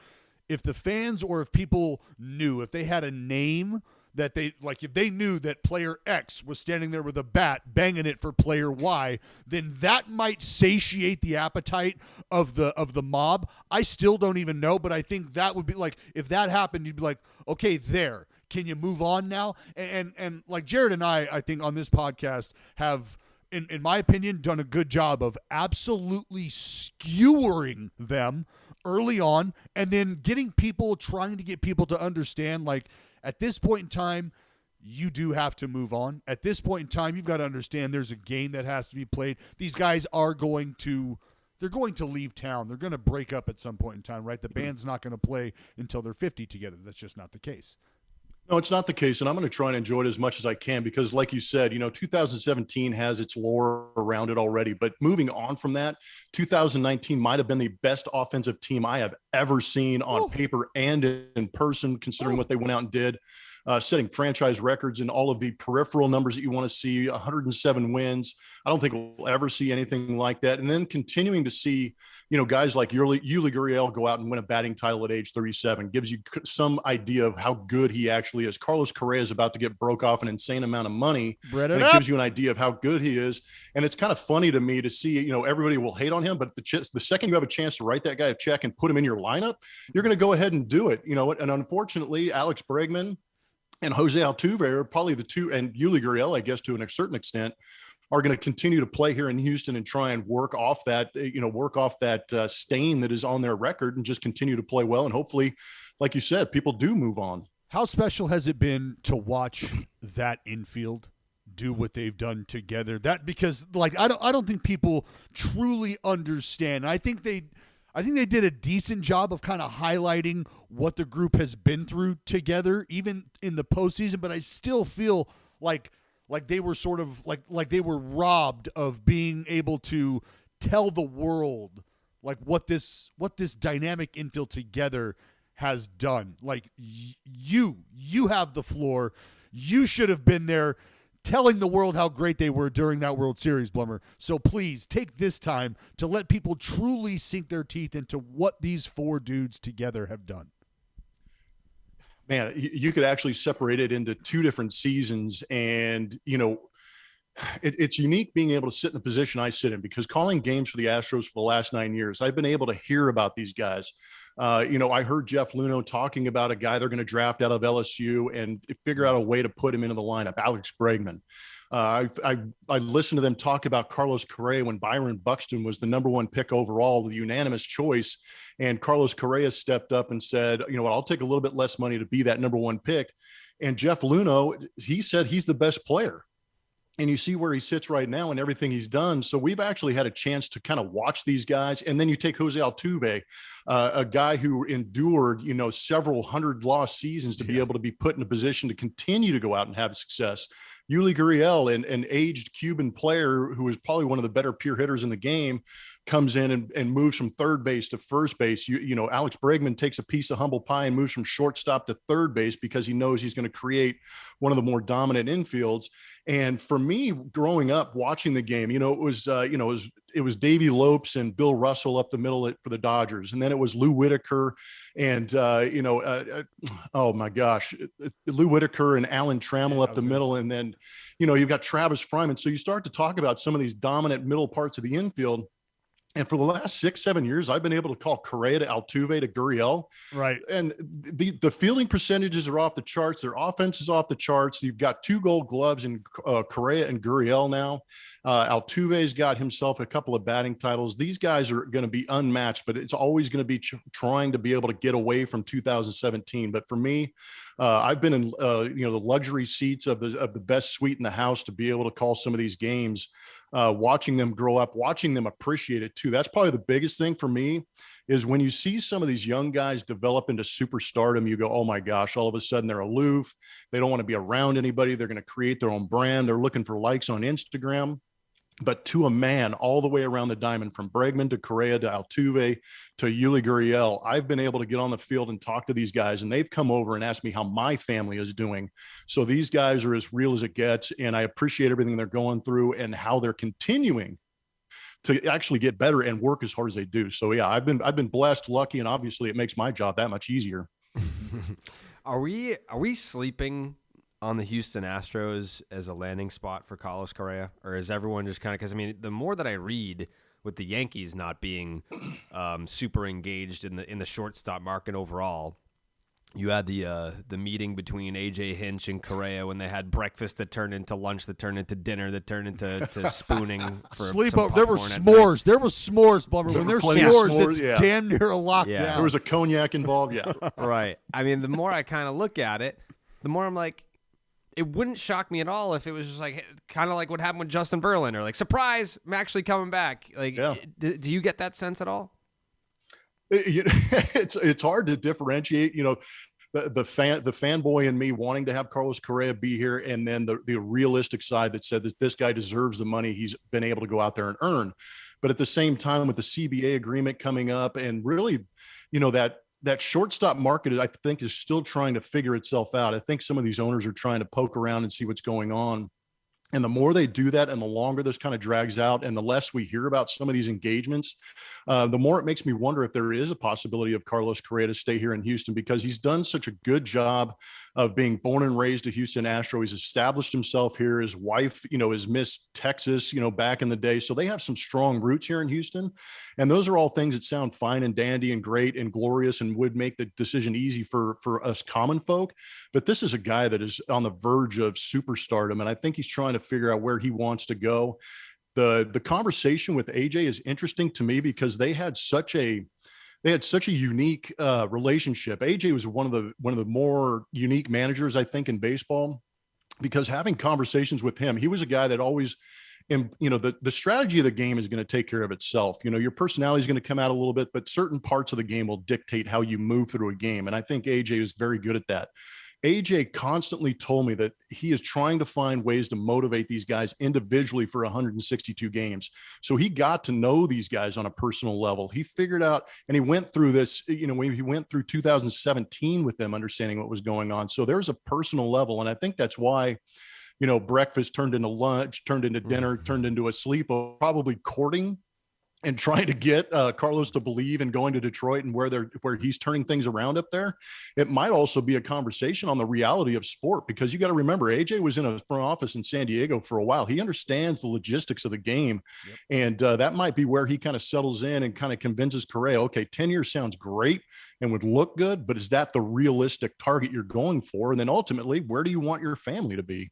if the fans or if people knew if they had a name. That if they knew that player X was standing there with a bat banging it for player Y, then that might satiate the appetite of the mob. I still don't even know, but I think that would be like if that happened, you'd be like, okay, there. Can you move on now? And like Jared and I think on this podcast have, in my opinion, done a good job of absolutely skewering them early on, and then trying to get people to understand like. At this point in time, you do have to move on. At this point in time, you've got to understand there's a game that has to be played. These guys are going to leave town. They're going to break up at some point in time, right? The band's not going to play until they're 50 together. That's just not the case. No, it's not the case. And I'm going to try and enjoy it as much as I can because like you said, 2017 has its lore around it already, but moving on from that, 2019 might've been the best offensive team I have ever seen on paper and in person, considering what they went out and did, setting franchise records and all of the peripheral numbers that you want to see, 107 wins. I don't think we'll ever see anything like that. And then continuing to see, guys like Yuli Gurriel go out and win a batting title at age 37 gives you some idea of how good he actually is. Carlos Correa is about to get broke off an insane amount of money. And it gives you an idea of how good he is. And it's kind of funny to me to see, everybody will hate on him, but the second you have a chance to write that guy a check and put him in your lineup, you're going to go ahead and do it. And unfortunately, Alex Bregman and Jose Altuve are probably the two, and Yuli Gurriel, I guess, to a certain extent, are going to continue to play here in Houston and try and work off that stain that is on their record and just continue to play well. And hopefully, like you said, people do move on. How special has it been to watch that infield do what they've done together? That because I don't think people truly understand. I think they did a decent job of kind of highlighting what the group has been through together, even in the postseason. But I still feel like they were sort of like they were robbed of being able to tell the world like what this dynamic infield together has done. Like you have the floor. You should have been there telling the world how great they were during that World Series, Blummer. So please take this time to let people truly sink their teeth into what these four dudes together have done. Man, you could actually separate it into two different seasons. And, it's unique being able to sit in the position I sit in because calling games for the Astros for the last 9 years, I've been able to hear about these guys. I heard Jeff Luhnow talking about a guy they're going to draft out of LSU and figure out a way to put him into the lineup, Alex Bregman. I listened to them talk about Carlos Correa when Byron Buxton was the number one pick overall, the unanimous choice. And Carlos Correa stepped up and said, I'll take a little bit less money to be that number one pick. And Jeff Luhnow, he said he's the best player. And you see where he sits right now and everything he's done. So we've actually had a chance to kind of watch these guys. And then you take Jose Altuve, a guy who endured, several hundred lost seasons to be able to be put in a position to continue to go out and have success. Yuli Gurriel, an aged Cuban player who is probably one of the better pure hitters in the game, comes in and moves from third base to first base. You know, Alex Bregman takes a piece of humble pie and moves from shortstop to third base because he knows he's going to create one of the more dominant infields. And for me, growing up watching the game, you know, it was Davey Lopes and Bill Russell up the middle for the Dodgers, and then it was Lou Whitaker and oh my gosh, Lou Whitaker and Alan Trammell up the middle, and then you've got Travis Fryman. So you start to talk about some of these dominant middle parts of the infield. And for the last 6-7 years, I've been able to call Correa to Altuve to Gurriel. Right. And the fielding percentages are off the charts. Their offense is off the charts. You've got 2 Gold Gloves in Correa and Gurriel now. Altuve's got himself a couple of batting titles. These guys are going to be unmatched, but it's always going to be trying to be able to get away from 2017. But for me, I've been in the luxury seats of the best suite in the house to be able to call some of these games. Watching them grow up, watching them appreciate it too. That's probably the biggest thing for me is when you see some of these young guys develop into superstardom, you go, oh my gosh, all of a sudden they're aloof. They don't want to be around anybody. They're going to create their own brand. They're looking for likes on Instagram. But to a man, all the way around the diamond, from Bregman to Correa to Altuve to Yuli Gurriel, I've been able to get on the field and talk to these guys, and they've come over and asked me how my family is doing. So these guys are as real as it gets, and I appreciate everything they're going through and how they're continuing to actually get better and work as hard as they do. So yeah, I've been blessed, lucky, and obviously it makes my job that much easier. Are we sleeping on the Houston Astros as a landing spot for Carlos Correa, or is everyone just kind of, because I mean, the more that I read with the Yankees not being super engaged in the shortstop market overall, you had the meeting between AJ Hinch and Correa when they had breakfast that turned into lunch, that turned into dinner, that turned into spooning for sleepover. There were s'mores. There was s'mores, Blummer. When there's s'mores, it's damn near a lockdown. Yeah. There was a cognac involved. Yeah, right. I mean, the more I kind of look at it, the more I'm like, it wouldn't shock me at all if it was just like kind of like what happened with Justin Verlander, like, surprise, I'm actually coming back. Like, yeah. Do you get that sense at all? It's hard to differentiate, the fanboy in me wanting to have Carlos Correa be here, and then the realistic side that said that this guy deserves the money he's been able to go out there and earn. But at the same time, with the CBA agreement coming up, and really, that shortstop market, I think, is still trying to figure itself out. I think some of these owners are trying to poke around and see what's going on. And the more they do that, and the longer this kind of drags out, and the less we hear about some of these engagements, the more it makes me wonder if there is a possibility of Carlos Correa to stay here in Houston, because he's done such a good job of being born and raised a Houston Astro. He's established himself here. His wife, is Miss Texas, back in the day. So they have some strong roots here in Houston. And those are all things that sound fine and dandy and great and glorious and would make the decision easy for us common folk. But this is a guy that is on the verge of superstardom. And I think he's trying to figure out where he wants to go. The conversation with AJ is interesting to me because they had such a unique relationship. AJ was one of the more unique managers, I think, in baseball, because having conversations with him, he was a guy that always, the strategy of the game is going to take care of itself. Your personality is going to come out a little bit, but certain parts of the game will dictate how you move through a game. And I think AJ is very good at that. AJ constantly told me that he is trying to find ways to motivate these guys individually for 162 games. So he got to know these guys on a personal level. He figured out, and he went through this, when he went through 2017 with them, understanding what was going on. So there's a personal level. And I think that's why, breakfast turned into lunch, turned into dinner, turned into a sleep, probably courting and trying to get Carlos to believe in going to Detroit and where he's turning things around up there. It might also be a conversation on the reality of sport, because you got to remember, AJ was in a front office in San Diego for a while. He understands the logistics of the game. Yep. And that might be where he kind of settles in and kind of convinces Correa, okay, 10 years sounds great and would look good, but is that the realistic target you're going for? And then ultimately, where do you want your family to be?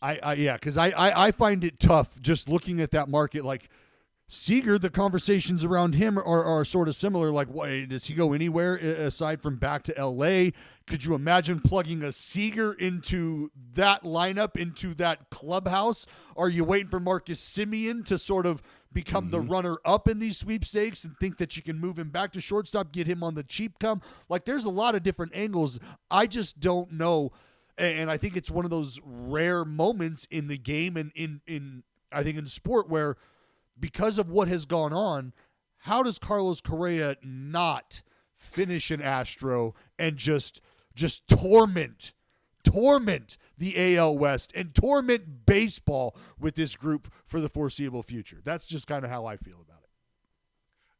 Because I find it tough just looking at that market. Like, Seager, the conversations around him are sort of similar. Like, does he go anywhere aside from back to L.A.? Could you imagine plugging a Seager into that lineup, into that clubhouse? Are you waiting for Marcus Semien to sort of become the runner-up in these sweepstakes and think that you can move him back to shortstop, get him on the cheap come? Like, there's a lot of different angles. I just don't know. And I think it's one of those rare moments in the game and in I think in sport where, because of what has gone on, how does Carlos Correa not finish an Astro and just torment the AL West and torment baseball with this group for the foreseeable future? That's just kind of how I feel about it.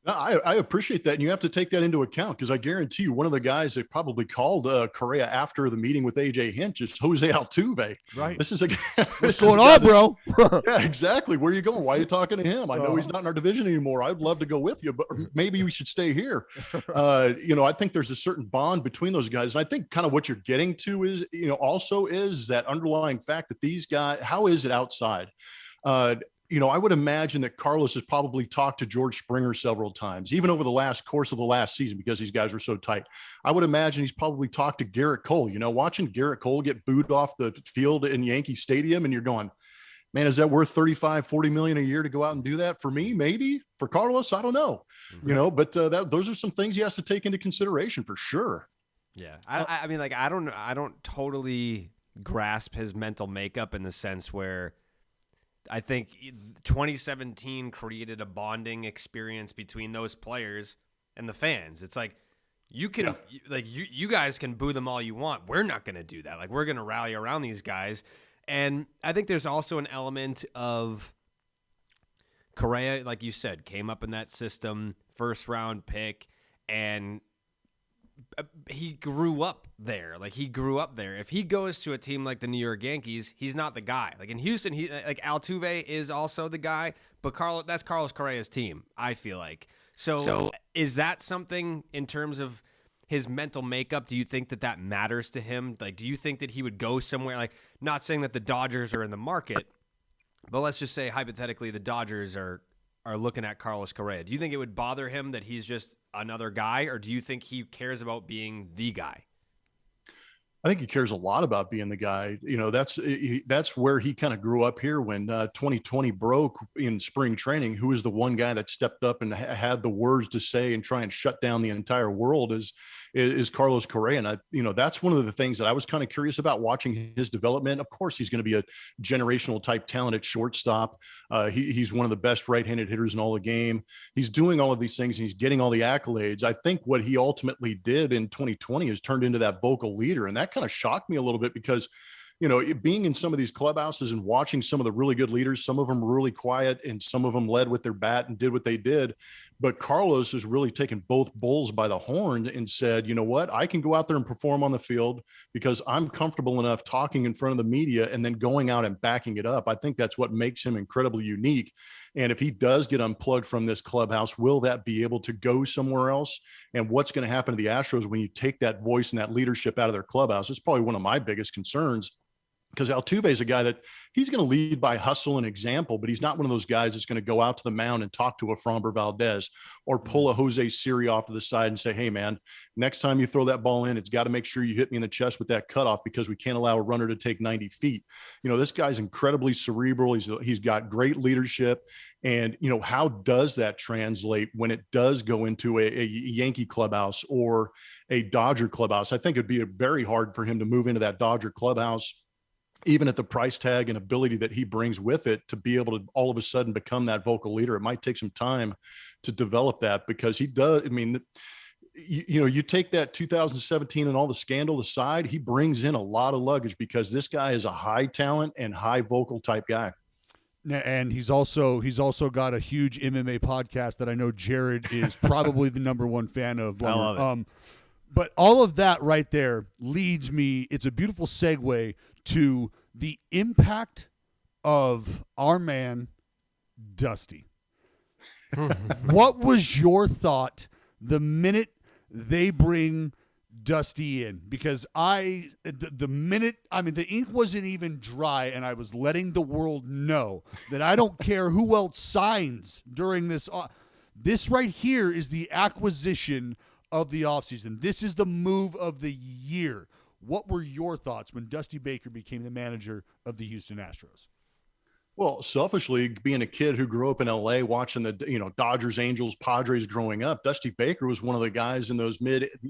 No, I appreciate that. And you have to take that into account, because I guarantee you one of the guys that probably called Correa after the meeting with AJ Hinch is Jose Altuve. Right. This is a What's going on, bro? Yeah, exactly. Where are you going? Why are you talking to him? I know he's not in our division anymore. I'd love to go with you, but maybe we should stay here. I think there's a certain bond between those guys. And I think kind of what you're getting to is, also is that underlying fact that these guys, how is it outside? I would imagine that Carlos has probably talked to George Springer several times, even over the course of the last season, because these guys were so tight. I would imagine he's probably talked to Garrett Cole, watching Garrett Cole get booed off the field in Yankee Stadium. And you're going, man, is that worth 35, 40 million a year to go out and do that? For me, maybe. For Carlos, I don't know, but those are some things he has to take into consideration for sure. Yeah. I mean, I don't totally grasp his mental makeup in the sense where I think 2017 created a bonding experience between those players and the fans. It's like, you can, you guys can boo them all you want. We're not going to do that. We're going to rally around these guys. And I think there's also an element of Correa, like you said, came up in that system, first round pick, and he grew up there. If he goes to a team like the New York Yankees, he's not the guy. In Houston, Altuve is also the guy, but that's Carlos Correa's team, I feel like. So is that something in terms of his mental makeup? Do you think that matters to him? Do you think that he would go somewhere, not saying that the Dodgers are in the market, but let's just say hypothetically the Dodgers are looking at Carlos Correa. Do you think it would bother him that he's just another guy, or do you think he cares about being the guy? I think he cares a lot about being the guy. That's where he kind of grew up here when 2020 broke in spring training. Who was the one guy that stepped up and had the words to say and try and shut down the entire world is Carlos Correa. And that's one of the things that I was kind of curious about watching his development. Of course, he's going to be a generational type talent at shortstop. He's one of the best right-handed hitters in all the game. He's doing all of these things and he's getting all the accolades. I think what he ultimately did in 2020 is turned into that vocal leader. And that kind of shocked me a little bit because, being in some of these clubhouses and watching some of the really good leaders, some of them were really quiet and some of them led with their bat and did what they did. But Carlos has really taken both bulls by the horn and said, you know what, I can go out there and perform on the field because I'm comfortable enough talking in front of the media and then going out and backing it up. I think that's what makes him incredibly unique. And if he does get unplugged from this clubhouse, will that be able to go somewhere else? And what's going to happen to the Astros when you take that voice and that leadership out of their clubhouse? It's probably one of my biggest concerns. Because Altuve is a guy that he's going to lead by hustle and example, but he's not one of those guys that's going to go out to the mound and talk to a Framber Valdez or pull a Jose Siri off to the side and say, hey, man, next time you throw that ball in, it's got to make sure you hit me in the chest with that cutoff because we can't allow a runner to take 90 feet. This guy's incredibly cerebral. He's got great leadership. And, how does that translate when it does go into a Yankee clubhouse or a Dodger clubhouse? I think it'd be very hard for him to move into that Dodger clubhouse, even at the price tag and ability that he brings with it, to be able to all of a sudden become that vocal leader. It might take some time to develop that because he does. I mean, you take that 2017 and all the scandal aside, he brings in a lot of luggage because this guy is a high talent and high vocal type guy. And he's also got a huge MMA podcast that I know Jared is probably the number one fan of. I love it. But all of that right there leads me. It's a beautiful segue to the impact of our man, Dusty. What was your thought the minute they bring Dusty in? Because the minute, the ink wasn't even dry and I was letting the world know that I don't care who else signs during this. This right here is the acquisition of the offseason. This is the move of the year. What were your thoughts when Dusty Baker became the manager of the Houston Astros? Well, selfishly, being a kid who grew up in LA watching the, Dodgers, Angels, Padres growing up, Dusty Baker was one of the guys in those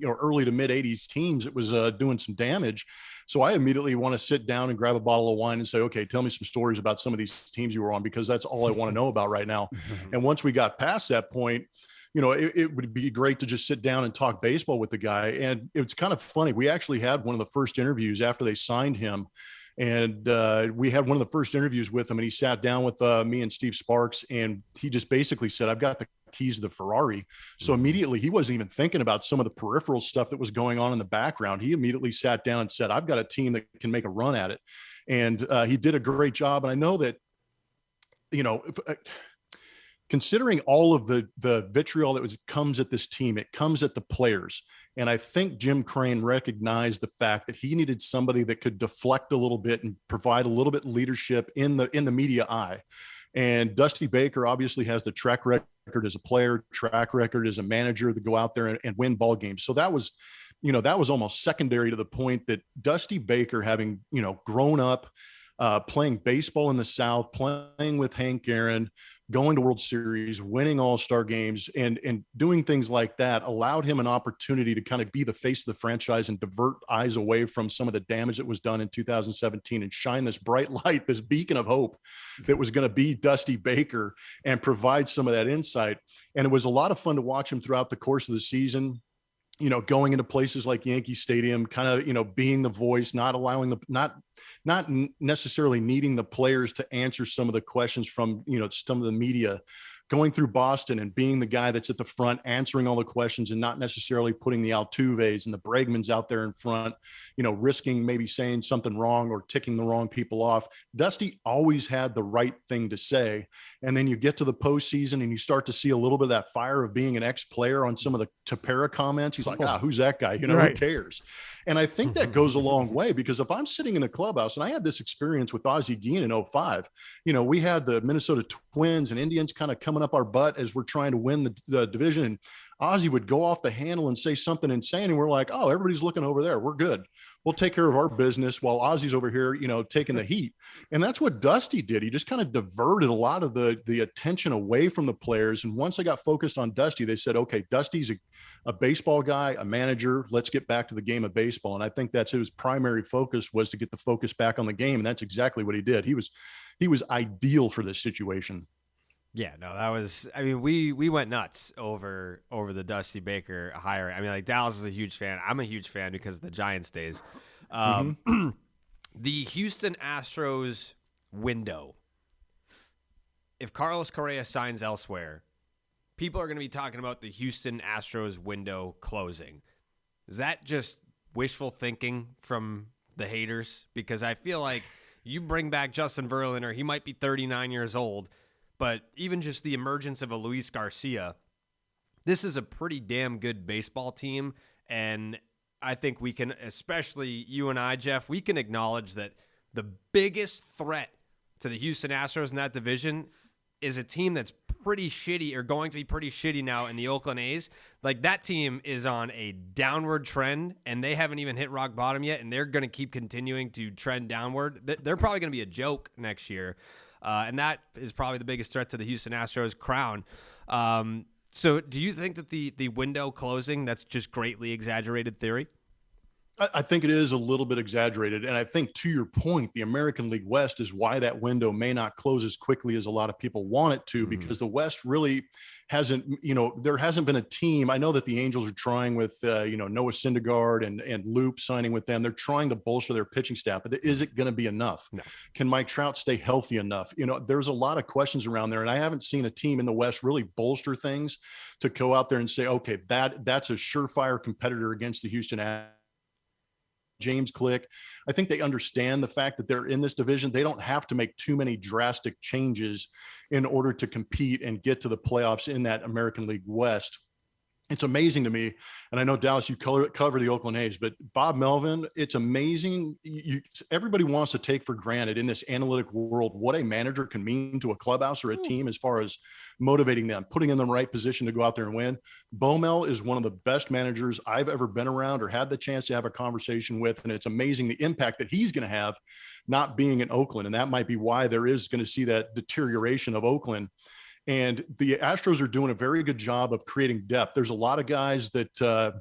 early to mid 80s teams that was doing some damage. So I immediately want to sit down and grab a bottle of wine and say, okay, tell me some stories about some of these teams you were on, because that's all I want to know about right now. And once we got past that point, it would be great to just sit down and talk baseball with the guy. And it's kind of funny. We actually had one of the first interviews after they signed him. And we had one of the first interviews with him, and he sat down with me and Steve Sparks, and he just basically said, I've got the keys to the Ferrari. So immediately he wasn't even thinking about some of the peripheral stuff that was going on in the background. He immediately sat down and said, I've got a team that can make a run at it. And he did a great job. And I know that, considering all of the vitriol that comes at this team, it comes at the players. And I think Jim Crane recognized the fact that he needed somebody that could deflect a little bit and provide a little bit leadership in the media eye. And Dusty Baker obviously has the track record as a player, track record as a manager to go out there and win ball games. So that was almost secondary to the point that Dusty Baker, having, grown up playing baseball in the South, playing with Hank Aaron, going to World Series, winning all-star games, and doing things like that allowed him an opportunity to kind of be the face of the franchise and divert eyes away from some of the damage that was done in 2017 and shine this bright light, this beacon of hope that was going to be Dusty Baker, and provide some of that insight. And it was a lot of fun to watch him throughout the course of the season. Going into places like Yankee Stadium, kind of, being the voice, not allowing not necessarily needing the players to answer some of the questions from, some of the media, going through Boston and being the guy that's at the front, answering all the questions and not necessarily putting the Altuves and the Bregmans out there in front, risking maybe saying something wrong or ticking the wrong people off. Dusty always had the right thing to say. And then you get to the postseason and you start to see a little bit of that fire of being an ex-player on some of the Tapera comments. He's like, who's that guy? Right. Who cares? And I think that goes a long way, because if I'm sitting in a clubhouse, and I had this experience with Ozzie Guillen in 2005, we had the Minnesota Twins and Indians kind of coming up our butt as we're trying to win the division. And Ozzie would go off the handle and say something insane. And we're like, oh, everybody's looking over there. We're good. We'll take care of our business while Ozzie's over here, taking the heat. And that's what Dusty did. He just kind of diverted a lot of the attention away from the players. And once I got focused on Dusty, they said, okay, Dusty's a baseball guy, a manager. Let's get back to the game of baseball. And I think that's his primary focus, was to get the focus back on the game. And that's exactly what he did. He was ideal for this situation. Yeah, no, that was, we went nuts over the Dusty Baker hiring. Dallas is a huge fan. I'm a huge fan because of the Giants days. The Houston Astros window, if Carlos Correa signs elsewhere, people are going to be talking about the Houston Astros window closing. Is that just wishful thinking from the haters? Because I feel like you bring back Justin Verlander, he might be 39 years old, but even just the emergence of a Luis Garcia, this is a pretty damn good baseball team. And I think we can, especially you and I, Geoff, we can acknowledge that the biggest threat to the Houston Astros in that division is a team that's pretty shitty, or going to be pretty shitty now, in the Oakland A's. Like, that team is on a downward trend, and they haven't even hit rock bottom yet, and they're going to keep continuing to trend downward. They're probably going to be a joke next year. And that is probably the biggest threat to the Houston Astros crown. So do you think that the window closing, that's just greatly exaggerated theory? I think it is a little bit exaggerated. And I think, to your point, the American League West is why that window may not close as quickly as a lot of people want it to, because the West really hasn't, there hasn't been a team. I know that the Angels are trying with, Noah Syndergaard and Loop signing with them. They're trying to bolster their pitching staff, but is it going to be enough? No. Can Mike Trout stay healthy enough? There's a lot of questions around there, and I haven't seen a team in the West really bolster things to go out there and say, okay, that's a surefire competitor against the Houston Astros. James Click. I think they understand the fact that they're in this division. They don't have to make too many drastic changes in order to compete and get to the playoffs in that American League West. It's amazing to me. And I know, Dallas, you cover the Oakland A's, but Bob Melvin, it's amazing. Everybody wants to take for granted in this analytic world what a manager can mean to a clubhouse or a team as far as motivating them, putting in the right position to go out there and win. Bo Mel is one of the best managers I've ever been around or had the chance to have a conversation with. And it's amazing the impact that he's going to have not being in Oakland. And that might be why there is going to see that deterioration of Oakland. And the Astros are doing a very good job of creating depth. There's a lot of guys that,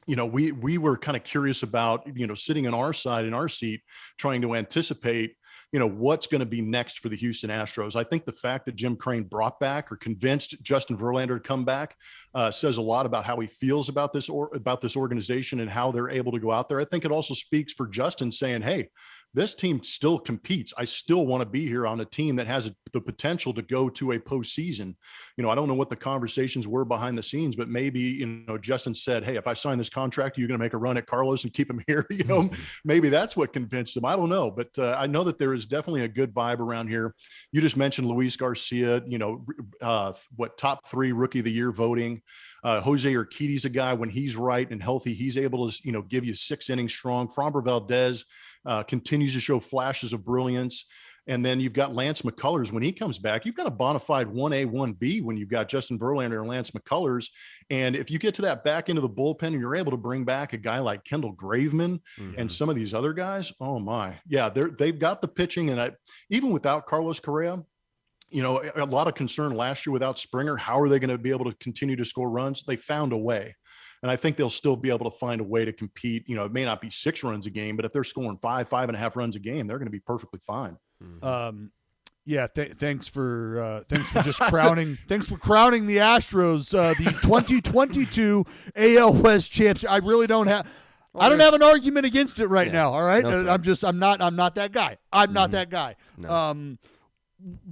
we were kind of curious about, sitting in our side, in our seat, trying to anticipate, what's going to be next for the Houston Astros. I think the fact that Jim Crane brought back or convinced Justin Verlander to come back says a lot about how he feels about this organization and how they're able to go out there. I think it also speaks for Justin saying, hey, this team still competes. I still want to be here on a team that has the potential to go to a postseason. I don't know what the conversations were behind the scenes, but maybe, Justin said, hey, if I sign this contract, you're going to make a run at Carlos and keep him here. Maybe that's what convinced him. I don't know. But I know that there is definitely a good vibe around here. You just mentioned Luis Garcia, top 3 rookie of the year voting. Jose Urquidy's a guy, when he's right and healthy, he's able to, give you 6 innings strong. Framber Valdez continues to show flashes of brilliance. And then you've got Lance McCullers. When he comes back, you've got a bona fide 1A, 1B when you've got Justin Verlander and Lance McCullers. And if you get to that back end of the bullpen and you're able to bring back a guy like Kendall Graveman and some of these other guys, oh my, yeah, they've got the pitching. And even without Carlos Correa, a lot of concern last year without Springer. How are they going to be able to continue to score runs? They found a way. And I think they'll still be able to find a way to compete. It may not be 6 runs a game, but if they're scoring 5.5 runs a game, they're going to be perfectly fine. Thanks for just crowning. Thanks for crowning the Astros, the 2022 AL West champs. I really don't have. I don't have an argument against it right now. All right, no, I'm not that guy. I'm not that guy. No.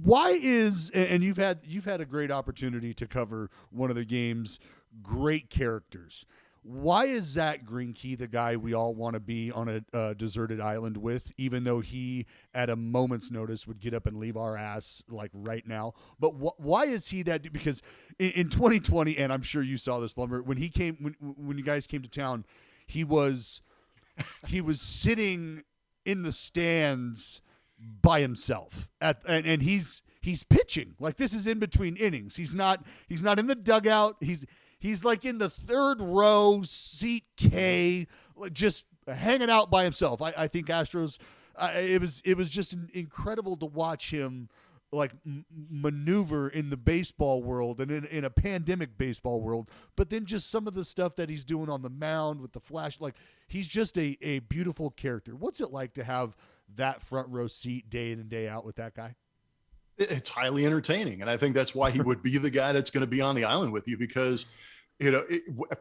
Why is, and you've had a great opportunity to cover one of the game's great characters. Why is Zach Greinke the guy we all want to be on a deserted island with, even though he, at a moment's notice, would get up and leave our ass like right now? But why is he that? Because in 2020, and I'm sure you saw this, Blumber, when he came, when you guys came to town, he was sitting in the stands by himself and he's pitching. Like, this is in between innings. He's not in the dugout. He's like in the 3rd row, seat K, just hanging out by himself. I think Astros, it was just incredible to watch him like maneuver in the baseball world and in a pandemic baseball world. But then just some of the stuff that he's doing on the mound with the flash, like, he's just a beautiful character. What's it like to have that front row seat day in and day out with that guy? It's highly entertaining. And I think that's why he would be the guy that's going to be on the island with you, because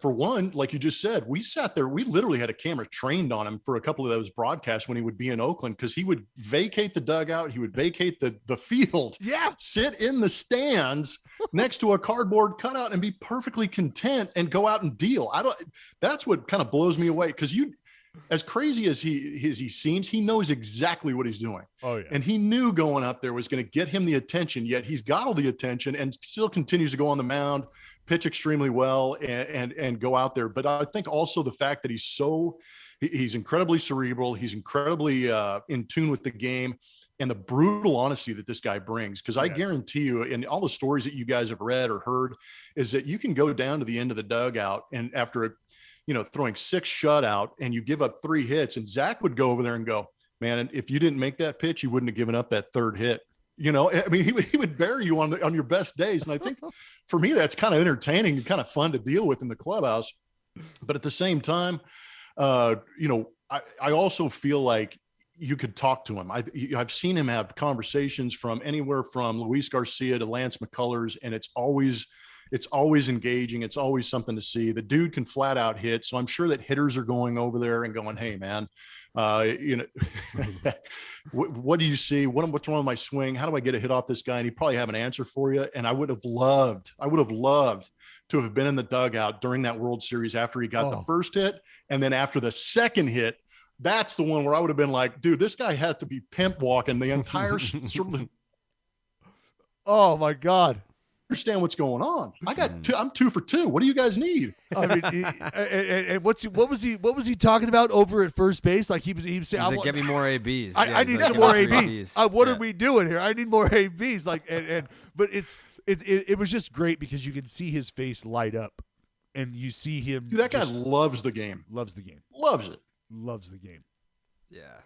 for one, like you just said, we sat there, we literally had a camera trained on him for a couple of those broadcasts when he would be in Oakland, because he would vacate the dugout. He would vacate the field, sit in the stands next to a cardboard cutout and be perfectly content and go out and deal. That's what kind of blows me away. Cause as crazy as he seems, he knows exactly what he's doing. Oh yeah. And he knew going up there was going to get him the attention, yet he's got all the attention and still continues to go on the mound, pitch extremely well and go out there. But I think also the fact that he's incredibly cerebral. He's incredibly in tune with the game and the brutal honesty that this guy brings. Cause I guarantee you, in all the stories that you guys have read or heard, is that you can go down to the end of the dugout and after throwing 6 shutout and you give up 3 hits, and Zach would go over there and go, man, if you didn't make that pitch, you wouldn't have given up that 3rd hit. I mean, he would bury you on your best days. And I think for me, that's kind of entertaining and kind of fun to deal with in the clubhouse. But at the same time, I also feel like you could talk to him. I've seen him have conversations from anywhere from Luis Garcia to Lance McCullers, and it's always engaging. It's always something to see. The dude can flat out hit. So I'm sure that hitters are going over there and going, hey man, what do you see? What's wrong with my swing? How do I get a hit off this guy? And he'd probably have an answer for you. And I would have loved to have been in the dugout during that World Series after he got the first hit. And then after the second hit, that's the one where I would have been like, dude, this guy had to be pimp walking the entire Oh my God. Understand what's going on. I'm 2 for 2. What do you guys need? I mean, and what was he talking about over at first base? Like he was saying, give me more ABs. I need some more ABs. What are we doing here? I need more ABs. Like, but it was just great because you can see his face light up, and you see him. Dude, that guy loves the game. Loves the game. Loves it. Loves the game. Yeah.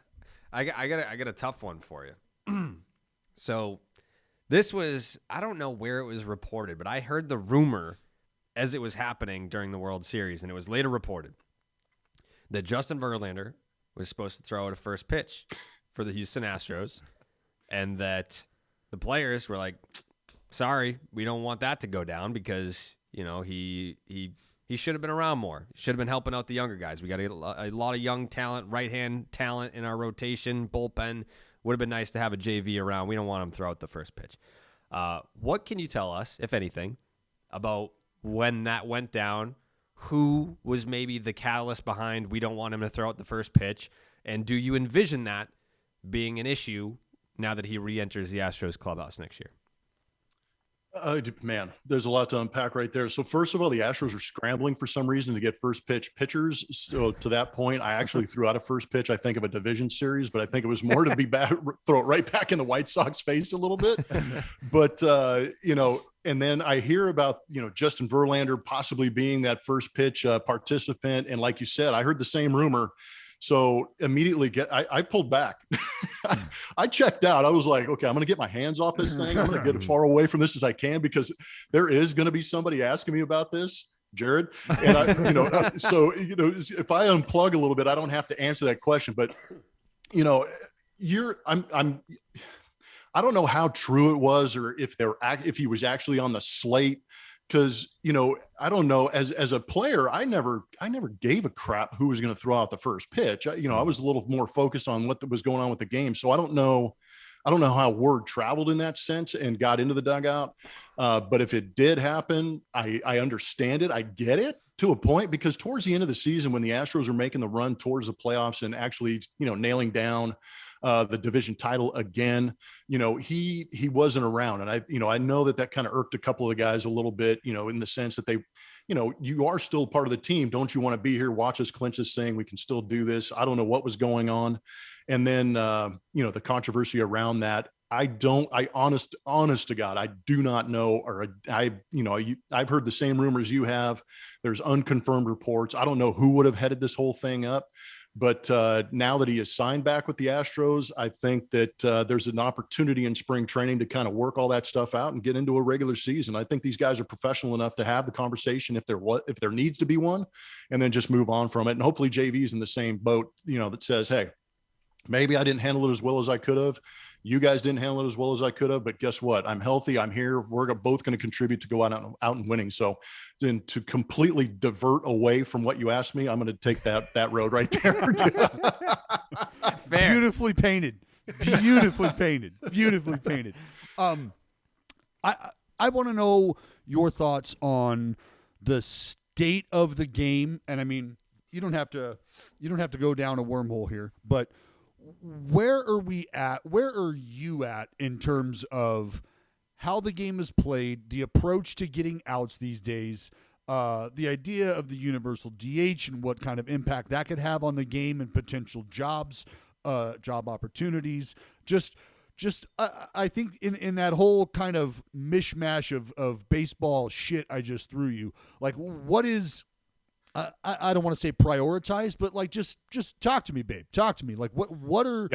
I got a tough one for you. So this was, I don't know where it was reported, but I heard the rumor as it was happening during the World Series, and it was later reported that Justin Verlander was supposed to throw out a first pitch for the Houston Astros, and that the players were like, sorry, we don't want that to go down because, you know, he should have been around more. He should have been helping out the younger guys. We got a lot of young talent, right-hand talent in our rotation, bullpen. Would have been nice to have a JV around. We don't want him to throw out the first pitch. What can you tell us, if anything, about when that went down? Who was maybe the catalyst behind we don't want him to throw out the first pitch? And do you envision that being an issue now that he re-enters the Astros clubhouse next year? Man, there's a lot to unpack right there. So first of all, the Astros are scrambling for some reason to get first pitch pitchers. So to that point, I actually threw out a first pitch, I think, of a division series, but I think it was more to be throw it right back in the White Sox face a little bit. But, you know, and then I hear about, you know, Justin Verlander possibly being that first pitch participant. And like you said, I heard the same rumor. So immediately I pulled back. I checked out. I was like, okay, I'm going to get my hands off this thing. I'm going to get as far away from this as I can because there is going to be somebody asking me about this, Jared. And you know, so, you know, if I unplug a little bit, I don't have to answer that question, but you know, I don't know how true it was or if he was actually on the slate. Because, you know, I don't know, as a player, I never gave a crap who was going to throw out the first pitch. I was a little more focused on what was going on with the game. So I don't know how word traveled in that sense and got into the dugout. But if it did happen, I understand it. I get it to a point, because towards the end of the season, when the Astros were making the run towards the playoffs and actually, you know, nailing down the division title again, you know, he wasn't around. And I know that kind of irked a couple of the guys a little bit, you know, in the sense that they, you know, you are still part of the team. Don't you want to be here? Watch us clinch this thing. We can still do this. I don't know what was going on. And then, you know, the controversy around that, honest to God, I do not know, or I've heard the same rumors you have. There's unconfirmed reports. I don't know who would have headed this whole thing up. But now that he is signed back with the Astros, I think that there's an opportunity in spring training to kind of work all that stuff out and get into a regular season. I think these guys are professional enough to have the conversation if there needs to be one, and then just move on from it. And hopefully JV's in the same boat, you know, that says, hey, maybe I didn't handle it as well as I could have. You guys didn't handle it as well as I could have, but guess what? I'm healthy. I'm here. We're both going to contribute to go out and winning. So then to completely divert away from what you asked me, I'm going to take that road right there. Fair. Beautifully painted. Beautifully painted. Beautifully painted. I want to know your thoughts on the state of the game. And I mean, you don't have to go down a wormhole here, but where are we at? Where are you at in terms of how the game is played, the approach to getting outs these days, the idea of the universal DH and what kind of impact that could have on the game and potential jobs, job opportunities? I think in that whole kind of mishmash of baseball shit I just threw you, like, what is, I don't want to say prioritize, but like just talk to me, babe. Talk to me. Like what are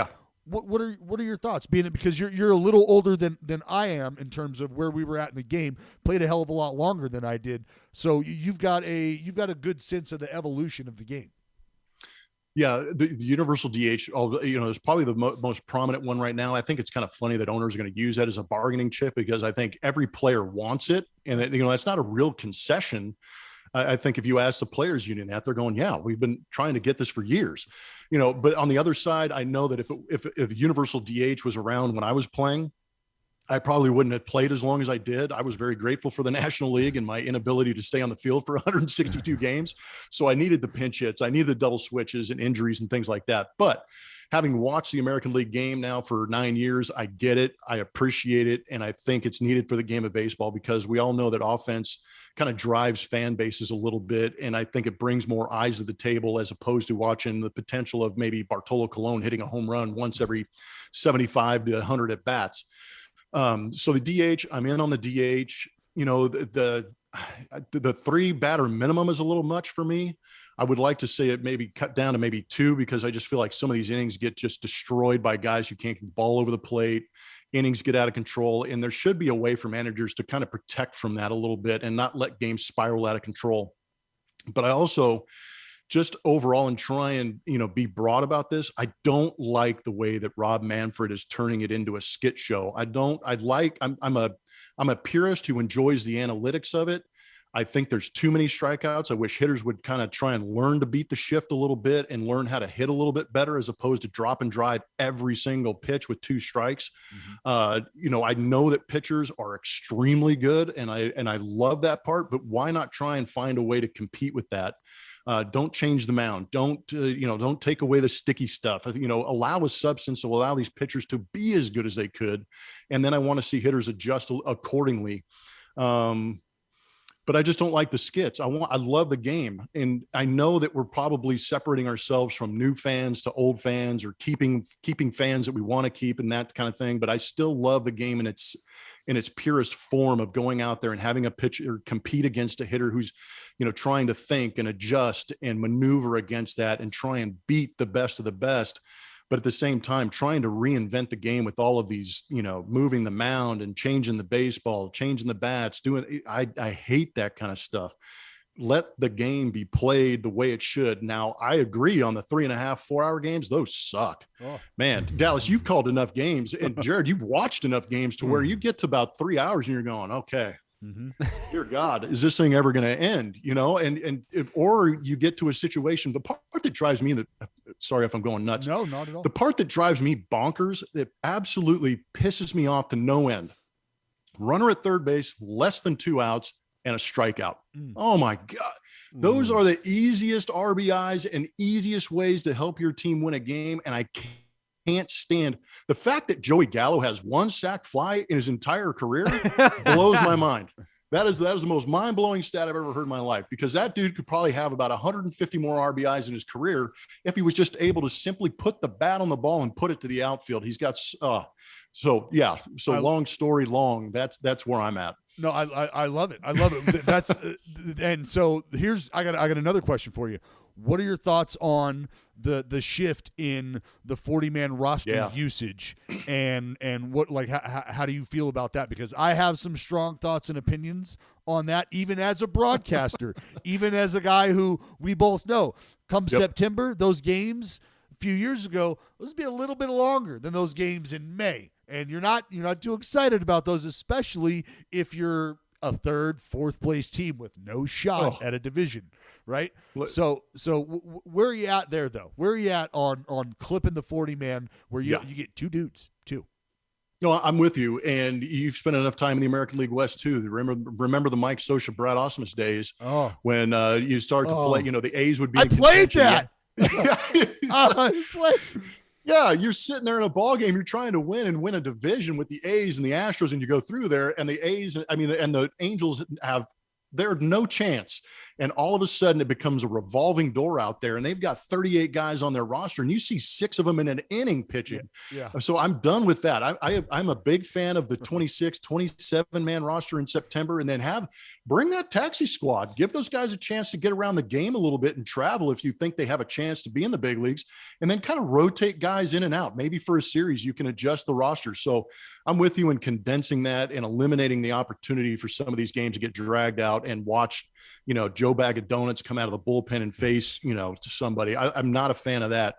your thoughts? Being it because you're a little older than I am in terms of where we were at in the game. Played a hell of a lot longer than I did, so you've got a good sense of the evolution of the game. Yeah, the universal DH, you know, is probably the most prominent one right now. I think it's kind of funny that owners are going to use that as a bargaining chip because I think every player wants it, and you know that's not a real concession. I think if you ask the players union that, they're going, yeah, we've been trying to get this for years, you know. But on the other side, I know that if universal DH was around when I was playing, I probably wouldn't have played as long as I did. I was very grateful for the National League and my inability to stay on the field for 162 games. So I needed the pinch hits. I needed the double switches and injuries and things like that. But having watched the American League game now for 9 years, I get it. I appreciate it. And I think it's needed for the game of baseball because we all know that offense kind of drives fan bases a little bit. And I think it brings more eyes to the table as opposed to watching the potential of maybe Bartolo Colon hitting a home run once every 75 to 100 at bats. So the DH, I'm in on the DH. You know, the the 3 batter minimum is a little much for me. I would like to see it maybe cut down to maybe 2, because I just feel like some of these innings get just destroyed by guys who can't get the ball over the plate. Innings get out of control, and there should be a way for managers to kind of protect from that a little bit and not let games spiral out of control. But I also just overall, and try and, be broad about this, I don't like the way that Rob Manfred is turning it into a skit show. I'm a purist who enjoys the analytics of it. I think there's too many strikeouts. I wish hitters would kind of try and learn to beat the shift a little bit and learn how to hit a little bit better, as opposed to drop and drive every single pitch with 2 strikes. Mm-hmm. I know that pitchers are extremely good, and I love that part, but why not try and find a way to compete with that? Don't change the mound. Don't take away the sticky stuff. Allow a substance to allow these pitchers to be as good as they could. And then I want to see hitters adjust accordingly. But I just don't like the skits. I love the game. And I know that we're probably separating ourselves from new fans to old fans, or keeping fans that we want to keep and that kind of thing. But I still love the game in its purest form of going out there and having a pitcher compete against a hitter who's, trying to think and adjust and maneuver against that and try and beat the best of the best. But at the same time, trying to reinvent the game with all of these, moving the mound and changing the baseball, changing the bats, I hate that kind of stuff. Let the game be played the way it should. Now, I agree on the 3.5, 4-hour games. Those suck. Oh. Man, Dallas, you've called enough games, and Jared, you've watched enough games to where you get to about 3 hours and you're going, okay, dear God, is this thing ever going to end? Or you get to a situation, the part that drives me, sorry if I'm going nuts. No, not at all. The part that drives me bonkers, that absolutely pisses me off to no end. Runner at third base, less than 2 outs, and a strikeout. Oh my God. Those are the easiest RBIs and easiest ways to help your team win a game. And I can't stand the fact that Joey Gallo has 1 sack fly in his entire career. Blows my mind. That is the most mind-blowing stat I've ever heard in my life, because that dude could probably have about 150 more RBIs in his career if he was just able to simply put the bat on the ball and put it to the outfield. He's got long story long. That's where I'm at. No, I love it. I love it. That's and so I got another question for you. What are your thoughts on the shift in the 40-man roster usage, and what, like, how do you feel about that? Because I have some strong thoughts and opinions on that, even as a broadcaster, even as a guy who we both know. Come September, those games a few years ago, those be a little bit longer than those games in May. And you're not too excited about those, especially if you're a 3rd, 4th place team with no shot at a division, right? So where are you at there, though? Where are you at on clipping the 40-man where you get 2 dudes, 2? No, I'm with you, and you've spent enough time in the American League West too. Remember the Mike Scioscia, Brad Ausmus days when you start to play. The A's would be. I played that. Yeah, you're sitting there in a ball game. You're trying to win a division with the A's and the Astros, and you go through there, and the A's, and the Angels they're no chance. And all of a sudden it becomes a revolving door out there, and they've got 38 guys on their roster, and you see 6 of them in an inning pitching. Yeah. So I'm done with that. I'm a big fan of the 26, 27-man roster in September, and then bring that taxi squad. Give those guys a chance to get around the game a little bit and travel if you think they have a chance to be in the big leagues, and then kind of rotate guys in and out. Maybe for a series you can adjust the roster. So I'm with you in condensing that and eliminating the opportunity for some of these games to get dragged out and watch, Joe Bag of Donuts come out of the bullpen and face, to somebody. I'm not a fan of that.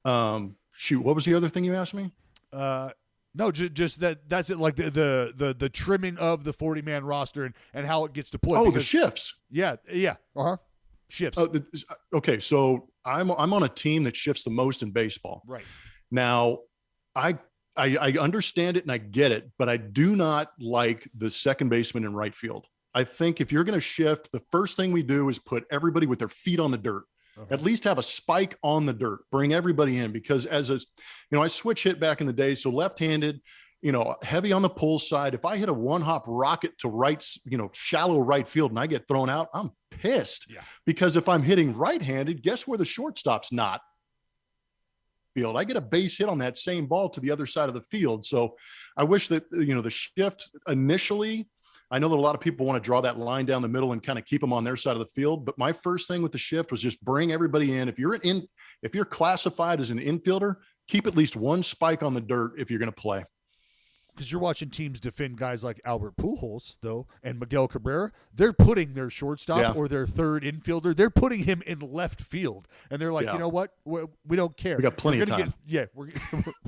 What was the other thing you asked me? No, just that's it. Like the trimming of the 40-man roster and how it gets deployed. Oh, the shifts. Yeah. Shifts. Okay. So I'm on a team that shifts the most in baseball. Right. Now, I understand it and I get it, but I do not like the second baseman in right field. I think if you're going to shift, the first thing we do is put everybody with their feet on the dirt. Okay. At least have a spike on the dirt. Bring everybody in, because I switch hit back in the day. So left-handed, heavy on the pull side. If I hit a 1-hop rocket to right, shallow right field and I get thrown out, I'm pissed. Yeah. Because if I'm hitting right-handed, guess where the shortstop's not? Field. I get a base hit on that same ball to the other side of the field. So I wish that, the shift initially I know that a lot of people want to draw that line down the middle and kind of keep them on their side of the field. But my first thing with the shift was just bring everybody in. If you're classified as an infielder, keep at least one spike on the dirt if you're going to play. Because you're watching teams defend guys like Albert Pujols, though, and Miguel Cabrera. They're putting their shortstop or their third infielder. They're putting him in left field, and they're like, you know what? We don't care. We got plenty of time. We're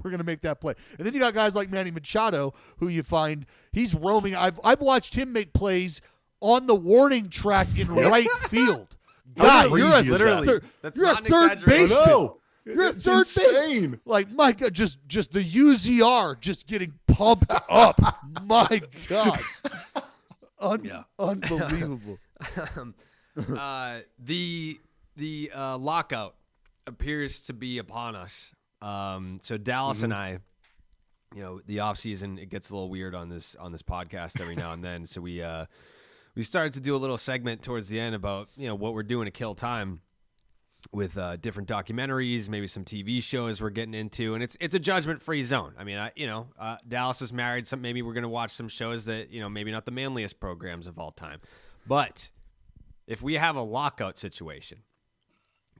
going to make that play. And then you got guys like Manny Machado, who you find he's roaming. I've watched him make plays on the warning track in right field. God, you're a third baseman. No. You're it's third insane. Base. Like, my God, just the UZR just getting pumped up. My God. Unbelievable. The lockout appears to be upon us. So Dallas and I, the off season, it gets a little weird on this podcast every now and then. So we started to do a little segment towards the end about, what we're doing to kill time with different documentaries, maybe some TV shows we're getting into, and it's a judgment-free zone. I mean, Dallas is married. Maybe we're going to watch some shows that, maybe not the manliest programs of all time. But if we have a lockout situation,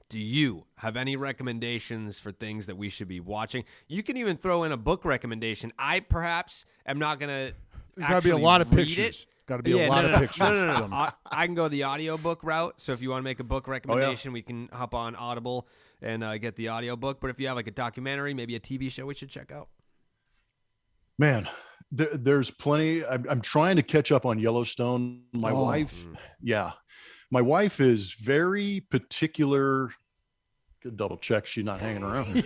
do you have any recommendations for things that we should be watching? You can even throw in a book recommendation. I perhaps am not going to There's got to be a lot of pictures. Got to be a lot of pictures. No. I can go the audiobook route. So if you want to make a book recommendation, we can hop on Audible and get the audiobook. But if you have like a documentary, maybe a TV show we should check out. Man, there's plenty. I'm trying to catch up on Yellowstone. My wife is very particular. Good double check she's not hanging around.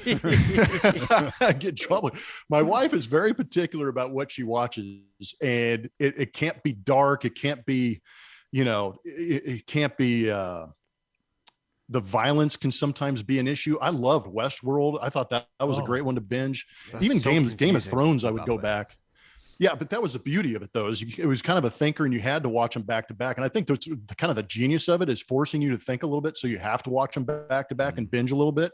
I get in trouble. My wife is very particular about what she watches, and it can't be dark. It can't be, it can't be. The violence can sometimes be an issue. I loved Westworld. I thought that was a great one to binge. Even Game of Thrones, I would go back. Yeah, but that was the beauty of it, though. It was kind of a thinker, and you had to watch them back to back. And I think that's kind of the genius of it, is forcing you to think a little bit, so you have to watch them back to back and binge a little bit.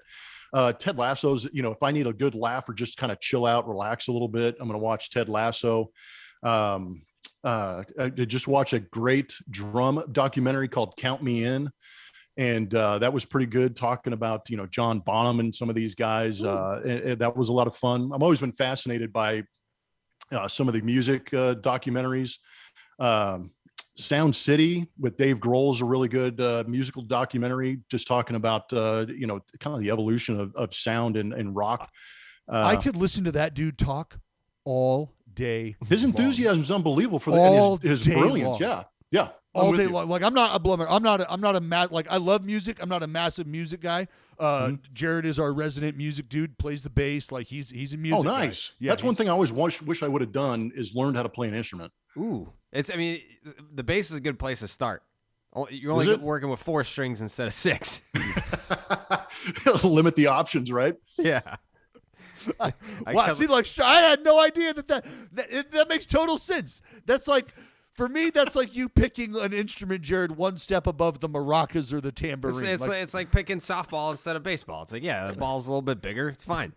Ted Lasso's, if I need a good laugh or just kind of chill out, relax a little bit, I'm going to watch Ted Lasso. I just watched a great drum documentary called Count Me In. And that was pretty good, talking about, John Bonham and some of these guys. And that was a lot of fun. I've always been fascinated by some of the music documentaries. Sound City with Dave Grohl is a really good musical documentary, just talking about, kind of the evolution of sound and rock. I could listen to that dude talk all day. His enthusiasm is unbelievable for his brilliance. Long. Yeah. All day long. Like, I'm not a blummer. I'm not a I love music. I'm not a massive music guy. Jared is our resident music dude, plays the bass. Like, he's a music Oh, nice. guy. Yeah, that's one thing I always wish I would have done, is learned how to play an instrument. Ooh. The bass is a good place to start. You're only working with 4 strings instead of 6. Limit the options, right? Yeah. I had no idea that makes total sense. That's like, for me, that's like you picking an instrument, Jared, one step above the maracas or the tambourine. It's like picking softball instead of baseball. It's like, the ball's a little bit bigger. It's fine.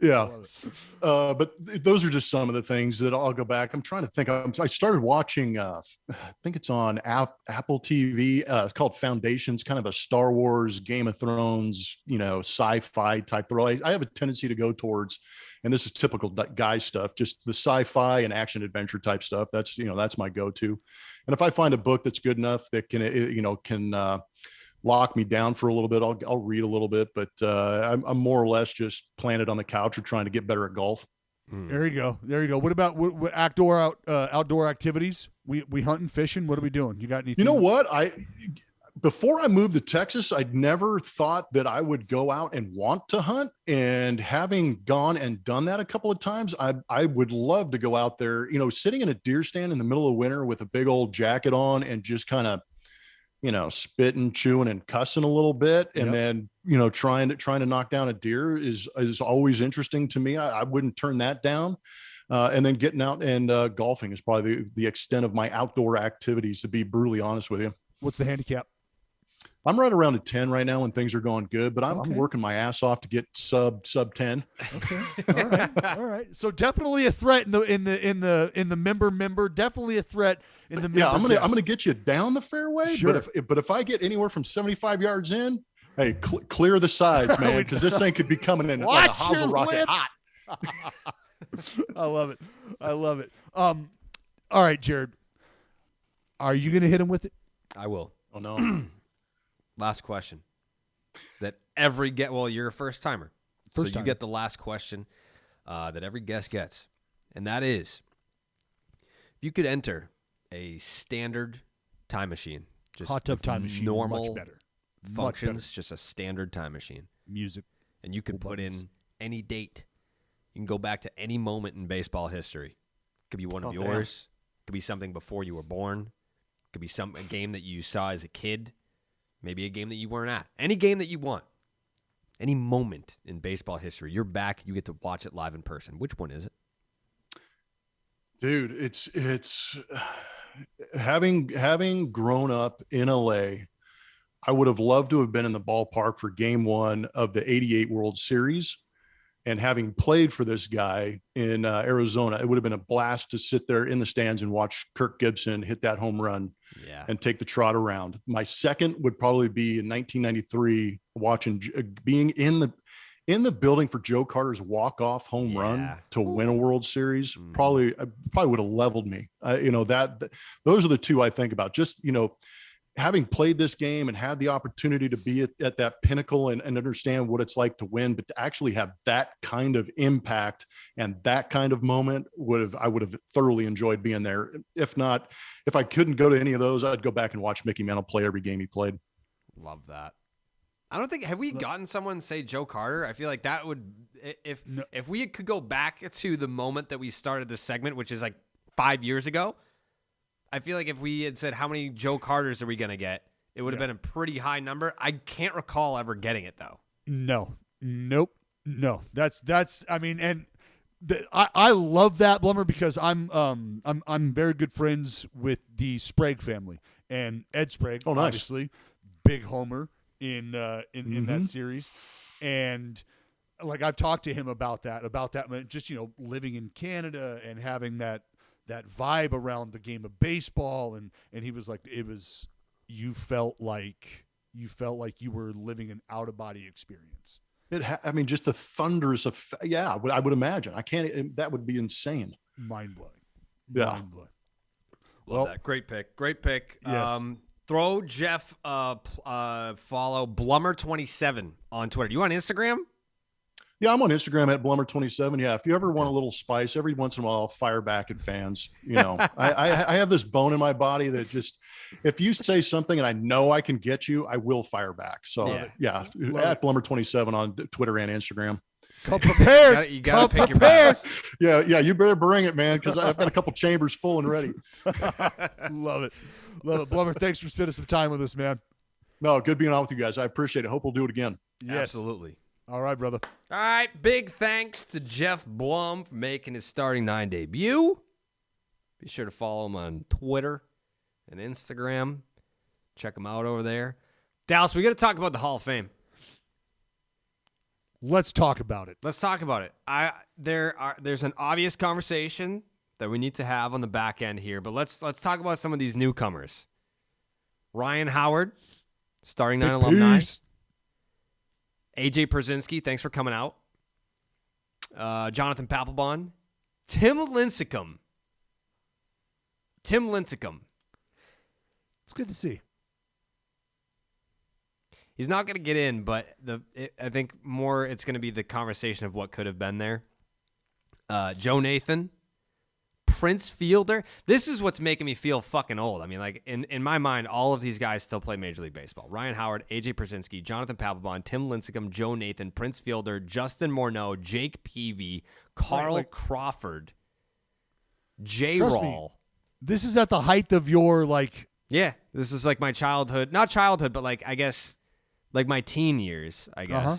Yeah. But those are just some of the things that I'll go back. I'm trying to think. I started watching, I think it's on Apple TV. It's called Foundations, kind of a Star Wars, Game of Thrones, sci-fi type throw. I have a tendency to go towards, and this is typical guy stuff, just the sci-fi and action adventure type stuff. That's my go-to. And if I find a book that's good enough that can lock me down for a little bit, I'll read a little bit, but I'm more or less just planted on the couch or trying to get better at golf. There you go. What about what outdoor activities? We hunting, fishing. What are we doing? You got anything? You know what? Before I moved to Texas, I'd never thought that I would go out and want to hunt. And having gone and done that a couple of times, I would love to go out there, sitting in a deer stand in the middle of winter with a big old jacket on and just kind of, spitting, chewing, and cussing a little bit. And then, trying to knock down a deer is always interesting to me. I wouldn't turn that down. And then getting out and golfing is probably the extent of my outdoor activities, to be brutally honest with you. What's the handicap? I'm right around a 10 right now when things are going good, but I'm Okay. working my ass off to get sub 10. Okay. All right. All right. So definitely a threat in the member. Definitely a threat in the member. Yeah, I'm guest. gonna get you down the fairway. Sure. But if I get anywhere from 75 yards in, hey, clear the sides, man, because this thing could be coming in like a Watch your hosel rocket lips. hot. I love it. I love it. All right, Jared. Are you gonna hit him with it? I will. Oh no. Last question. That you're a first timer. So you get the last question that every guest gets. And that is, if you could enter a standard time machine, just Hot tub time machine. normal Much better. functions, just a standard time machine. Music. And you could put in any date. You can go back to any moment in baseball history. Could be one of yours. Could be something before you were born. Could be a game that you saw as a kid. Maybe a game that you weren't at. Any game that you want. Any moment in baseball history. You're back. You get to watch it live in person. Which one is it? Dude, it's having grown up in LA, I would have loved to have been in the ballpark for game 1 of the 88 World Series. And having played for this guy in Arizona, it would have been a blast to sit there in the stands and watch Kirk Gibson hit that home run and take the trot around. My second would probably be in 1993, being in the building for Joe Carter's walk-off home run to win a World Series. Probably would have leveled me. Those are the two I think about. Just, having played this game and had the opportunity to be at that pinnacle and understand what it's like to win, but to actually have that kind of impact and that kind of moment I would have thoroughly enjoyed being there. If I couldn't go to any of those, I'd go back and watch Mickey Mantle play every game he played. Love that. I don't think, have we gotten someone say Joe Carter? I feel like that would, if we could go back to the moment that we started this segment, which is like 5 years ago, I feel like if we had said how many Joe Carters are we going to get, it would have been a pretty high number. I can't recall ever getting it though. No. Nope. No. That's I mean, and I love that, Blummer, because I'm very good friends with the Sprague family, and Ed Sprague, obviously big homer in that series, and like I've talked to him about that just living in Canada and having that vibe around the game of baseball, and he was like, you felt like you were living an out of body experience. Just the thunderous effect. Yeah, I would imagine. That would be insane. Mind blowing. Yeah. Mind blowing. Well, that. Great pick. Yes. Throw Geoff follow Blummer27 on Twitter. You on Instagram? Yeah, I'm on Instagram at Blummer27. Yeah, if you ever want a little spice, every once in a while I'll fire back at fans. I have this bone in my body that just, if you say something and I know I can get you, I will fire back. So yeah, at Blummer27 on Twitter and Instagram. Come prepared. You got to pick your battles. Yeah, you better bring it, man, because I've got a couple chambers full and ready. Love it. Blummer, thanks for spending some time with us, man. No, good being on with you guys. I appreciate it. Hope we'll do it again. Yes. Absolutely. All right, brother. All right. Big thanks to Geoff Blum for making his starting 9 debut. Be sure to follow him on Twitter and Instagram. Check him out over there. Dallas, we got to talk about the Hall of Fame. Let's talk about it. Let's talk about it. There's an obvious conversation that we need to have on the back end here, but let's talk about some of these newcomers. Ryan Howard, starting 9 alumni. AJ Pierzynski, thanks for coming out. Jonathan Papelbon. Tim Lincecum. It's good to see. He's not going to get in, but I think more it's going to be the conversation of what could have been there. Joe Nathan. Prince Fielder. This is what's making me feel fucking old. I mean, like in my mind, all of these guys still play Major League Baseball. Ryan Howard, AJ Pierzynski, Jonathan Papelbon, Tim Lincecum, Joe Nathan, Prince Fielder, Justin Morneau, Jake Peavy, Carl Crawford, J-Roll. This is at the height of your Yeah, this is like my childhood. Not childhood, but I guess like my teen years, I guess. Uh-huh.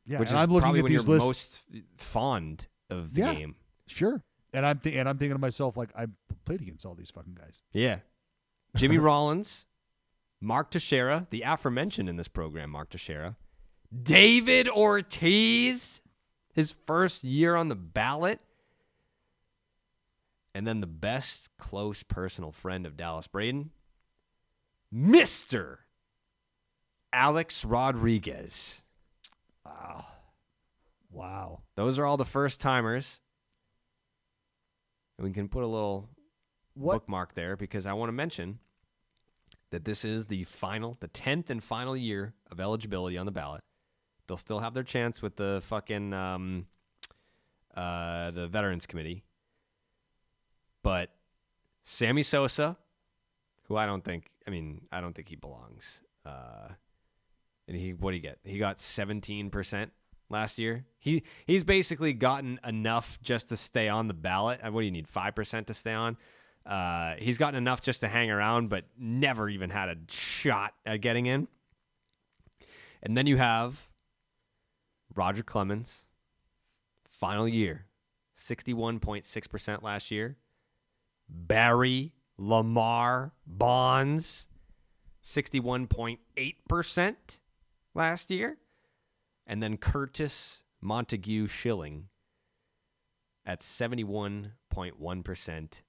Yeah, which is I'm looking probably at when these you're lists. most fond of the game. Sure. And I'm thinking to myself, I played against all these fucking guys. Yeah. Jimmy Rollins, Mark Teixeira, the aforementioned in this program, Mark Teixeira. David Ortiz, his first year on the ballot. And then the best close personal friend of Dallas Braden, Mr. Alex Rodriguez. Wow. Those are all the first timers. And we can put a little bookmark there because I want to mention that this is the 10th and final year of eligibility on the ballot. They'll still have their chance with the fucking the Veterans Committee. But Sammy Sosa, who I don't think he belongs. And what did he get? He got 17% last year. He's basically gotten enough just to stay on the ballot. What do you need, 5% to stay on? He's gotten enough just to hang around, but never even had a shot at getting in. And then you have Roger Clemens, final year, 61.6% last year. Barry Lamar Bonds, 61.8% last year. And then Curtis Montague Schilling at 71.1%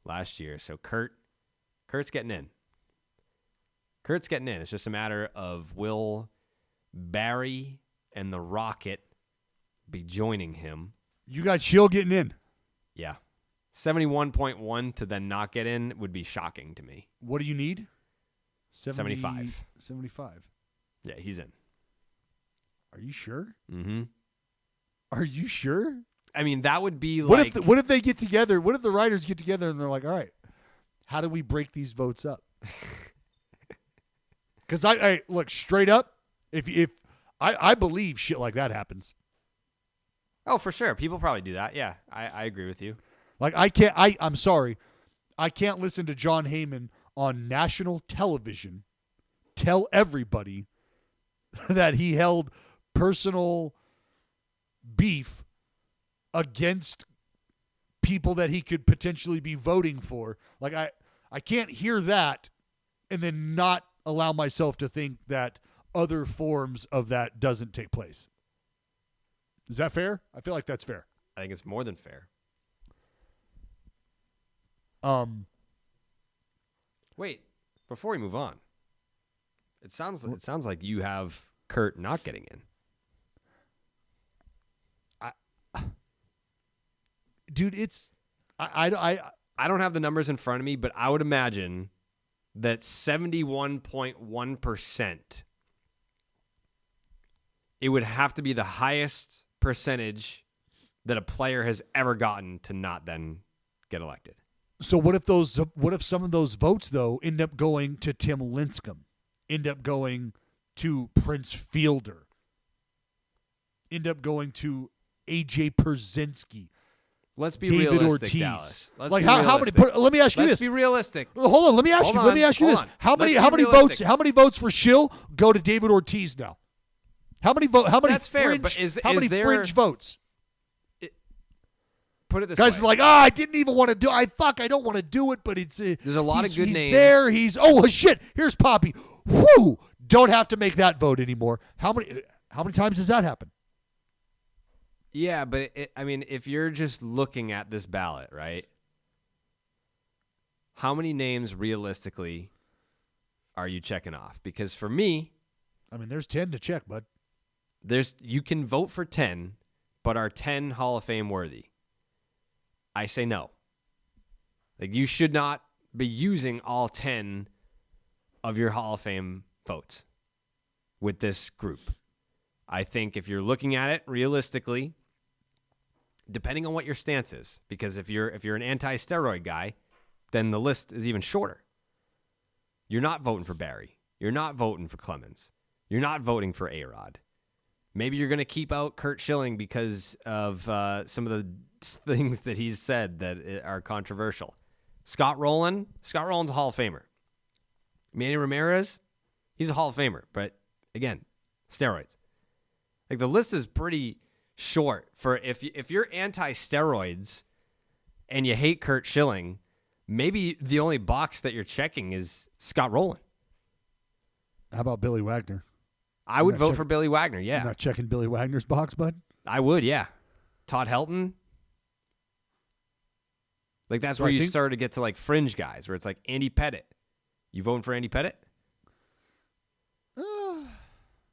last year. So Kurt's getting in. Kurt's getting in. It's just a matter of will Barry and the Rocket be joining him. You got Schill getting in. Yeah. 71.1 to then not get in would be shocking to me. What do you need? 75. 75. Yeah, he's in. Are you sure? Mm-hmm. Are you sure? I mean, that would be what like... What if they get together? What if the writers get together and they're like, all right, how do we break these votes up? Because I look, straight up, if I believe shit like that happens. Oh, for sure. People probably do that. Yeah, I agree with you. Like, I'm sorry. I can't listen to John Heyman on national television tell everybody that he held personal beef against people that he could potentially be voting for. Like, I can't hear that and then not allow myself to think that other forms of that doesn't take place. Is that fair? I feel like that's fair. I think it's more than fair. Wait, before we move on, it sounds like you have Kurt not getting in. Dude, it's I don't have the numbers in front of me, but I would imagine that 71.1%, it would have to be the highest percentage that a player has ever gotten to not then get elected. So what if some of those votes though end up going to Tim Lincecum, end up going to Prince Fielder, end up going to AJ Pierzynski? Let's be David realistic, Ortiz. Dallas. Let's like be how many? Let me ask you Let's this. be realistic. Hold on. Let me ask you this. How many realistic. votes for Schill go to David Ortiz now? How many That's fair, fringe, but is there fringe votes? Put it this Guys way. are like, I didn't even want to do. I don't want to do it, but it's. There's a lot of good he's names. There. Shit. Here's Poppy. Whoo! Don't have to make that vote anymore. How many times does that happen? Yeah, but if you're just looking at this ballot, right? How many names realistically are you checking off? Because for me, there's 10 to check, bud. You can vote for 10, but are 10 Hall of Fame worthy? I say no. Like, you should not be using all 10 of your Hall of Fame votes with this group. I think if you're looking at it realistically, depending on what your stance is, because if you're an anti-steroid guy, then the list is even shorter. You're not voting for Barry. You're not voting for Clemens. You're not voting for A-Rod. Maybe you're going to keep out Curt Schilling because of some of the things that he's said that are controversial. Scott Rowland's a Hall of Famer. Manny Ramirez, he's a Hall of Famer, but again, steroids. Like, the list is pretty short for if you're anti-steroids and you hate Curt Schilling, maybe the only box that you're checking is Scott Rowland. Maybe you're not voting for Barry. You're not voting for Clemens. You're not voting for A-Rod. Maybe you're going to keep out Curt Schilling because of some of the things that he's said that are controversial. Scott Rowland, he's a Hall of Famer. But again, steroids. Like, the list is pretty short for if you're anti-steroids and you hate Curt Schilling, maybe the only box that you're checking is Scott Rowland. How about Billy Wagner? I would vote for Billy Wagner. Yeah. You're not checking Billy Wagner's box, bud? I would. Yeah. Todd Helton. Like, that's where you start to get to, like, fringe guys, where it's like Andy Pettit. You voting for Andy Pettit?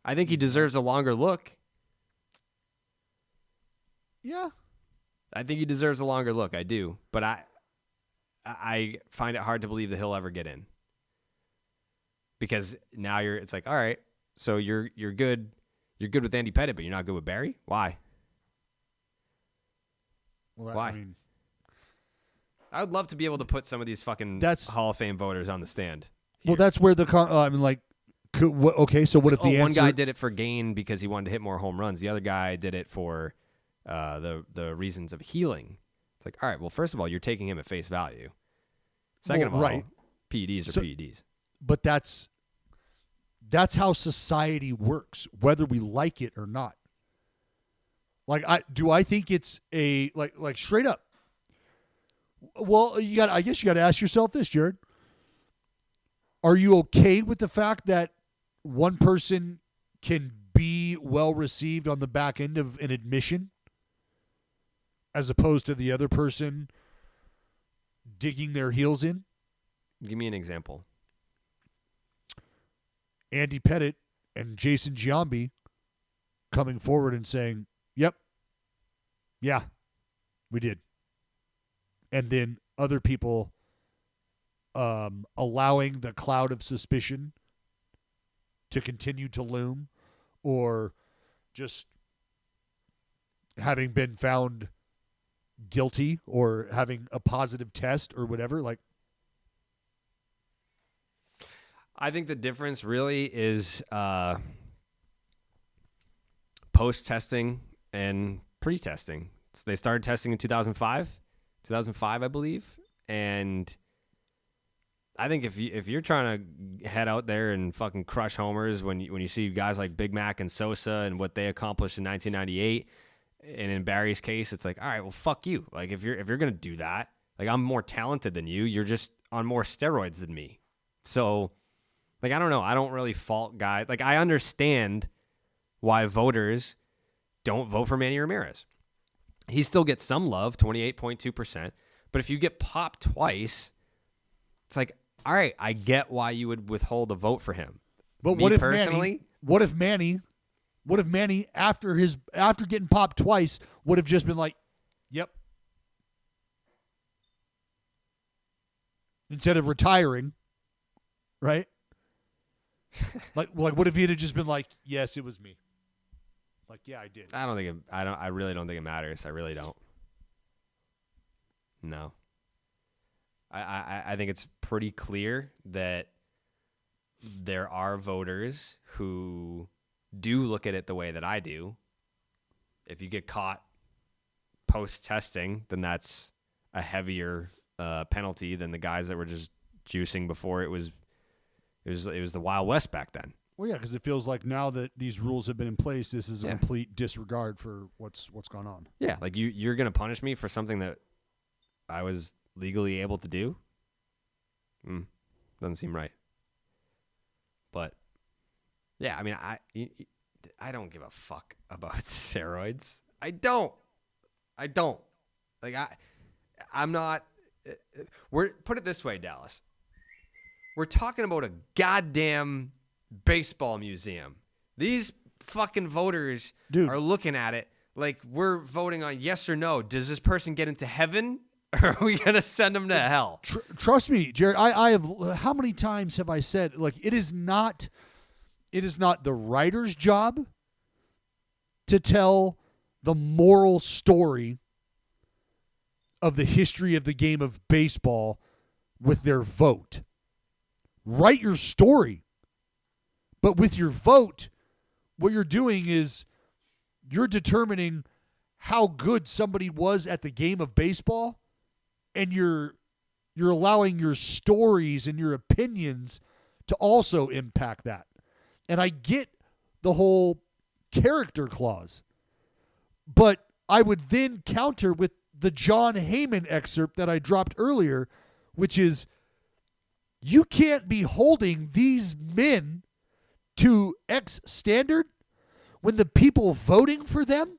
I think he deserves a longer look. Yeah. I think he deserves a longer look. I do. But I find it hard to believe that he'll ever get in. Because now it's like, all right, so you're good. You're good with Andy Pettit, but you're not good with Barry? Why? Well, Why? I mean, I would love to be able to put some of these fucking Hall of Fame voters on the stand. Well, that's where the I mean, like, okay. So what if the one guy did it for gain because he wanted to hit more home runs? The other guy did it for the reasons of healing. It's like, all right. Well, first of all, you're taking him at face value. Second of all, PEDs are PEDs. But that's how society works, whether we like it or not. Like, I think it's a like straight up. Well, I guess you got to ask yourself this, Jared. Are you okay with the fact that one person can be well received on the back end of an admission as opposed to the other person digging their heels in? Give me an example. Andy Pettit and Jason Giambi coming forward and saying, yep, yeah, we did. And then other people allowing the cloud of suspicion to continue to loom, or just having been found guilty or having a positive test or whatever. Like, I think the difference really is post-testing and pre-testing. So they started testing in 2005, I believe. And I think if you're trying to head out there and fucking crush homers when you see guys like Big Mac and Sosa and what they accomplished in 1998, and in Barry's case, it's like, all right, well, fuck you. Like, if you're gonna do that, like, I'm more talented than you. You're just on more steroids than me. So, like, I don't know. I don't really fault guys. Like, I understand why voters don't vote for Manny Ramirez. He still gets some love, 28.2%. But if you get popped twice, it's like, all right, I get why you would withhold a vote for him. But what if Manny after getting popped twice would have just been like, yep. Instead of retiring, right? like what if he'd have just been like, yes, it was me. Like, yeah, I did. I really don't think it matters. I really don't. No. I think it's pretty clear that there are voters who do look at it the way that I do. If you get caught post-testing, then that's a heavier penalty than the guys that were just juicing before it was the Wild West back then. Well, yeah, because it feels like now that these rules have been in place, this is a complete disregard for what's gone on. Yeah, like you're going to punish me for something that I was legally able to do? Doesn't seem right. But yeah, I mean, I don't give a fuck about steroids. I don't. Like, I'm not. Put it this way, Dallas. We're talking about a goddamn baseball museum. These fucking voters are looking at it like we're voting on yes or no. Does this person get into heaven, or are we gonna send them to hell? Trust me, Jared. I have. How many times have I said, like, it is not the writer's job to tell the moral story of the history of the game of baseball with their vote. Write your story. But with your vote, what you're doing is you're determining how good somebody was at the game of baseball, and you're allowing your stories and your opinions to also impact that. And I get the whole character clause, but I would then counter with the John Heyman excerpt that I dropped earlier, which is, you can't be holding these men to X standard when the people voting for them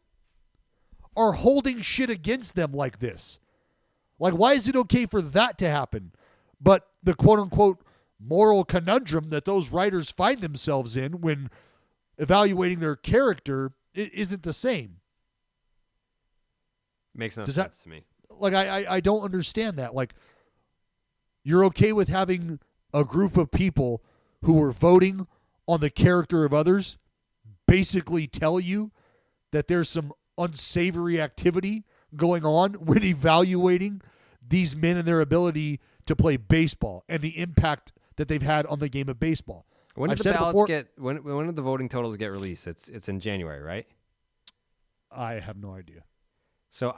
are holding shit against them like this? Like, why is it okay for that to happen? But the quote-unquote moral conundrum that those writers find themselves in when evaluating their character isn't the same. Makes no Does sense that, to me. Like, I don't understand that. Like, you're okay with having a group of people who are voting on the character of others basically tell you that there's some unsavory activity going on when evaluating these men and their ability to play baseball and the impact that they've had on the game of baseball. When did I've the said it ballots before, get? When did the voting totals get released? It's in January, right? I have no idea. So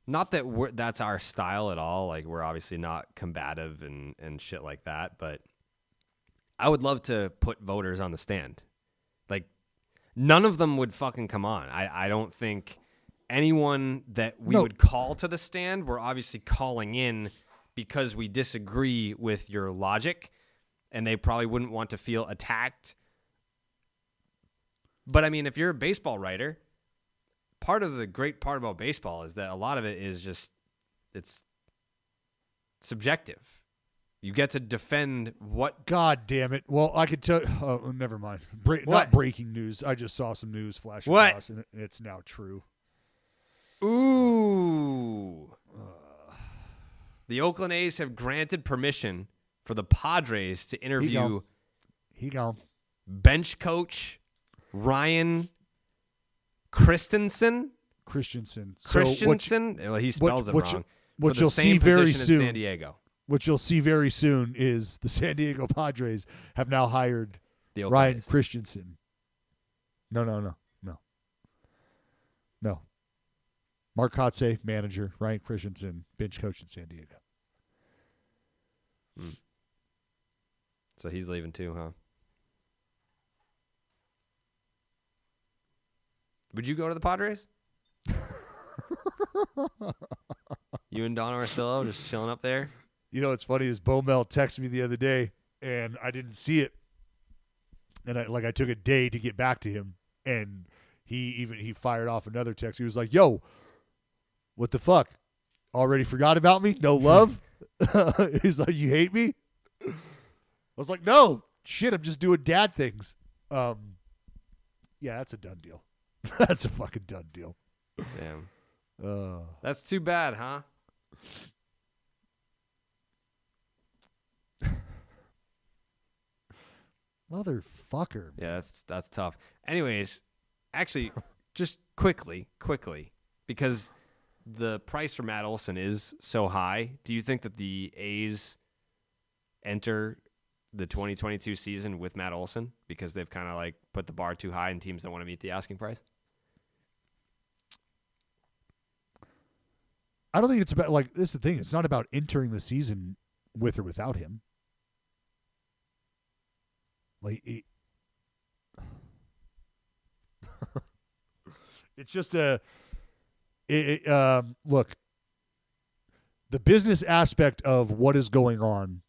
not that that's our style at all. Like, we're obviously not combative and shit like that. But I would love to put voters on the stand. Like, none of them would fucking come on. I don't think anyone that we would call to the stand, we're obviously calling in because we disagree with your logic, and they probably wouldn't want to feel attacked. But I mean, if you're a baseball writer, part of the great part about baseball is that a lot of it is just, it's subjective. You get to defend what. God damn it. Well, I could tell. Oh, never mind. Not breaking news. I just saw some news flash across, and it's now true. Ooh. The Oakland A's have granted permission for the Padres to interview He gone. bench coach Ryan Christensen. Well, he spells it wrong. What for you'll the same see very position in soon. San Diego. What you'll see very soon is the San Diego Padres have now hired The Oakland Ryan A's. Christensen. No. Mark Kotze, manager. Ryan Christensen, bench coach in San Diego. So he's leaving too, huh? Would you go to the Padres? You and Don Orsillo just chilling up there? You know what's funny is Bomel texted me the other day, and I didn't see it. And I took a day to get back to him, and he fired off another text. He was like, "Yo, what the fuck? Already forgot about me? No love?" He's like, "You hate me?" I was like, "No, shit, I'm just doing dad things." Yeah, that's a done deal. That's a fucking done deal. Damn. That's too bad, huh? Motherfucker. Yeah, that's tough. Anyways, actually, just quickly, because the price for Matt Olson is so high, do you think that the A's enter the 2022 season with Matt Olson because they've kind of like put the bar too high and teams don't want to meet the asking price? I don't think it's about, like, this is the thing. It's not about entering the season with or without him. Like, it's just look, the business aspect of what is going on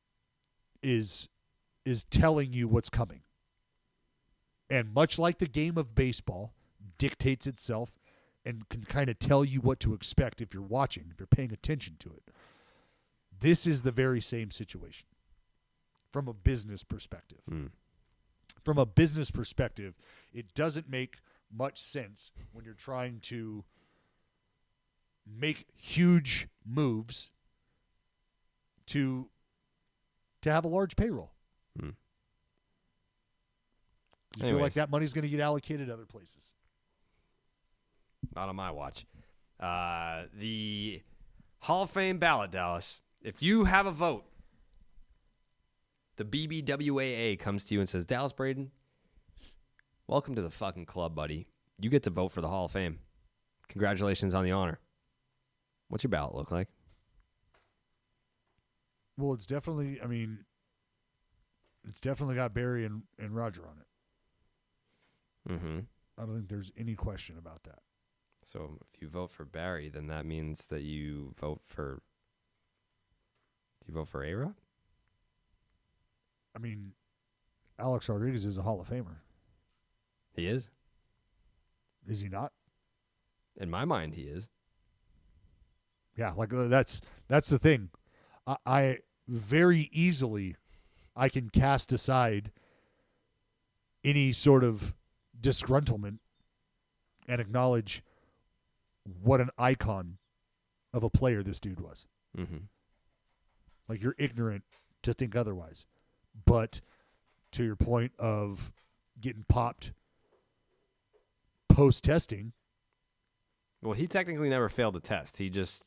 is telling you what's coming. And much like the game of baseball dictates itself and can kind of tell you what to expect if you're watching, if you're paying attention to it. This is the very same situation from a business perspective. From a business perspective, it doesn't make much sense when you're trying to make huge moves to have a large payroll. You feel like that money's going to get allocated other places. Not on my watch. The Hall of Fame ballot, Dallas. If you have a vote, the BBWAA comes to you and says, Dallas Braden, welcome to the fucking club, buddy. You get to vote for the Hall of Fame. Congratulations on the honor. What's your ballot look like? Well, it's definitely got Barry and Roger on it. Mm-hmm. I don't think there's any question about that. So if you vote for Barry, then that means that you vote for... Do you vote for A-Rod? I mean, Alex Rodriguez is a Hall of Famer. He is. Is he not? In my mind, he is. Yeah, like that's the thing. I very easily I can cast aside any sort of disgruntlement and acknowledge what an icon of a player this dude was. Mm-hmm. Like, you're ignorant to think otherwise. But to your point of getting popped post-testing. Well, he technically never failed a test. He just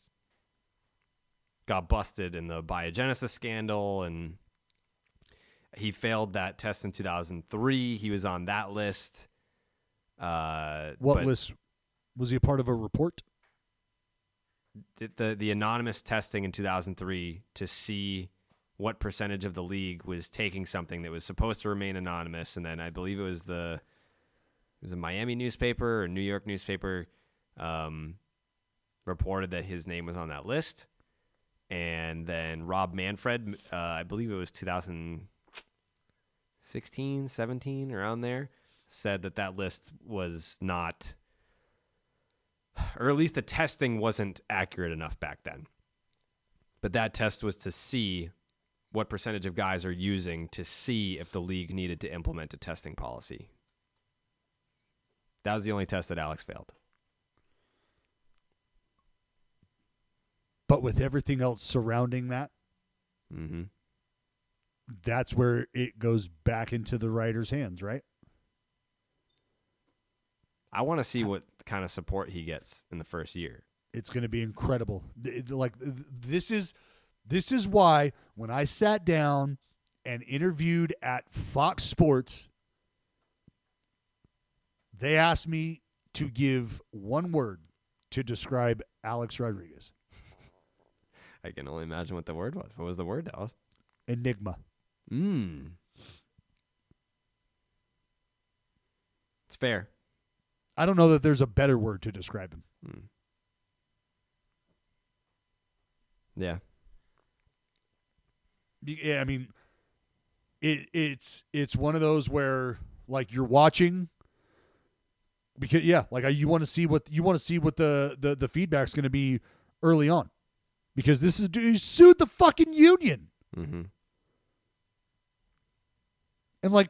got busted in the biogenesis scandal, and he failed that test in 2003. He was on that list. What list? Was he a part of a report? The anonymous testing in 2003 to see what percentage of the league was taking something that was supposed to remain anonymous, and then I believe it was a Miami newspaper or New York newspaper reported that his name was on that list, and then Rob Manfred, I believe it was 2016, 17, around there, said that list was not, or at least the testing wasn't accurate enough back then. But that test was to see what percentage of guys are using to see if the league needed to implement a testing policy. That was the only test that Alex failed. But with everything else surrounding that, Mm-hmm. that's where it goes back into the writer's hands, right? I want to see what kind of support he gets in the first year. It's going to be incredible. This is why when I sat down and interviewed at Fox Sports, they asked me to give one word to describe Alex Rodriguez. I can only imagine what the word was. What was the word, Dallas? Enigma. It's fair. I don't know that there's a better word to describe him. Yeah. Yeah, I mean, it's one of those where, like, you're watching because you want to see what the feedback's going to be early on, because this is, he sued the fucking union. Mm-hmm. And, like,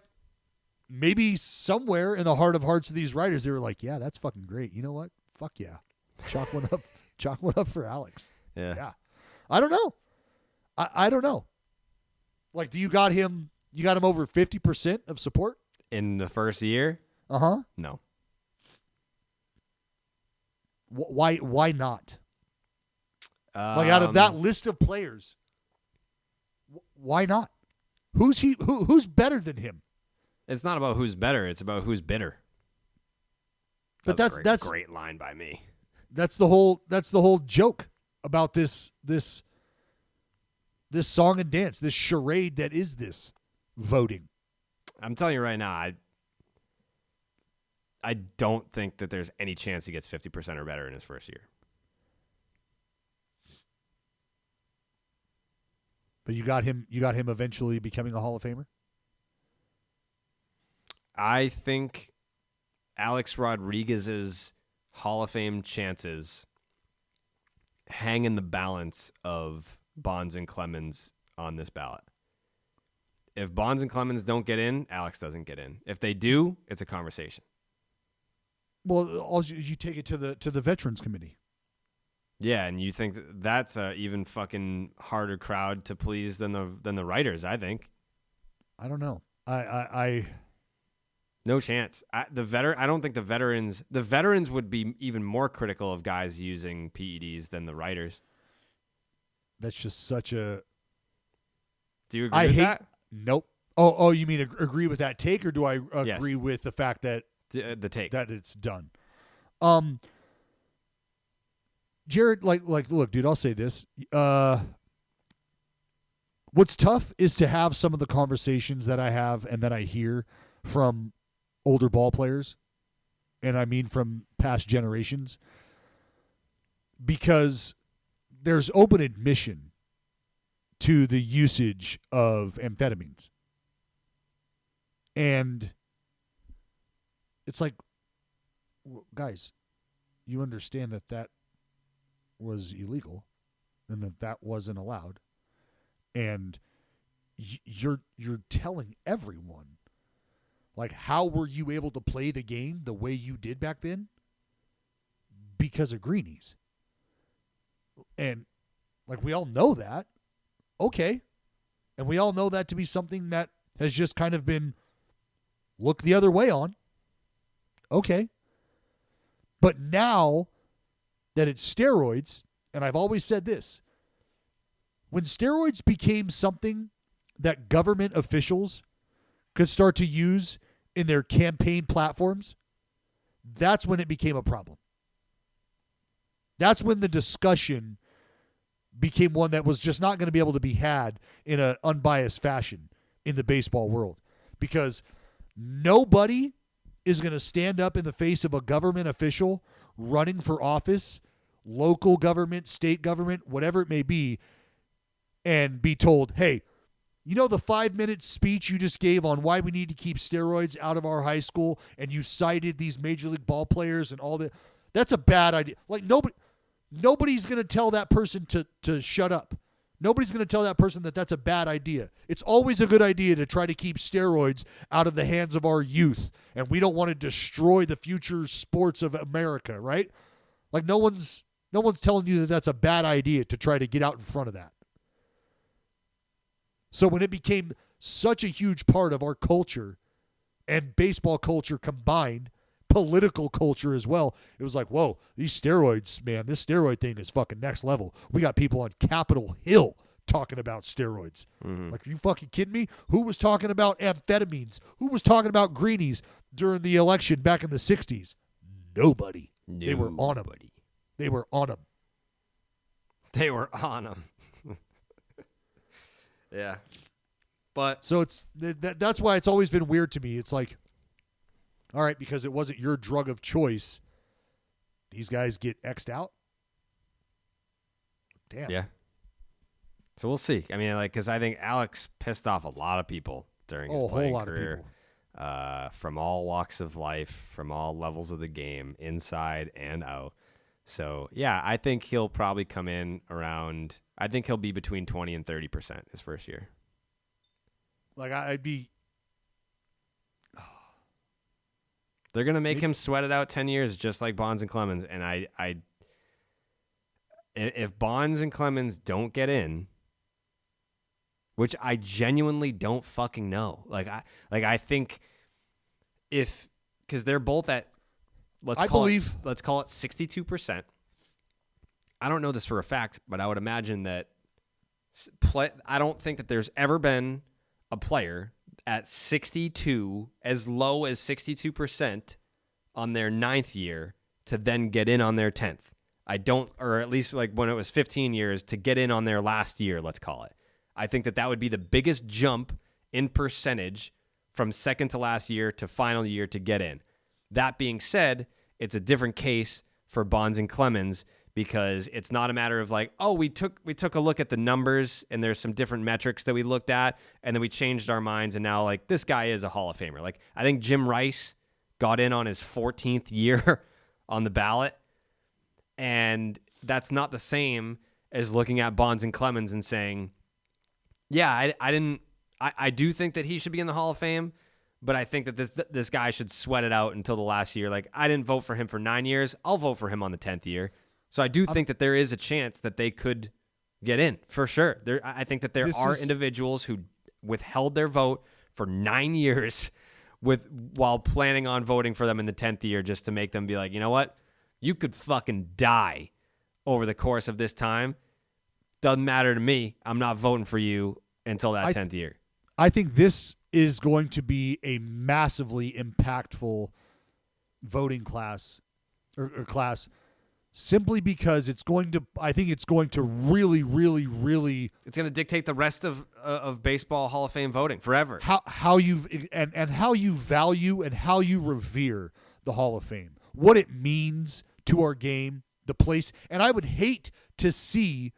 maybe somewhere in the heart of hearts of these writers, they were like, yeah, that's fucking great. You know what? Fuck yeah. Chalk one up. Chalk one up for Alex. Yeah. I don't know. I don't know. Like, do you got him over 50% of support? In the first year? Uh-huh. No. Why not? Like, out of that list of players, why not? Who's better than him? It's not about who's better. It's about who's bitter. But that's that's a great line by me. That's the whole joke about this song and dance, this charade that is this voting. I'm telling you right now, I don't think that there's any chance he gets 50% or better in his first year. But you got him eventually becoming a Hall of Famer? I think Alex Rodriguez's Hall of Fame chances hang in the balance of Bonds and Clemens on this ballot. If Bonds and Clemens don't get in, Alex doesn't get in. If they do, it's a conversation. Well, you take it to the Veterans Committee. Yeah, and you think that's a even fucking harder crowd to please than the writers, I think. I don't know. I no chance. I don't think the veterans would be even more critical of guys using PEDs than the writers. That's just such a. Do you agree with that? Nope. Oh, you mean agree with that take, or do I agree with the fact that the take that it's done? Jared, like, look, dude, I'll say this. What's tough is to have some of the conversations that I have and that I hear from older ball players, and I mean from past generations, because there's open admission to the usage of amphetamines. And it's like, guys, you understand that was illegal and that wasn't allowed. And you're telling everyone, like, how were you able to play the game the way you did back then? Because of greenies. And, like, we all know that. Okay. And we all know that to be something that has just kind of been looked the other way on. Okay. But now that it's steroids, and I've always said this, when steroids became something that government officials could start to use in their campaign platforms, that's when it became a problem. That's when the discussion became one that was just not going to be able to be had in an unbiased fashion in the baseball world. Because nobody is going to stand up in the face of a government official running for office, local government, state government, whatever it may be, and be told, hey, you know the 5-minute speech you just gave on why we need to keep steroids out of our high school, and you cited these major league ball players and all that? That's a bad idea. Like, nobody's going to tell that person to shut up. Nobody's going to tell that person that that's a bad idea. It's always a good idea to try to keep steroids out of the hands of our youth, and we don't want to destroy the future sports of America, right? Like, no one's telling you that that's a bad idea to try to get out in front of that. So when it became such a huge part of our culture and baseball culture combined, political culture as well, it was like, whoa, these steroids, man, this steroid thing is fucking next level. We got people on Capitol Hill talking about steroids. Mm-hmm. Like, are you fucking kidding me? Who was talking about amphetamines? Who was talking about greenies during the election back in the 60s? Nobody. They were on them. They were on them. They were on them. Yeah. But so it's that's why it's always been weird to me. It's like, all right, because it wasn't your drug of choice, these guys get X'd out? Damn. Yeah. So we'll see. I mean, like, because I think Alex pissed off a lot of people during his playing career, from all walks of life, from all levels of the game, inside and out. So, yeah, I think he'll probably come in around, I think he'll be between 20 and 30% his first year. Like, I'd be... They're going to make him sweat it out 10 years just like Bonds and Clemens. And if Bonds and Clemens don't get in, which I genuinely don't fucking know. I think because they're both at, let's call it 62%. I don't know this for a fact, but I would imagine that I don't think that there's ever been a player at 62, as low as 62% on their 9th year to then get in on their 10th. I don't, or at least like when it was 15 years to get in on their last year, let's call it. I think that would be the biggest jump in percentage from second to last year to final year to get in. That being said, it's a different case for Bonds and Clemens because it's not a matter of like, oh, we took a look at the numbers and there's some different metrics that we looked at and then we changed our minds and now like this guy is a Hall of Famer. Like I think Jim Rice got in on his 14th year on the ballot, and that's not the same as looking at Bonds and Clemens and saying, yeah, I do think that he should be in the Hall of Fame, but I think that this guy should sweat it out until the last year. Like I didn't vote for him for 9 years. I'll vote for him on the 10th year. So I do think that there is a chance that they could get in for sure. I think that there are individuals who withheld their vote for 9 years while planning on voting for them in the 10th year just to make them be like, you know what? You could fucking die over the course of this time. Doesn't matter to me. I'm not voting for you until that 10th year. I think this is going to be a massively impactful voting class or class simply because I think it's going to really, really, really... It's going to dictate the rest of baseball Hall of Fame voting forever. How you value and how you revere the Hall of Fame. What it means to our game, the place. And I would hate to see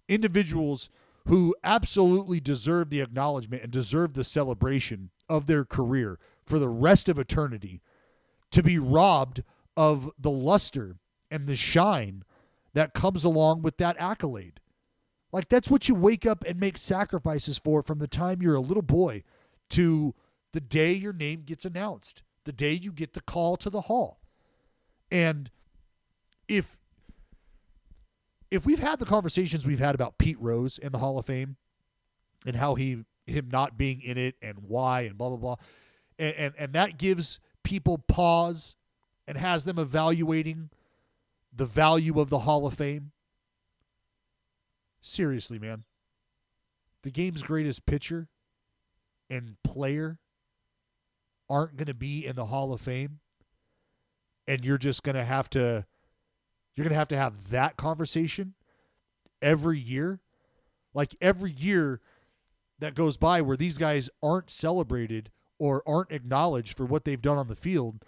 individuals who absolutely deserve the acknowledgement and deserve the celebration of their career for the rest of eternity to be robbed of the luster and the shine that comes along with that accolade. Like, that's what you wake up and make sacrifices for from the time you're a little boy to the day your name gets announced, the day you get the call to the hall. And if we've had the conversations we've had about Pete Rose in the Hall of Fame and how him not being in it and why and blah, blah, blah, and that gives people pause and has them evaluating the value of the Hall of Fame. Seriously, man. The game's greatest pitcher and player aren't going to be in the Hall of Fame, and you're just going to have to have that conversation every year. Like, every year that goes by where these guys aren't celebrated or aren't acknowledged for what they've done on the field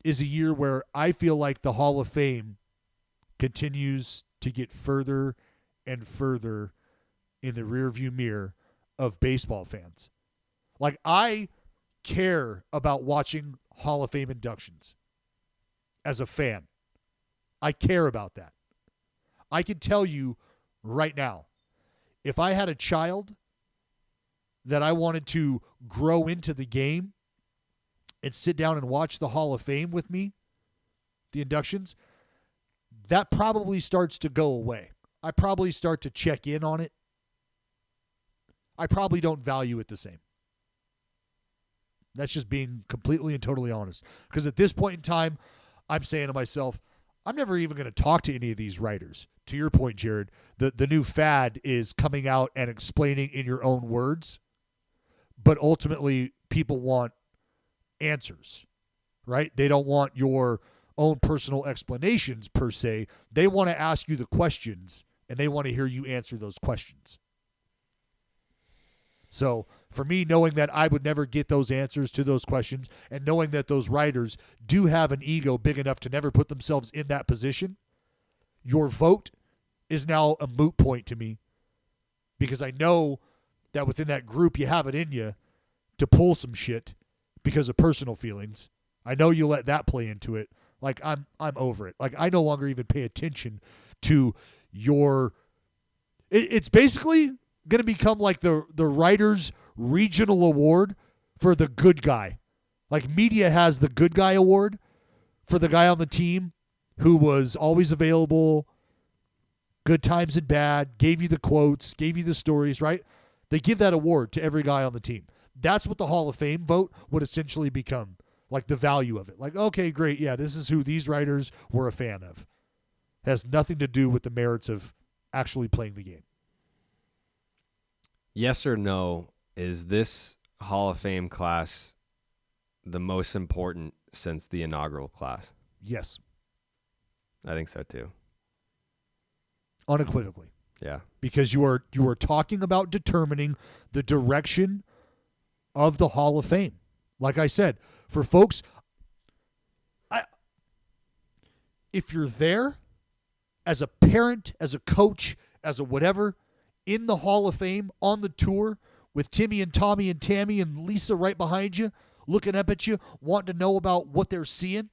is a year where I feel like the Hall of Fame continues to get further and further in the rearview mirror of baseball fans. Like, I care about watching Hall of Fame inductions as a fan. I care about that. I can tell you right now, if I had a child that I wanted to grow into the game and sit down and watch the Hall of Fame with me, the inductions, that probably starts to go away. I probably start to check in on it. I probably don't value it the same. That's just being completely and totally honest. Because at this point in time, I'm saying to myself, I'm never even going to talk to any of these writers. To your point, Jared, the new fad is coming out and explaining in your own words. But ultimately, people want answers, right? They don't want your own personal explanations per se. They want to ask you the questions, and they want to hear you answer those questions. So for me, knowing that I would never get those answers to those questions and knowing that those writers do have an ego big enough to never put themselves in that position, your vote is now a moot point to me, because I know that within that group you have it in you to pull some shit because of personal feelings. I know you let that play into it. Like, I'm over it. Like, I no longer even pay attention to your – it's basically going to become like the writers' regional award for the good guy. Like, media has the good guy award for the guy on the team who was always available, good times and bad, gave you the quotes, gave you the stories, right? They give that award to every guy on the team. That's what the Hall of Fame vote would essentially become, like the value of it. Like, okay, great, yeah, this is who these writers were a fan of. Has nothing to do with the merits of actually playing the game. Yes or no, is this Hall of Fame class the most important since the inaugural class? Yes. I think so too. Unequivocally. Yeah. Because you are talking about determining the direction of the Hall of Fame. Like I said, for folks, if you're there as a parent, as a coach, as a whatever, in the Hall of Fame, on the tour, with Timmy and Tommy and Tammy and Lisa right behind you, looking up at you, wanting to know about what they're seeing,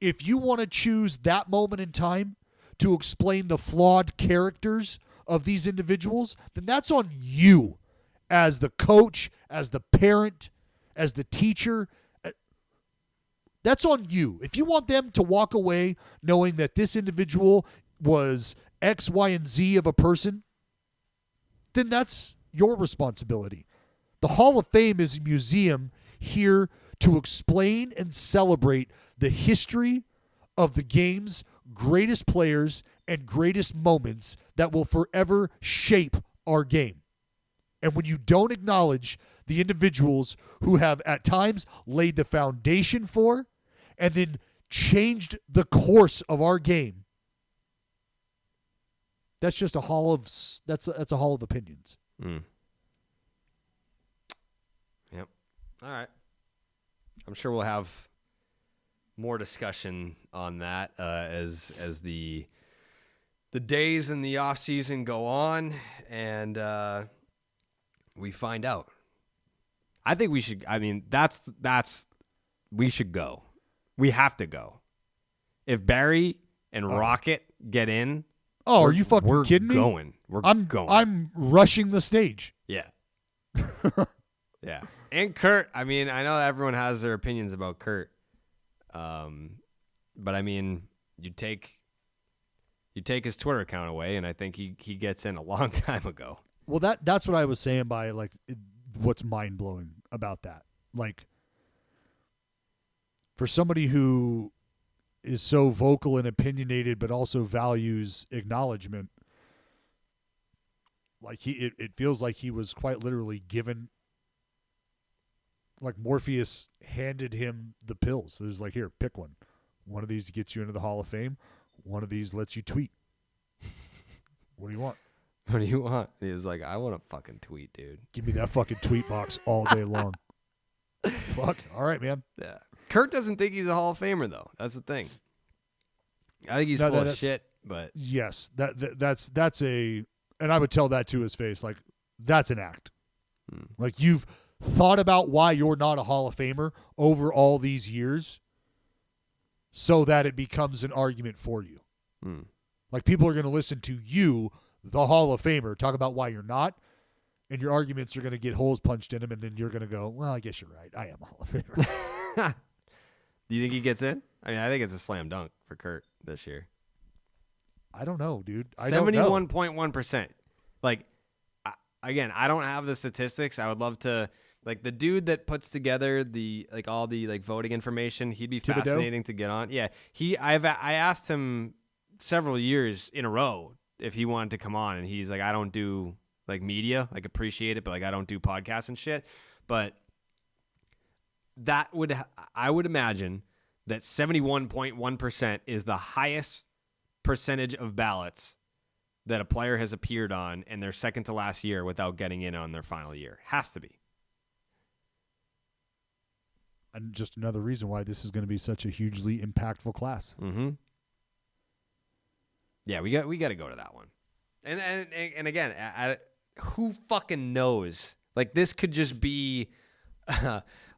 if you want to choose that moment in time to explain the flawed characters of these individuals, then that's on you as the coach, as the parent, as the teacher. That's on you. If you want them to walk away knowing that this individual was X, Y, and Z of a person, then that's your responsibility. The Hall of Fame is a museum here to explain and celebrate the history of the game's greatest players and greatest moments that will forever shape our game. And when you don't acknowledge the individuals who have at times laid the foundation for and then changed the course of our game, that's just a hall of opinions. Mm. Yep. All right. I'm sure we'll have more discussion on that as the days in the off season go on and we find out. I think we should. I mean, we should go. We have to go. If Barry and Rocket get in, are you fucking kidding me? We're going. I'm rushing the stage. Yeah. Yeah. And Kurt, I mean, I know everyone has their opinions about Kurt. But I mean, you take his Twitter account away, and I think he gets in a long time ago. Well, that's what I was saying by like what's mind blowing about that. Like, for somebody who is so vocal and opinionated, but also values acknowledgement, like it feels like he was quite literally given, like Morpheus handed him the pills. It was like, here, pick one. One of these gets you into the Hall of Fame. One of these lets you tweet. What do you want? What do you want? He was like, I want to fucking tweet, dude. Give me that fucking tweet box all day long. Fuck. All right, man. Yeah. Kurt doesn't think he's a Hall of Famer, though. That's the thing. I think he's full of shit, but yes, that's a, and I would tell that to his face, like, that's an act. Like, you've thought about why you're not a Hall of Famer over all these years, so that it becomes an argument for you. Like, people are going to listen to you, the Hall of Famer, talk about why you're not, and your arguments are going to get holes punched in them, and then you're going to go, well, I guess you're right. I am a Hall of Famer. Do you think he gets in? I mean, I think it's a slam dunk for Kurt this year. I don't know, dude. 71.1%. Like, again, I don't have the statistics. I would love to, like, the dude that puts together the, like, all the, like, voting information, he'd be Thibodeau? fascinating to get on. Yeah. I asked him several years in a row if he wanted to come on, and he's like, I don't do, like, media. Like, appreciate it, but, like, I don't do podcasts and shit. But I would imagine that 71.1% is the highest percentage of ballots that a player has appeared on in their second to last year without getting in on their final year. Has to be. And just another reason why this is going to be such a hugely impactful class. Mm-hmm. Yeah, we got to go to that one. And again, who fucking knows? Like, this could just be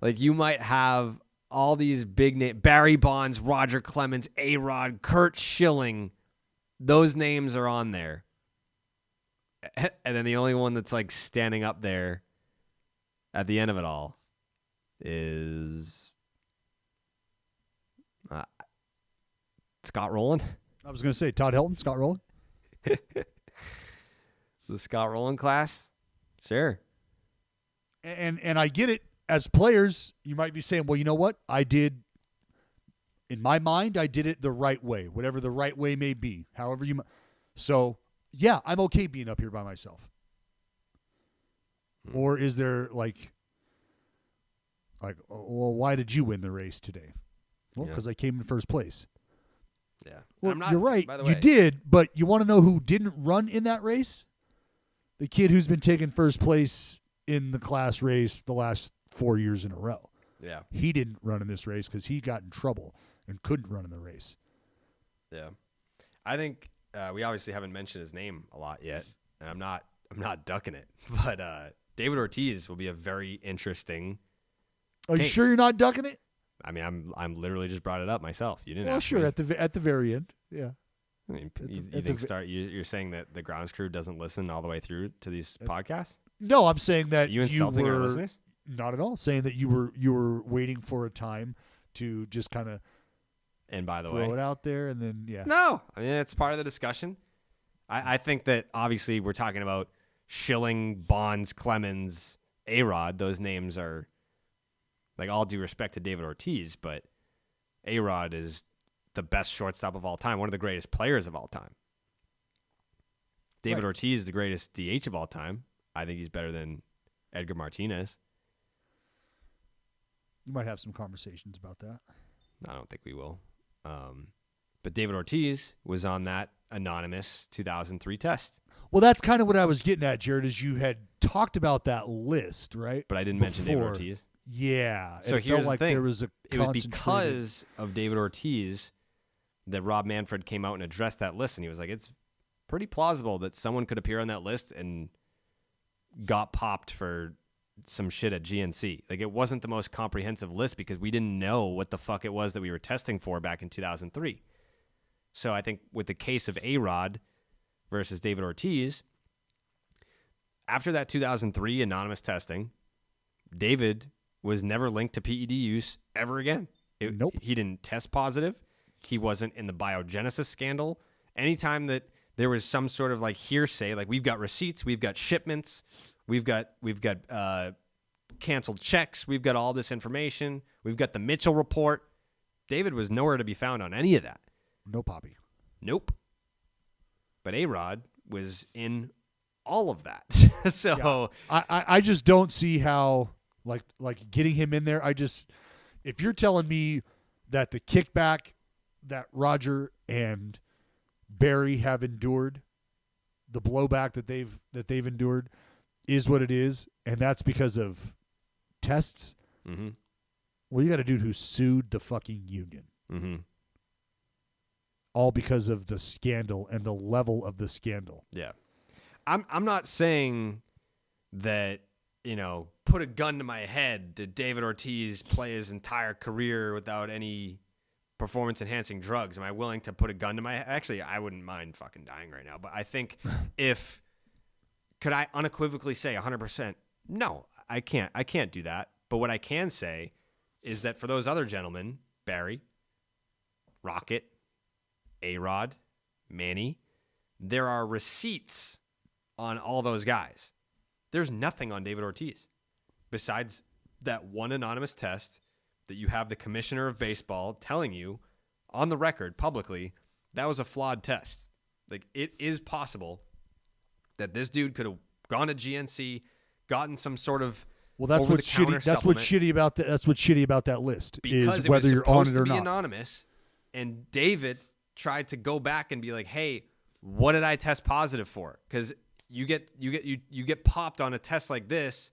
like, you might have all these big names: Barry Bonds, Roger Clemens, A-Rod, Kurt Schilling. Those names are on there. And then the only one that's like standing up there at the end of it all is Scott Rowland. I was going to say Todd Helton, Scott Rowland. The Scott Rowland class? Sure. And I get it. As players, you might be saying, well, you know what? In my mind, I did it the right way, whatever the right way may be, however you. So, yeah, I'm okay being up here by myself. Or is there like, well, why did you win the race today? Well, because I came in first place. Yeah. Well, you're right. You did, but you want to know who didn't run in that race? The kid who's been taking first place in the class race the last 4 years in a row. Yeah. He didn't run in this race because he got in trouble and couldn't run in the race. Yeah. I think we obviously haven't mentioned his name a lot yet, and I'm not ducking it. But David Ortiz will be a very interesting Are you sure you're not ducking it? I mean, I'm literally just brought it up myself. You didn't. Well, ask sure. me. At the very end, yeah. I mean, you think you're saying that the grounds crew doesn't listen all the way through to these podcasts? No, I'm saying that you insulting our listeners. Not at all. Saying that you were waiting for a time to just kind of and by the throw way, it out there, and then No, I mean, it's part of the discussion. I think that obviously we're talking about Schilling, Bonds, Clemens, A-Rod. Those names are, like, all due respect to David Ortiz, but A-Rod is the best shortstop of all time, one of the greatest players of all time. David Ortiz is the greatest DH of all time. I think he's better than Edgar Martinez. You might have some conversations about that. I don't think we will. But David Ortiz was on that anonymous 2003 test. Well, that's kind of what I was getting at, Jared, is you had talked about that list, right? But I didn't mention David Ortiz. Yeah. So here's the thing. There was it was because of David Ortiz that Rob Manfred came out and addressed that list, and he was like, it's pretty plausible that someone could appear on that list and got popped for some shit at GNC. Like, it wasn't the most comprehensive list because we didn't know what the fuck it was that we were testing for back in 2003. So I think with the case of A-Rod versus David Ortiz, after that 2003 anonymous testing, David was never linked to PED use ever again. Nope. He didn't test positive. He wasn't in the biogenesis scandal. Anytime that there was some sort of like hearsay, like we've got receipts, we've got shipments, we've got canceled checks, we've got all this information, we've got the Mitchell report. David was nowhere to be found on any of that. No Poppy. Nope. But A-Rod was in all of that. So yeah. I just don't see how like getting him in there. If you're telling me that the kickback that Roger and Barry have endured, the blowback that they've endured is what it is, and that's because of tests. Mm-hmm. Well, you got a dude who sued the fucking union. Mm-hmm. All because of the scandal and the level of the scandal. Yeah. I'm not saying that, put a gun to my head, did David Ortiz play his entire career without any performance-enhancing drugs? Am I willing to put a gun to my head? Actually, I wouldn't mind fucking dying right now. But I think could I unequivocally say 100%? No, I can't. I can't do that. But what I can say is that for those other gentlemen, Barry, Rocket, A-Rod, Manny, there are receipts on all those guys. There's nothing on David Ortiz besides that one anonymous test that you have the commissioner of baseball telling you on the record publicly that was a flawed test. Like, it is possible that this dude could have gone to GNC, gotten some sort of that's what's shitty. That's what's shitty about that. That's what's shitty about that list because is whether you're on it or not. Anonymous, and David tried to go back and be like, "Hey, what did I test positive for?" Because you get popped on a test like this,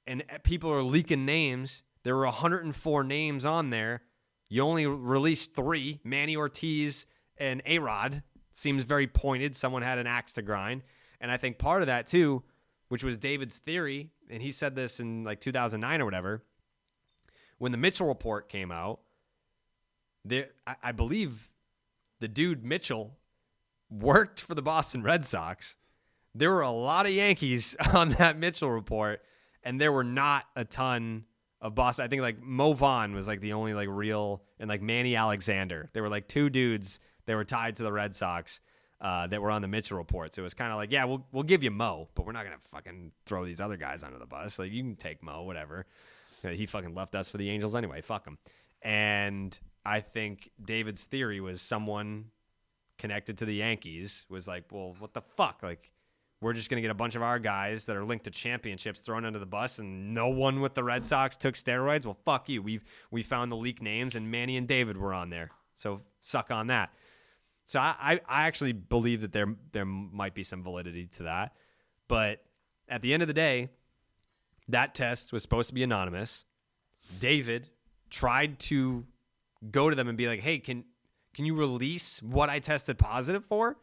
and people are leaking names. There were 104 names on there. You only released 3: Manny Ortiz and A-Rod. Seems very pointed. Someone had an axe to grind, and I think part of that too, which was David's theory, and he said this in like 2009 or whatever, when the Mitchell report came out. I believe the dude Mitchell worked for the Boston Red Sox. There were a lot of Yankees on that Mitchell report, and there were not a ton of Boston. I think like Mo Vaughn was like the only like real, and like Manny Alexander. There were like 2 dudes that were tied to the Red Sox that were on the Mitchell report. So it was kind of like, yeah, we'll give you Mo, but we're not gonna fucking throw these other guys under the bus. Like, you can take Mo, whatever. He fucking left us for the Angels anyway. Fuck him. And I think David's theory was someone connected to the Yankees was like, well, what the fuck? Like, we're just going to get a bunch of our guys that are linked to championships thrown under the bus, and no one with the Red Sox took steroids? Well, fuck you. We found the leaked names, and Manny and David were on there. So suck on that. So I actually believe that there might be some validity to that. But at the end of the day, that test was supposed to be anonymous. David tried to go to them and be like, hey, can you release what I tested positive for?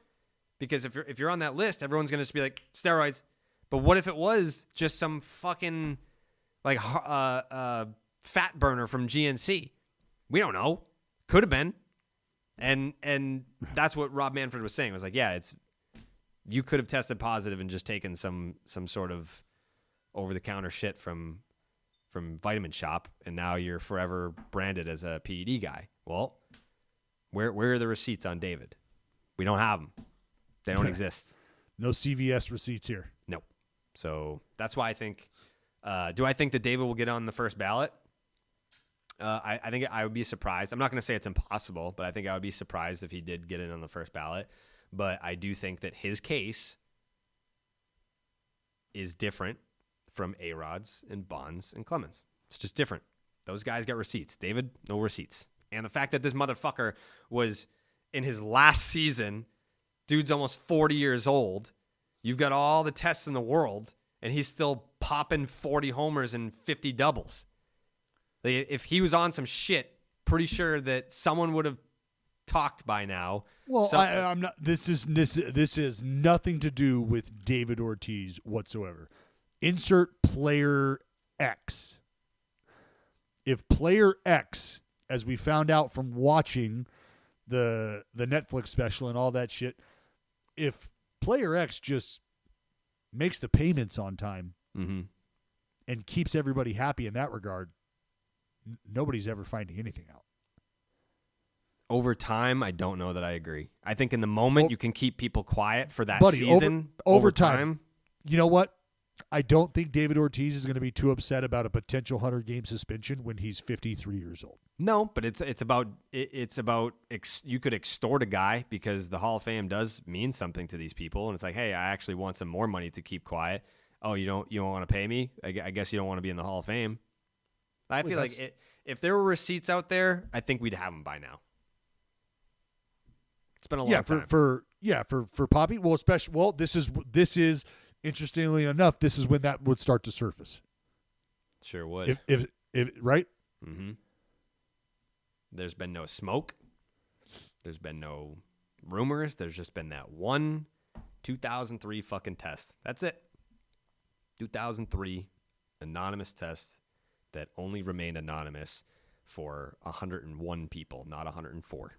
Because if you're on that list, everyone's going to just be like, steroids. But what if it was just some fucking like fat burner from GNC? We don't know. Could have been. And that's what Rob Manfred was saying. It was like, yeah, you could have tested positive and just taken some sort of over-the-counter shit from Vitamin Shop, and now you're forever branded as a PED guy. Well, where are the receipts on David? We don't have them. They don't exist. No CVS receipts here. No. So that's why I think. Do I think that David will get on the first ballot? I think I would be surprised. I'm not going to say it's impossible, but I think I would be surprised if he did get in on the first ballot. But I do think that his case is different from A-Rod's and Bonds and Clemens. It's just different. Those guys got receipts. David, no receipts. And the fact that this motherfucker was in his last season, dude's almost 40 years old. You've got all the tests in the world, and he's still popping 40 homers and 50 doubles. Like, if he was on some shit, pretty sure that someone would have talked by now. Well, I'm not. This is nothing to do with David Ortiz whatsoever. Insert player X. If player X, as we found out from watching the Netflix special and all that shit, if player X just makes the payments on time and keeps everybody happy in that regard, nobody's ever finding anything out. Over time, I don't know that I agree. I think in the moment you can keep people quiet for that Buddy, season. Over time, you know what? I don't think David Ortiz is going to be too upset about a potential 100-game suspension when he's 53 years old. No, but it's about you could extort a guy because the Hall of Fame does mean something to these people, and it's like, hey, I actually want some more money to keep quiet. Oh, you don't want to pay me? I guess you don't want to be in the Hall of Fame. I feel like if there were receipts out there, I think we'd have them by now. It's been a long time. For Poppy. Well, this is interestingly enough, this is when that would start to surface. Sure would. If right? Mm-hmm. There's been no smoke. There's been no rumors. There's just been that one 2003 fucking test. That's it. 2003 anonymous test that only remained anonymous for 101 people, not 104.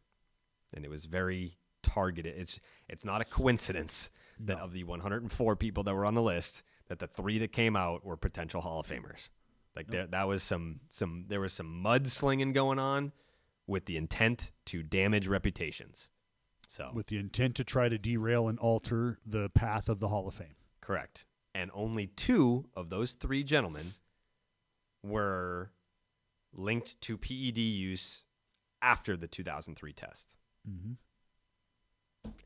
And it was very targeted. It's not a coincidence that of the 104 people that were on the list, that the 3 that came out were potential Hall of Famers. Like there was some mudslinging going on with the intent to damage reputations. So with the intent to try to derail and alter the path of the Hall of Fame. Correct. And only 2 of those 3 gentlemen were linked to PED use after the 2003 test. Mm-hmm.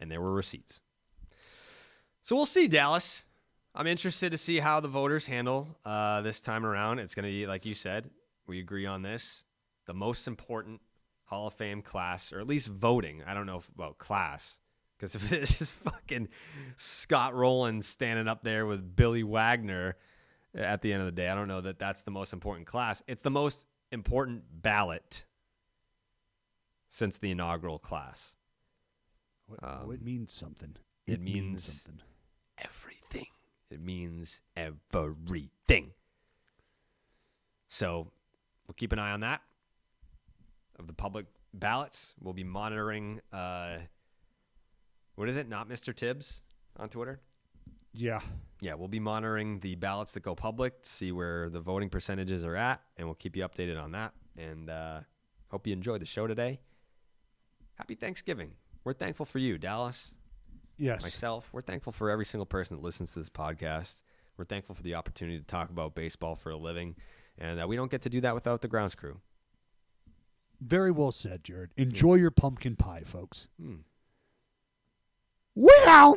And there were receipts. So we'll see, Dallas. I'm interested to see how the voters handle this time around. It's going to be, like you said, we agree on this, the most important Hall of Fame class, or at least voting. I don't know about class, because if it's just fucking Scott Rowland standing up there with Billy Wagner at the end of the day, I don't know that that's the most important class. It's the most important ballot since the inaugural class. It means something. It means something. Everything. It means everything. So we'll keep an eye on that. Of the public ballots, we'll be monitoring, what is it? Not Mr. Tibbs on Twitter? Yeah. Yeah, we'll be monitoring the ballots that go public to see where the voting percentages are at, and we'll keep you updated on that. And hope you enjoyed the show today. Happy Thanksgiving. We're thankful for you, Dallas. Yes. Myself. We're thankful for every single person that listens to this podcast. We're thankful for the opportunity to talk about baseball for a living. And we don't get to do that without the grounds crew. Very well said, Jared. Enjoy your pumpkin pie, folks. Mm. Wow!